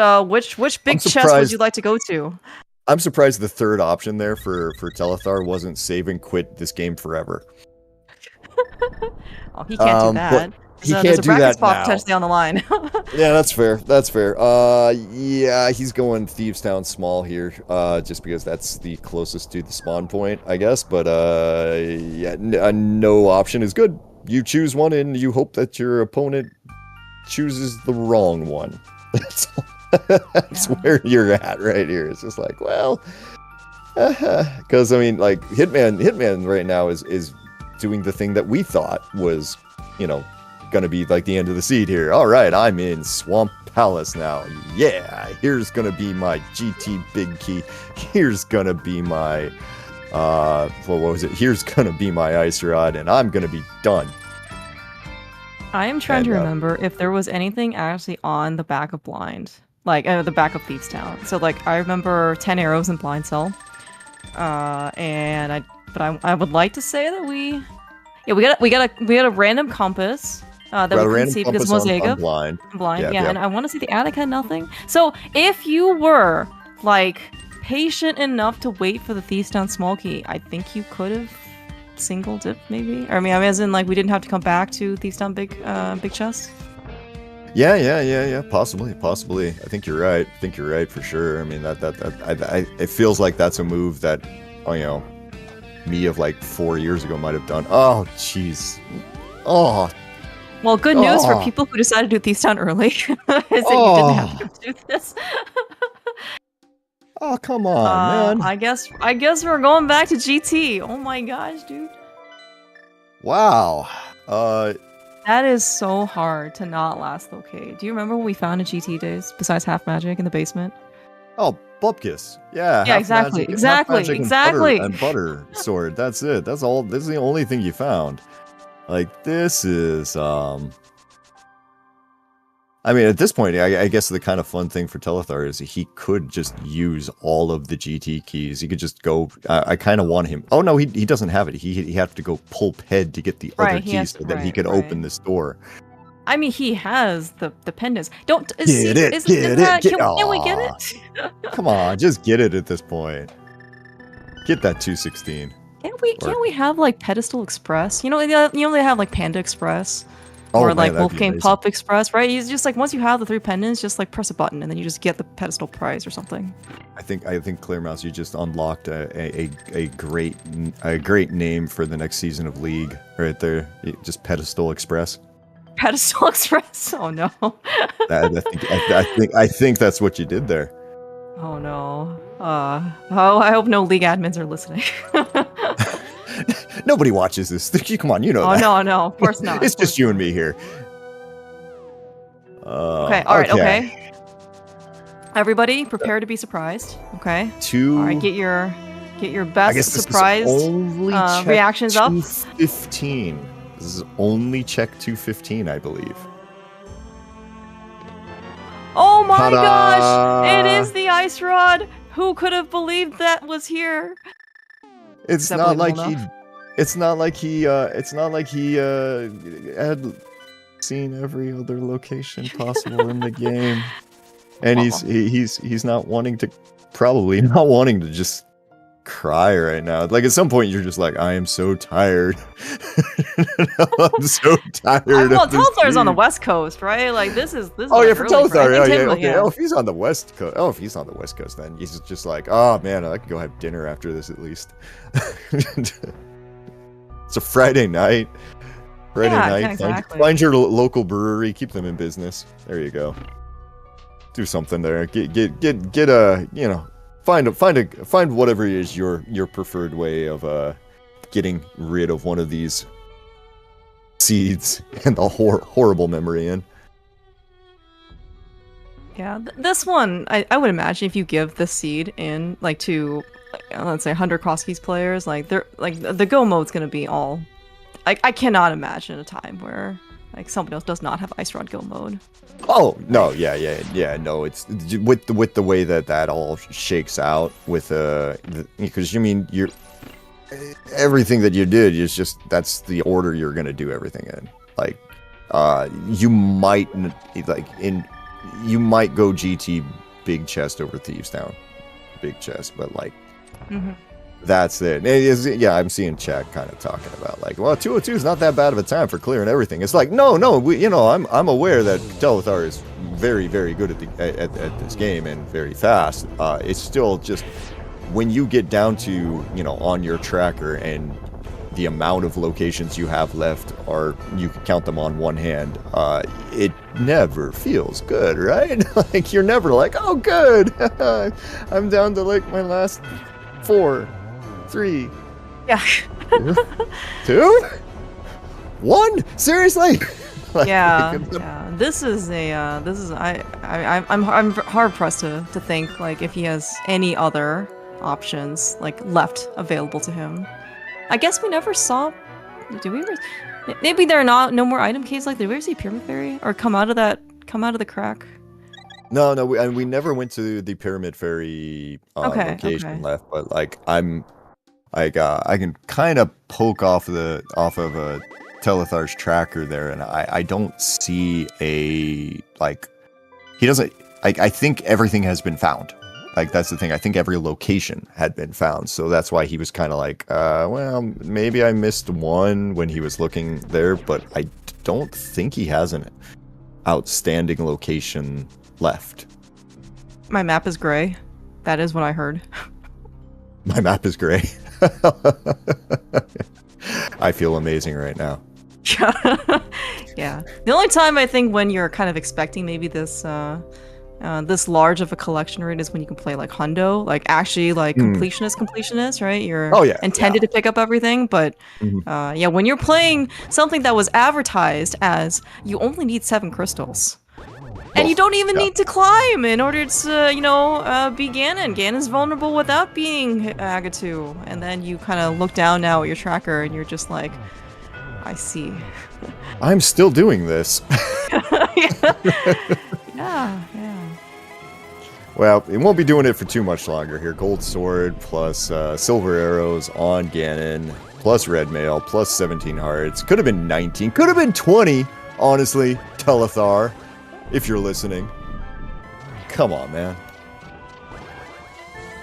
big chest would you like to go to? I'm surprised the third option there for Telethar wasn't save and quit this game forever. Oh, he can't do that. He can't do that now. Potentially on the line. Yeah, that's fair. Yeah, he's going Thieves Town small here, just because that's the closest to the spawn point, I guess. But yeah, no option is good. You choose one, and you hope that your opponent chooses the wrong one. That's where you're at right here. It's just like, well, because I mean, like Hitman right now is doing the thing that we thought was, gonna be like the end of the seed here. All right, I'm in Swamp Palace now. Yeah, here's gonna be my GT big key. Here's gonna be my what was it? Here's gonna be my ice rod, and I'm gonna be done. I am trying to remember if there was anything actually on the back of Blind, like the back of Thieves Town. So like I remember 10 arrows in Blind Cell, and I would like to say that we got a random compass that we couldn't see because Mosaiga blind. And I want to see the attic had nothing. So if you were like patient enough to wait for the Thieves Town small key, I think you could have single dip maybe, or I mean as in like we didn't have to come back to Thieves Town big chest. Yeah, possibly. I think you're right for sure. I mean it feels like that's a move that me of like 4 years ago might have done. Oh jeez. Oh, well, good news for people who decided to do Thieves Town early is that you didn't have to do this. Oh, come on, man. I guess we're going back to GT. Oh my gosh, dude. Wow. That is so hard to not last locate. Do you remember what we found in GT days besides half magic in the basement? Oh, Bupkis. Yeah. Yeah, exactly. And butter sword. That's it. That's all. This is the only thing you found. Like, this is, I mean, at this point, I guess the kind of fun thing for Telethar is he could just use all of the GT keys. He could just go, I kind of want him. Oh, no, he doesn't have it. He have to go pulp head to get the other keys so that he can open this door. I mean, he has the pendants. Can we get it? Come on, just get it at this point. Get that 216. Can't we have like Pedestal Express? You know they have like Panda Express. Or like Wolfgang Pup Express, right? He's just like, once you have the 3 pendants, just like press a button and then you just get the pedestal prize or something. I think Clear Mouse, you just unlocked a great name for the next season of League right there. Just Pedestal Express. Pedestal Express? Oh no. I think that's what you did there. Oh no. I hope no League admins are listening. Nobody watches this. Come on, you know that. Oh, no, of course not. It's just you and me here. Okay, alright, okay. Everybody, prepare to be surprised, okay? Alright, get your best surprise reactions up. 215. This is only check 215, I believe. Oh my gosh! It is the ice rod! Who could have believed that was here? It's not like he had seen every other location possible in the game, and he's not wanting to, probably not wanting to just cry right now. Like at some point you're just like, I am so tired. I'm so tired. Well, Telthar's on the West Coast, right? Like this is. Oh yeah, for Telethar, yeah. Okay. Oh, if he's on the West Coast, then he's just like, oh man, I can go have dinner after this at least. It's a Friday night. Exactly. Find your local brewery, keep them in business. There you go. Do something there. Get a, you know, find whatever is your preferred way of getting rid of one of these seeds and the horrible memory in. Yeah, this one, I would imagine if you give this seed in like to, let's say 100 Crosskeys players, like they're like the go mode's gonna be all. I cannot imagine a time where like somebody else does not have Ice Rod go mode. Oh no, yeah. No, it's with the way that all shakes out with because you mean you're everything that you did is just that's the order you're gonna do everything in. Like you might you might go GT big chest over Thieves Town, big chest, but like that's it. Yeah, I'm seeing chat kind of talking about like, well, 202 is not that bad of a time for clearing everything. It's like, no, I'm aware that Telethar is very, very good at this game and very fast. It's still just when you get down to, on your tracker and the amount of locations you have left are, you can count them on one hand, it never feels good, right? Like you're never like, oh good, I'm down to like my last 4, 3, yeah, 2, 1. Seriously? Like, yeah. This is I'm hard pressed to think like if he has any other options like left available to him. I guess we never saw. Did we ever? Maybe there are no more item keys. Like, did we ever see Pyramid Fairy or come out of the crack? No, we never went to the Pyramid Fairy location left. But like, I can kind of poke off of Telethar's tracker there, and I don't see he doesn't. I think everything has been found. Like, that's the thing. I think every location had been found. So that's why he was kind of like, well, maybe I missed one when he was looking there, but I don't think he has an outstanding location left. My map is gray. That is what I heard. My map is gray. I feel amazing right now. Yeah. The only time I think when you're kind of expecting maybe this this large of a collection rate is when you can play like hundo, like actually like completionist, right? You're intended to pick up everything, but yeah, when you're playing something that was advertised as you only need 7 crystals. And you don't even need to climb in order to, be Ganon. Ganon's vulnerable without being Agatu. And then you kind of look down now at your tracker and you're just like, I see. I'm still doing this. Yeah. Well, it won't be doing it for too much longer here. Gold sword plus silver arrows on Ganon plus red mail plus 17 hearts. Could have been 19. Could have been 20, honestly. Telethar, if you're listening. Come on, man.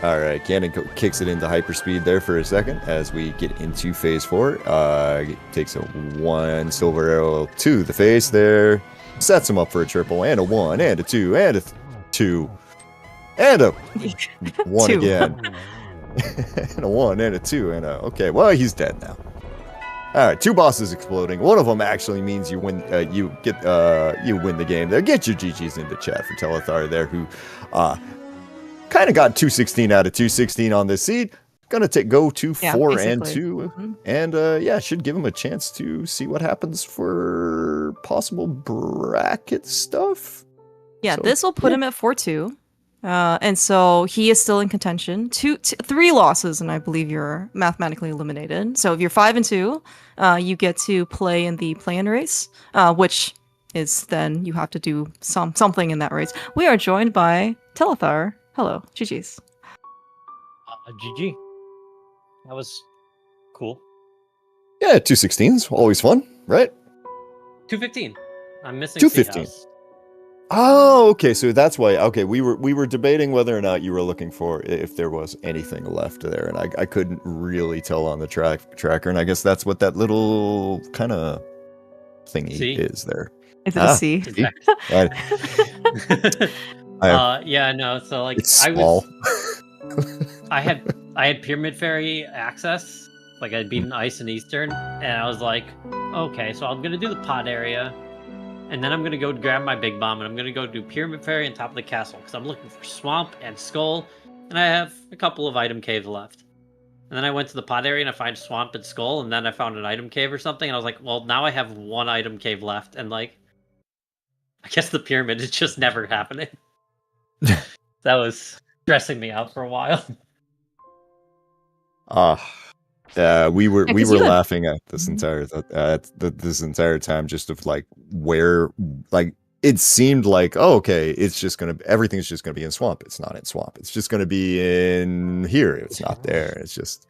Alright, Ganon kicks it into hyperspeed there for a second as we get into phase 4. Takes a 1 silver arrow to the face there. Sets him up for a triple and a 1 and a 2 and a 2 and a 1 2. again. And a 1 and a 2 and a... Okay, well, he's dead now. Alright, 2 bosses exploding. One of them actually means you win. You win the game there. Get your GGs into chat for Telethar there, who kind of got 216 out of 216 on this seed. Gonna go to 4 and 2, and should give him a chance to see what happens for possible bracket stuff. Yeah, so, this will put him at 4-2, and so he is still in contention. 3 losses, and I believe you're mathematically eliminated. So if you're 5 and 2, you get to play in the play-in race, which is then you have to do something in that race. We are joined by Telethar. Hello, GG's. GG. That was cool. Yeah, 216's always fun, right? 215. I'm missing 215. Oh, okay. So that's why. Okay, we were debating whether or not you were looking for if there was anything left there, and I couldn't really tell on the tracker, and I guess that's what that little kind of thingy is there. Is it a C? Yeah, no. So like, it's small. I had Pyramid Fairy access. Like I'd beaten Ice and Eastern, and I was like, okay, so I'm gonna do the pod area, and then I'm gonna go grab my big bomb, and I'm gonna go do Pyramid Fairy on top of the castle because I'm looking for Swamp and Skull, and I have a couple of item caves left. And then I went to the pod area and I find Swamp and Skull, and then I found an item cave or something, and I was like, well, now I have 1 item cave left, and like, I guess the pyramid is just never happening. That was stressing me out for a while. We were laughing at this entire this entire time, just of like where like it seemed like, oh, okay, everything's just gonna be in Swamp. It's not in Swamp. It's just gonna be in here. It's not there. It's just.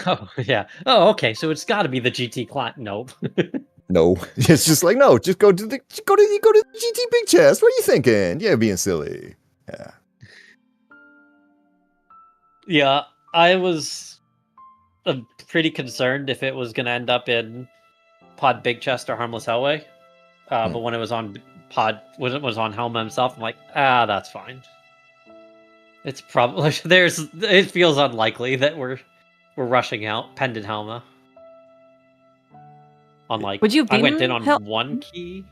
Oh yeah. Oh, okay. So it's got to be the GT client. Nope. No, it's just like, no. Just go to the GT big chest. What are you thinking? Yeah, being silly. Yeah. Yeah, I was pretty concerned if it was going to end up in Pod Big Chest or Harmless Hellway. But when it was on when it was on Helma himself, I'm like, that's fine. It's probably it feels unlikely that we're rushing out Pendant Helma. On like, would you I went in on 1 key.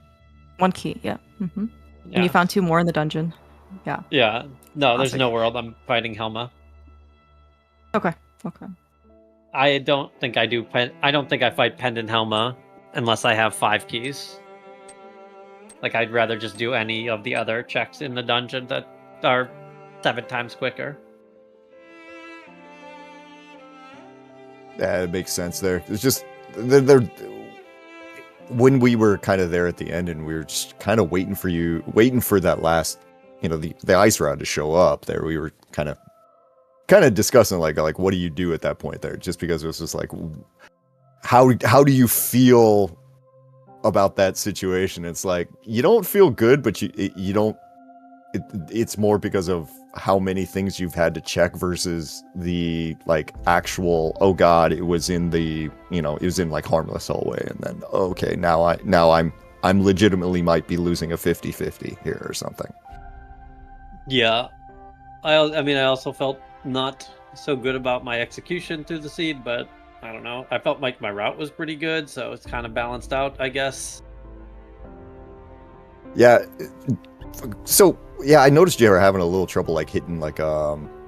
1 key, yeah. Yeah. And you found 2 more in the dungeon. Yeah. Yeah. No, there's no world I'm fighting Helma. Okay. I don't think I do. I don't think I fight Pendant Helma unless I have 5 keys. Like, I'd rather just do any of the other checks in the dungeon that are 7 times quicker. Yeah, it makes sense there. It's just they're when we were kind of there at the end, and we were just kind of waiting for that last, the ice rod to show up. There, we were kind of discussing like what do you do at that point there? Just because it was just like, how do you feel about that situation? It's like you don't feel good, but you don't. It's more because of how many things you've had to check versus the like actual, oh god, it was in the it was in like Harmless Hallway, and then okay, now I'm legitimately might be losing a 50-50 here or something. Yeah, I mean I also felt not so good about my execution through the seed, but I don't know. I felt like my route was pretty good, so it's kind of balanced out, I guess. Yeah. So yeah, I noticed you were having a little trouble like hitting the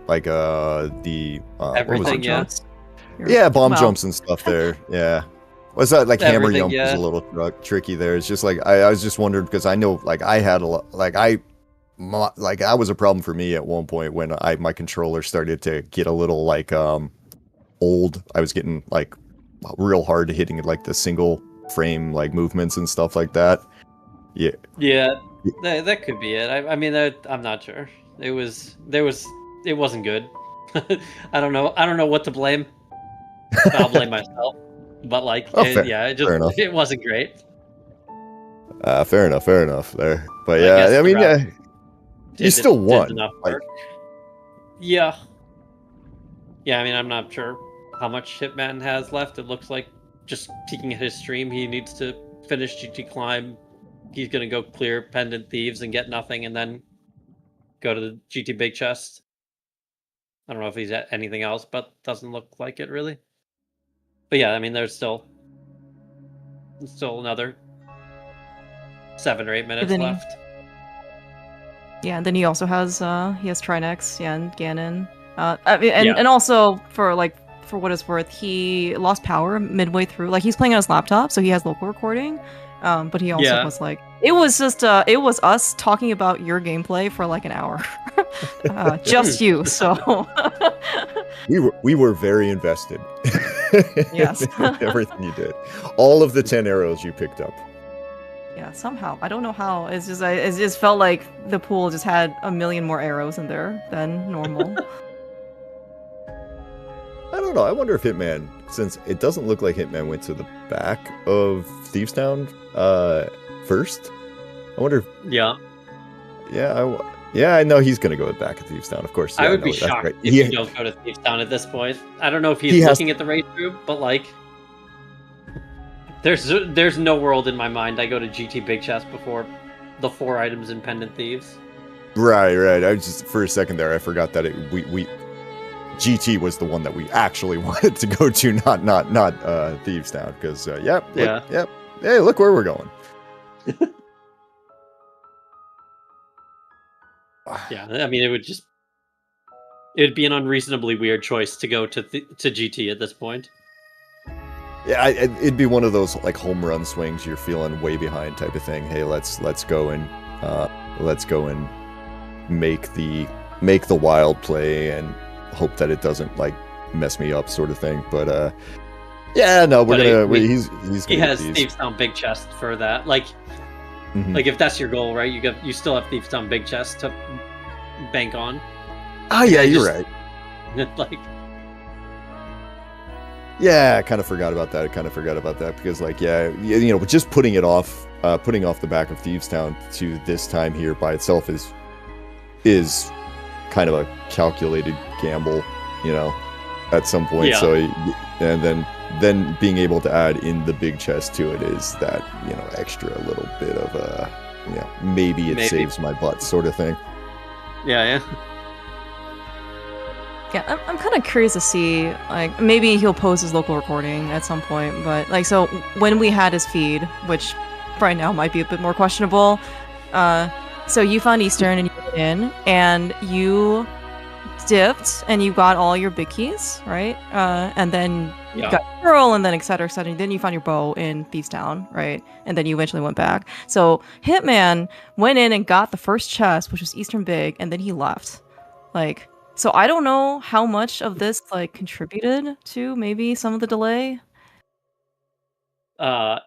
what was Everything, it? yeah. Yeah, bomb Well, jumps and stuff there. Yeah. Was that like hammer Everything, jump was yeah. a little tricky there. It's just like I was just wondering because I know like I had a lot like that was a problem for me at one point when my controller started to get a little like old. I was getting like real hard hitting like the single frame like movements and stuff like that. Yeah. Yeah, that could be it. I mean, I'm not sure. It wasn't good. I don't know what to blame. I'll blame myself. But like, Oh, fair it enough. it wasn't great. Fair enough there. But I guess yeah, I mean, the route yeah, you still did won. enough Like, work. Yeah. Yeah, I mean, I'm not sure how much Hitman has left. It looks like just peeking at his stream, he needs to finish GT Climb. He's gonna go clear Pendant Thieves and get nothing, and then go to the GT Big Chest. I don't know if he's at anything else, but doesn't look like it really. But yeah, I mean, there's still another 7 or 8 minutes then left. Yeah, and then he also has Trinex, yeah, and Ganon. And also for what it's worth, he lost power midway through. Like he's playing on his laptop, so he has local recording. But he also was like, it was us talking about your gameplay for like an hour, just you. So we were very invested. Yes, everything you did, all of the 10 arrows you picked up. Yeah, somehow. I don't know how. It just felt like the pool just had a million more arrows in there than normal. I don't know. I wonder if Hitman, since it doesn't look like Hitman went to the back of Thieves Town first. I wonder if... Yeah. Yeah, I know he's going to go back at Thieves Town, of course. Yeah, I would be shocked if you don't go to Thieves Town at this point. I don't know if he's looking at the race group, but like... There's no world in my mind I go to GT Big Chest before the 4 items in Pendant Thieves. Right. I was just for a second there, I forgot that we GT was the one that we actually wanted to go to, not Thieves Town, because hey, look where we're going. Yeah, I mean it'd be an unreasonably weird choice to go to GT at this point. Yeah, it'd be one of those like home run swings you're feeling way behind type of thing. Hey, let's go and make the wild play and hope that it doesn't like mess me up, sort of thing. But yeah, no, he's he has Thieves Town Big Chest for that. Like if that's your goal, right? You still have Thieves Town Big Chest to bank on. Oh yeah, you're right. Like. Yeah, I kind of forgot about that. Because, like, just putting off the back of Thieves Town to this time here by itself is kind of a calculated gamble, at some point. Yeah. So, and then being able to add in the big chest to it is that extra little bit of maybe it saves my butt sort of thing. Yeah. Yeah, I'm kind of curious to see, like, maybe he'll post his local recording at some point, but, like, so when we had his feed, which right now might be a bit more questionable, so you found Eastern and you went in, and you dipped, and you got all your big keys, right? And then you got Pearl, and then et cetera, and then you found your bow in Thieves Town, right? And then you eventually went back. So Hitman went in and got the first chest, which was Eastern Big, and then he left. Like... So I don't know how much of this like contributed to maybe some of the delay.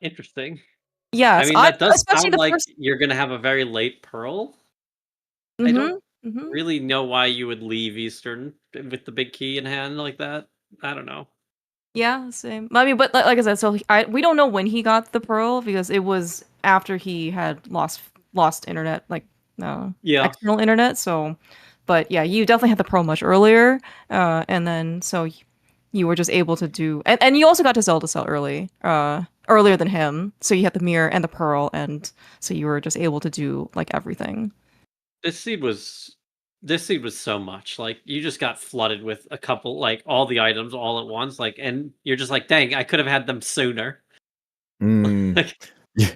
Interesting. Yeah, I mean that does sound like you're gonna have a very late Pearl. I don't really know why you would leave Eastern with the big key in hand like that. I don't know. Yeah, same. I mean, but like I said, so we don't know when he got the Pearl because it was after he had lost internet, like external internet. So. But yeah, you definitely had the Pearl much earlier, and then so you were just able to do, and you also got to Zelda Cell earlier than him. So you had the mirror and the Pearl, and so you were just able to do like everything. This seed was so much. Like you just got flooded with a couple, like all the items all at once. Like, and you're just like, dang, I could have had them sooner.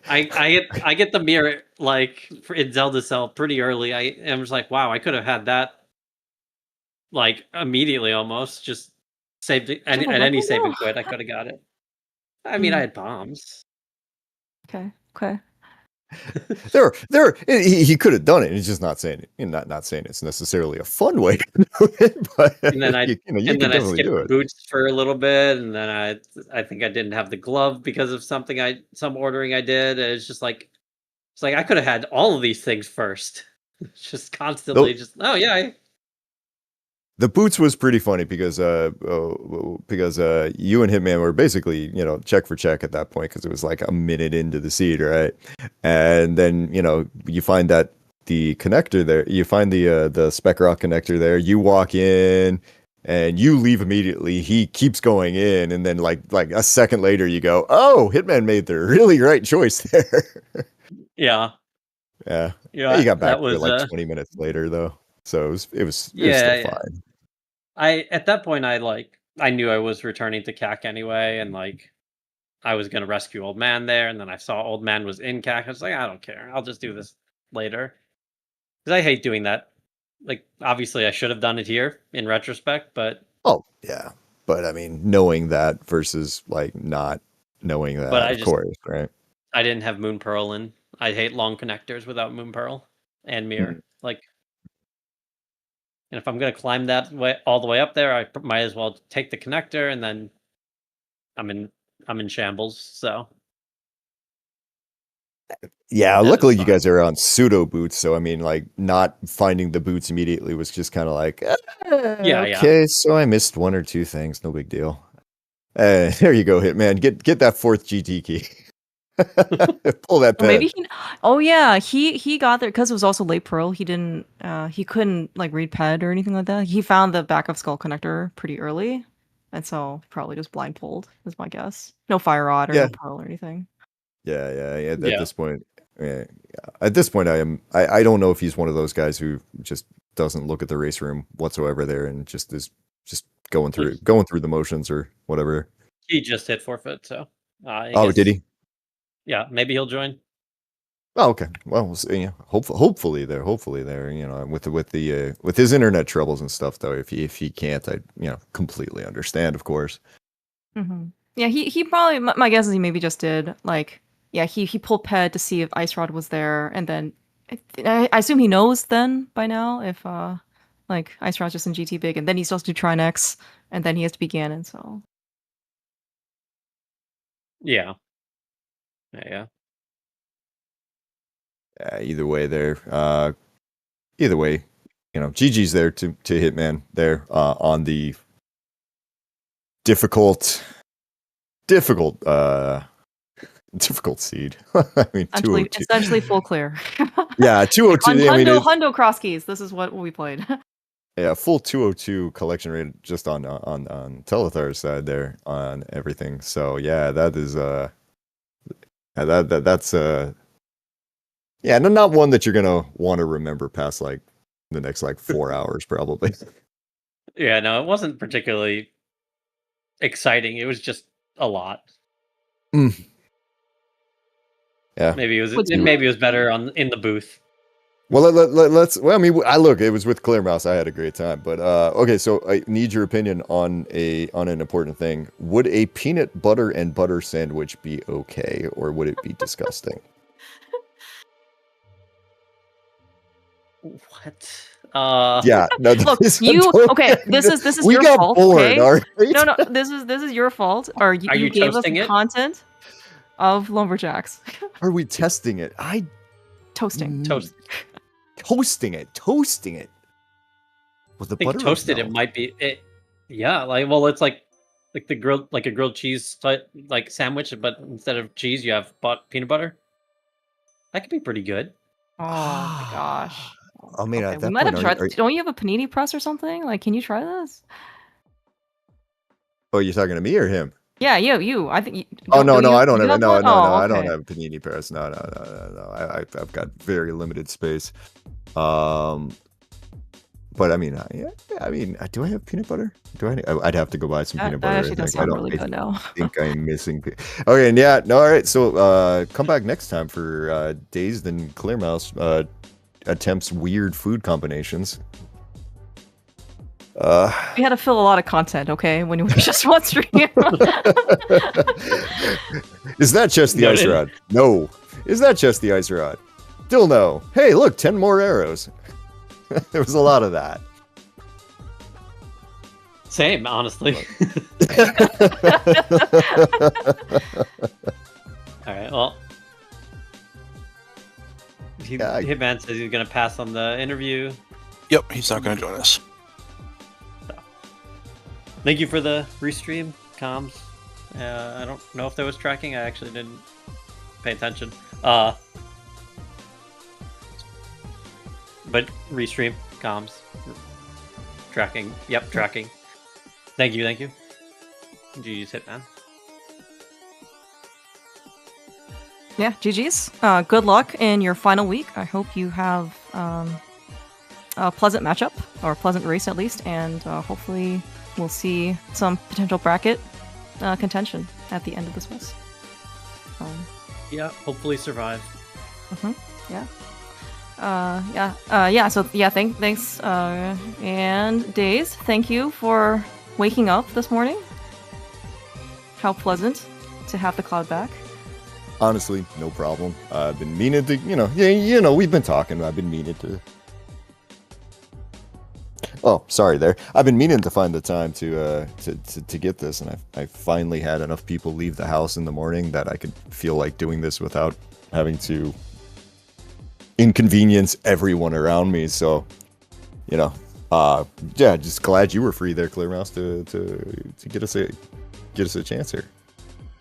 I get the mirror like in Zelda Cell pretty early. I am just like, wow, I could have had that like immediately almost. Just saved it at any save and quit. I could have got it. I mean, I had bombs. Okay. He could have done it. He's just not saying it. Not saying it's necessarily a fun way to do it, but And then I you and can then I definitely skipped do the it. boots for a little bit, and then I think I didn't have the glove because of some ordering I did. It's just like I could have had all of these things first. It's just constantly oh yeah. The boots was pretty funny because you and Hitman were basically, check for check at that point because it was like a minute into the seed, right? And then, you find that the connector there, you find the spec rock connector there, you walk in and you leave immediately. He keeps going in, and then like a second later you go, "Oh, Hitman made the really right choice there." Yeah. Yeah. Yeah. You got back that was for like 20 minutes later though. So it was still yeah. fine. At that point I knew I was returning to CAC anyway, and like I was gonna rescue Old Man there, and then I saw Old Man was in CAC. I was like, I don't care. I'll just do this later. Because I hate doing that. Like, obviously I should have done it here in retrospect, but Oh, yeah. But I mean, knowing that versus like not knowing that, But I of just- course, right? I didn't have Moon Pearl in. I hate long connectors without Moon Pearl and Mirror. Like, and if I'm gonna climb that way all the way up there, I might as well take the connector, and then I'm in shambles. So Yeah, That is luckily you fine. guys are on pseudo boots, so I mean, like not finding the boots immediately was just kind of like, Yeah. okay, so I missed one or two things, no big deal. There you go, Hitman. Get that fourth GT key. Pull that Or maybe pen. he got there because it was also late Pearl. He couldn't like read PED or anything like that. He found the backup skull connector pretty early, and so probably just blind pulled is my guess. No fire rod or Yeah. no Pearl or anything. Yeah. At Yeah. this point, at this point, I don't know if he's one of those guys who just doesn't look at the race room whatsoever there and just is just going through the motions or whatever. He just hit forfeit, so I Oh, guess- did he? Yeah, maybe he'll join. Oh, okay. Well, we'll see. Hopefully there. With his internet troubles and stuff, though, if he can't, I completely understand, of course. Mm-hmm. Yeah, he probably. My guess is he maybe just did he pulled PED to see if Ice Rod was there, and then I assume he knows then by now if like Ice Rod's just in GT big, and then he's supposed to do Trine X, and then he has to be Ganon. So Yeah. Either way, GG's there to Hitman there on the difficult seed. I mean, 202. Essentially full clear. Yeah, 202. Hundo Crosskeys. This is what we played. Yeah, full 202 collection rate just on Telethar's side there on everything. So yeah, that is that's not one that you're gonna want to remember past like the next like 4 hours probably. Yeah, no, it wasn't particularly exciting. It was just a lot. Yeah, maybe it was better in the booth. Well, let's. Well, I mean, it was with Clear Mouse. I had a great time, but okay. So I need your opinion on an important thing. Would a peanut butter and butter sandwich be okay, or would it be disgusting? What? Yeah. No. Look, this is we your got fault. Bored, Okay? all right? No, this is your fault. Or you gave us the content of Lumberjacks. Are we testing it? Toasting it. With the butter toasted, it might be it. Yeah, it's like the grilled a grilled cheese like sandwich, but instead of cheese, you have peanut butter. That could be pretty good. Oh my gosh. I mean, we might have tried. Don't you have a panini press or something? Like, can you try this? Oh, you're talking to me or him? Yeah, you. I think. No, I don't have. No, okay. I don't have a panini press. No. I've got very limited space. But I mean, do I have peanut butter? I'd have to go buy some peanut butter. That actually does sound really good now. I think I'm missing. Okay, and yeah, no, all right. So come back next time for Dazed and Clear Mouse attempts weird food combinations. We had to fill a lot of content, okay? When we just one stream. Is that just the ice rod? No. Is that just the ice rod? Still no. Hey, look, 10 more arrows. There was a lot of that. Same, honestly. All right, well. Hitman says he's going to pass on the interview. Yep, he's not going to join us. So. Thank you for the restream, comms. I don't know if there was tracking. I actually didn't pay attention. But restream, comms, tracking. Yep, tracking. Thank you. GG's, Hitman. Yeah, GG's. Good luck in your final week. I hope you have a pleasant matchup, or a pleasant race at least, and hopefully we'll see some potential bracket contention at the end of this race. Yeah, hopefully survive. Yeah. So yeah, thanks. And Days, thank you for waking up this morning. How pleasant to have the cloud back. Honestly, no problem. I've been meaning to, we've been talking. I've been meaning to. Oh, sorry there. I've been meaning to find the time to get this, and I finally had enough people leave the house in the morning that I could feel like doing this without having to inconvenience everyone around me. So, just glad you were free there, Clear Mouse, to get us a chance here.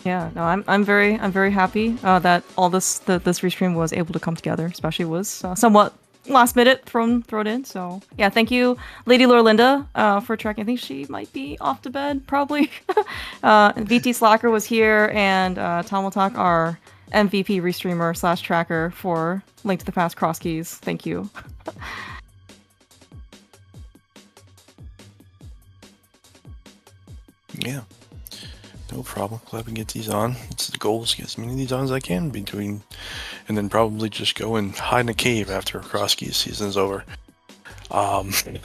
Yeah, no, I'm very happy that all this restream was able to come together. Especially was somewhat last minute thrown in. So yeah, thank you, Lady Lorlinda, for tracking. I think she might be off to bed probably. VT Slacker was here, and Tom will talk our MVP restreamer / tracker for Link to the Past Crosskeys. Thank you. Yeah, no problem. Glad we can get these on. It's the goal is to get as many of these on as I can between, and then probably just go and hide in a cave after Crosskeys season is over. Telethar,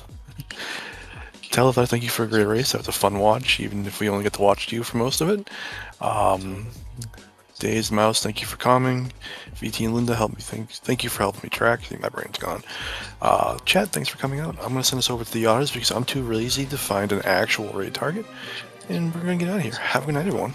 thank you for a great race. That was a fun watch, even if we only get to watch you for most of it. Dazed Mouse, thank you for coming. VT and Linda, thank you for helping me track. I think my brain's gone. Chat, thanks for coming out. I'm going to send this over to the others because I'm too lazy to find an actual raid target. And we're going to get out of here. Have a good night, everyone.